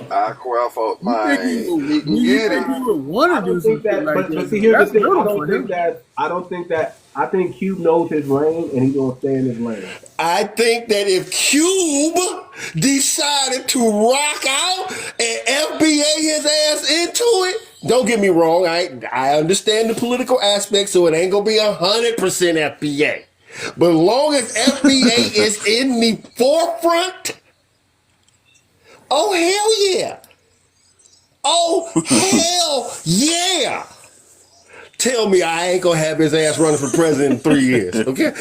I qualify mine. He can get it. I don't think that, but see, here's the thing. I think Cube knows his lane and he's gonna stay in his lane. I think that if Cube decided to rock out and FBA his ass into it, don't get me wrong, I understand the political aspect, so it ain't gonna be 100% FBA. But as long as FBA is in the forefront, oh hell yeah. Oh hell yeah. Tell me I ain't gonna have his ass running for president in 3 years, okay?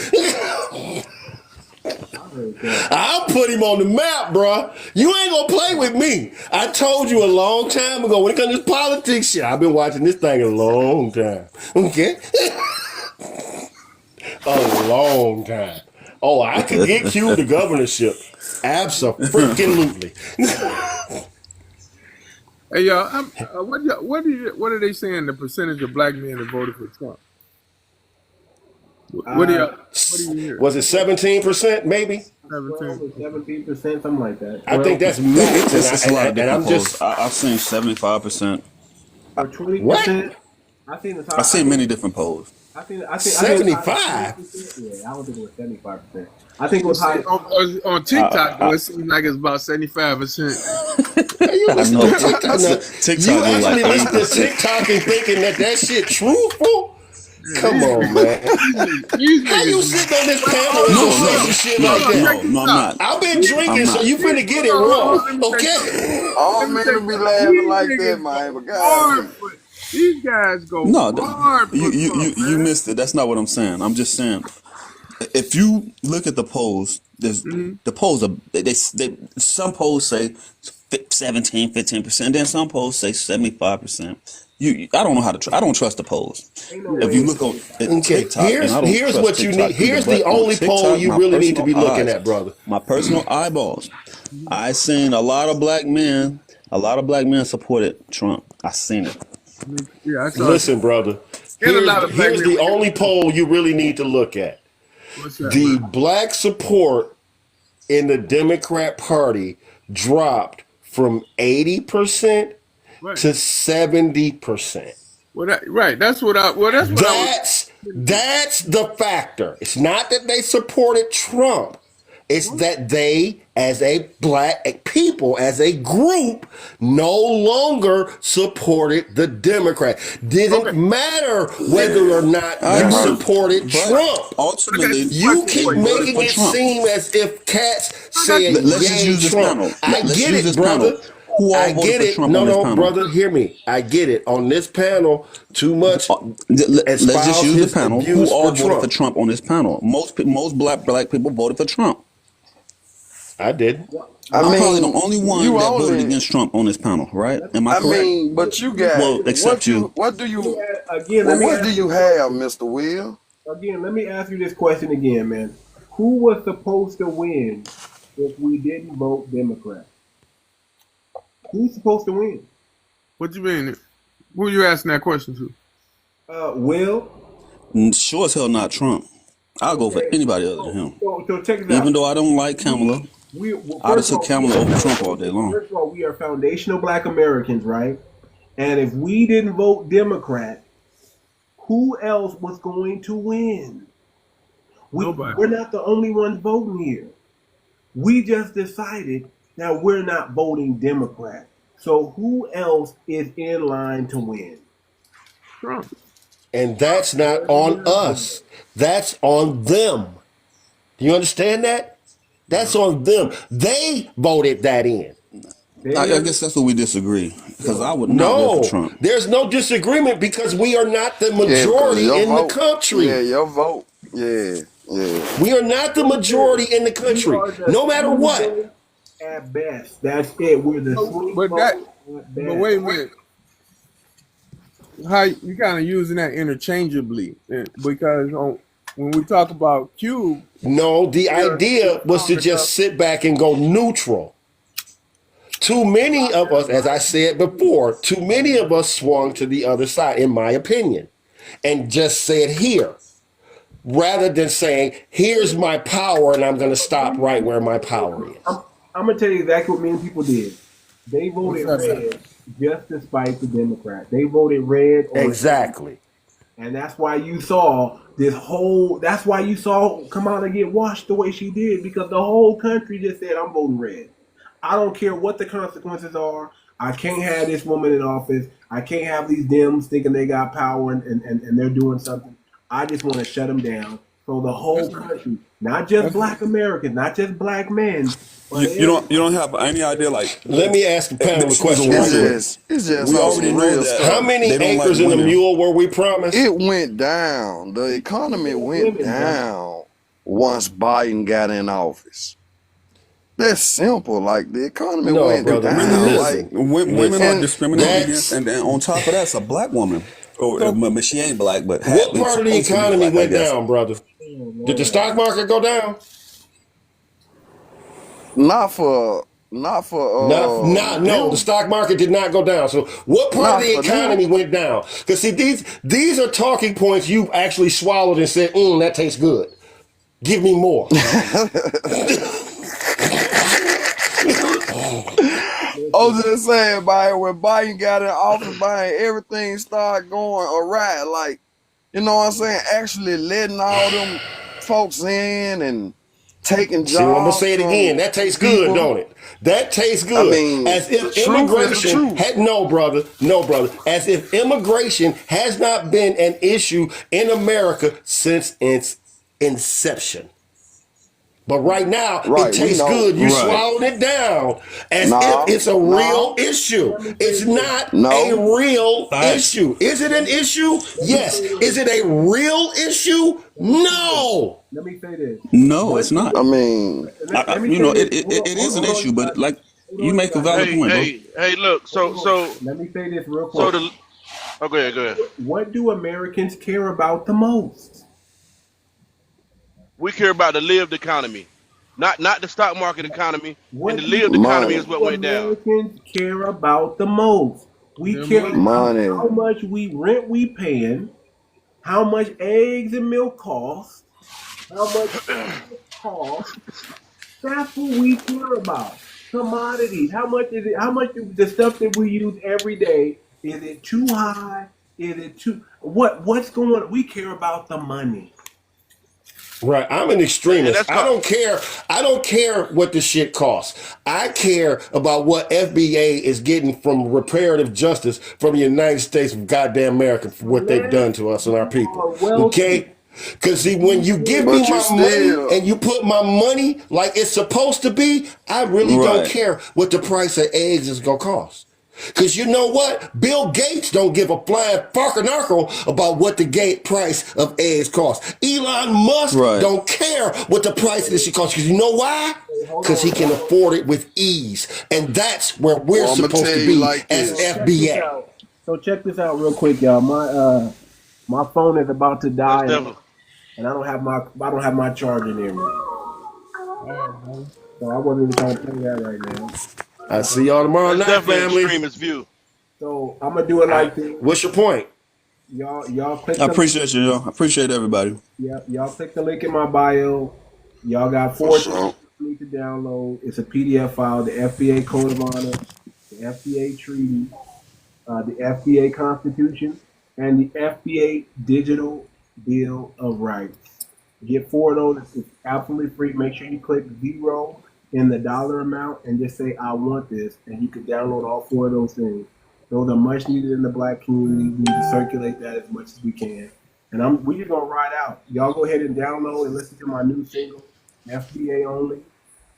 I'll put him on the map, bro. You ain't gonna play with me. I told you a long time ago when it comes to this politics shit. I've been watching this thing a long time, okay? A long time. Oh, I could get Q the governorship. Absolutely. Hey y'all, what are they saying? The percentage of black men that voted for Trump? What do you hear? Was it 17%? Maybe 17%, something like that. I think that's mixed. It's a lot of different polls. I've seen 75%. Or 20%. What? I've seen many different polls. I think 75. Yeah, I don't think it was 75%. I think it was high. On TikTok, it seems like it's about 75%. You listen to TikTok. TikTok You is like actually listen to TikTok and thinking that shit truthful? Come on, man. How you sitting on this panel and saying some shit like that? No, I'm not. I've been drinking, so you finna get it wrong, okay? All men be laughing like that, man. But God, these guys go hard. You missed it. That's not what I'm saying. I'm just saying, if you look at the polls, the polls are some polls say 17, 15%, then some polls say 75%. I don't know how to. I don't trust the polls. If you look on TikTok, here's what you need. Here's the only poll you really need to be looking at, brother. My personal eyeballs. I seen a lot of black men. A lot of black men supported Trump. I seen it. Yeah, listen, brother. Here's the only poll you really need to look at. The black support in the Democrat Party dropped from 80% to 70%. That's the factor. It's not that they supported Trump. It's that they, as a black people, as a group, no longer supported the Democrat. Didn't matter whether or not you supported Trump. Ultimately, you keep making it seem as if cats said, let's just use this Trump. panel. I get it, brother. Who all I voted get for it. Trump No, on this no, panel? brother, hear me. I get it. On this panel, Too Much Let's just espoused use the his panel. Who abuse all for voted for Trump. Trump on this panel? Most black people voted for Trump. I didn't. I'm probably the only one you that voted only. against Trump on this panel, right? Am I I correct? mean, but you got Well, except you. what do you Again, well, let me what ask do you you this have, question. Mr. Will? Again, let me ask you this question again, man. Who was supposed to win if we didn't vote Democrat? Who's supposed to win? What you mean? Who you asking that question to? Will. Sure as hell not Trump. I'll go for Okay. anybody other than him. So check this out. Even though I don't like Kamala, I'd have took Kamala over Trump all day long. First of all, we are foundational black Americans, right? And if we didn't vote Democrat, who else was going to win? Nobody. We're not the only ones voting here. We just decided that we're not voting Democrat. So who else is in line to win? Trump. And that's not on us. That's on them. Do you understand that? That's on them. They voted that in. I guess that's where we disagree. Because I would not vote for Trump. There's no disagreement because we are not the Yeah, majority your in vote. the country. Yeah, your vote. Yeah. We are not the majority in the country, no matter what. At best, that's it. We're the swing But vote that. at But best. wait a minute. How you kind of using that interchangeably? Because when we talk about Cube, No, the idea was to just sit back and go neutral. Too many of us, as I said before, too many of us swung to the other side, in my opinion, and just said here, rather than saying, here's my power and I'm going to stop right where my power is. I'm going to tell you exactly what many people did. They voted red just to spite the Democrat. They voted red. Exactly. And that's why you saw that's why you saw Kamala get washed the way she did, because the whole country just said, I'm voting red. I don't care what the consequences are. I can't have this woman in office. I can't have these Dems thinking they got power and they're doing something. I just want to shut them down. So the whole country, not just black Americans, not just black men. You don't have any idea, like. Let me ask the panel a question. It's just We already know that. How many acres in the mule were we promised? It went down. The economy went down once Biden got in office. That's simple. Like, the economy went down. Listen, women are discriminated against, and on top of that, it's a black woman. But she ain't black, but what part of the economy went down, brother? Did the stock market go down? No, the stock market did not go down. So what part of the economy went down? Because see, these are talking points you've actually swallowed and said, that tastes good. Give me more. I was just saying, when Biden got in office, everything started going awry. Like, you know what I'm saying? Actually letting all them folks in and taking jobs. See, I'm gonna say it again. That tastes good, don't it? That tastes good. I mean, as if immigration had no, brother. As if immigration has not been an issue in America since its inception. But right now, it tastes good. You swallowed it down as if it's a real issue. It's not a real issue. Is it an issue? Yes. Is it a real issue? No. Let me say this. No, it's not. I mean, it is an issue, but like you make a valid point, bro. Hey, look. So let me say this real quick. Go ahead. What do Americans care about the most? We care about the lived economy, not the stock market economy. And the lived economy is what went down. Americans care about the most. We care about how much rent we paying, how much eggs and milk cost, how much cost. That's what we care about. Commodities. How much is it? How much the stuff that we use every day? Is it too high? Is it too what's going on? We care about the money. Right, I'm an extremist. I don't care what the shit costs. I care about what FBA is getting from reparative justice from the United States of goddamn America for what they've done to us and our people. Okay? Because see, when you give me my money and you put my money like it's supposed to be, I really don't care what the price of eggs is going to cost. Because you know what? Bill Gates don't give a flying farkanarkle about what the price of eggs cost. Elon Musk don't care what the price of this shit costs. Because you know why? Because he can afford it with ease. And that's where we're supposed to be as FBA. So check this out real quick, y'all. My phone is about to die, and I don't have my charger near me. So I wasn't even trying to play that right now. I see y'all tomorrow night, family. Extremist view. So I'm gonna do it like this. What's your point? Y'all click. I appreciate you, y'all. I appreciate everybody. Yep, y'all click the link in my bio. Y'all got 4 things you need to download. It's a PDF file: the FBA Code of Honor, the FBA Treaty, the FBA Constitution, and the FBA Digital Bill of Rights. Get 4 of those. It's absolutely free. Make sure you click 0 in the dollar amount and just say, I want this, and you can download all 4 of those things. Those are much needed in the black community. We need to circulate that as much as we can. And we just gonna ride out. Y'all go ahead and download and listen to my new single, FBA Only,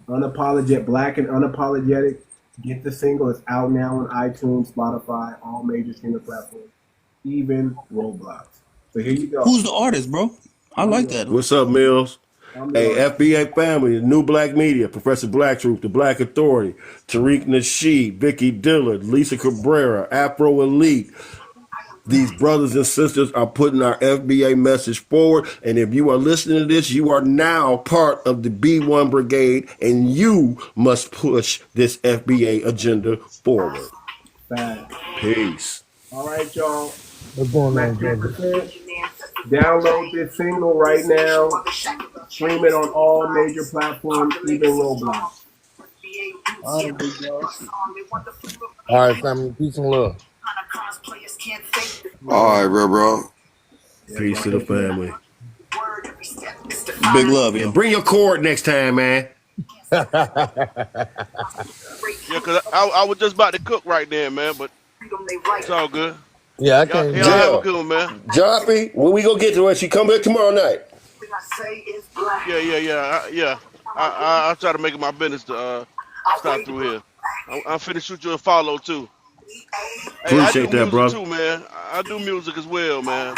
Unapologetic, Black and Unapologetic. Get the single. It's out now on iTunes, Spotify, all major streaming platforms, even Roblox. So here you go. Who's the artist, bro? I like that. What's up, Mills? Hey, FBA family, the New Black Media, Professor Black Truth, The Black Authority, 𝗔𝗯𝘂𝘁𝗂𝘁, Vicky Dillard, 𝗖cie Cabrera, Afro Elite. These brothers and sisters are putting our FBA message forward. And if you are listening to this, you are now part of the B1 Brigade, and you must push this FBA agenda forward. Peace. All right, y'all. What's going on, brother? Download this single right now. Stream it on all major platforms, even Roblox. All right, family. Peace and love. All right, bro. Peace to the family. Big love, yo. And bring your cord next time, man. Yeah, because I was just about to cook right there, man, but it's all good. Yeah, I can't. Y'all have a good one, man. 𝗤𝗶𝗴𝗵𝘁𝘀, when we gonna get to it, she come back tomorrow night. Yeah. I'll try to make it my business to stop through here. I'm finna shoot you a follow, too. Appreciate that, brother. Too, man. I do music as well, man.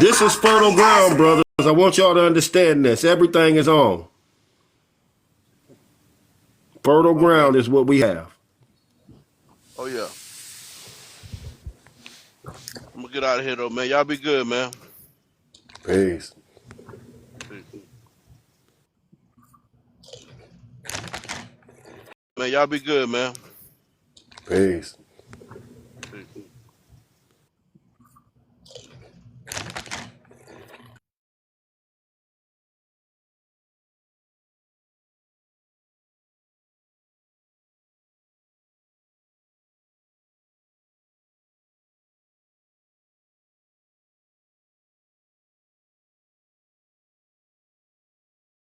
This is fertile ground, brothers. I want y'all to understand this. Everything is on. Fertile ground is what we have. Oh, yeah. I'm gonna get out of here, though, man. Y'all be good, man. Peace. Man, y'all be good, man. Peace.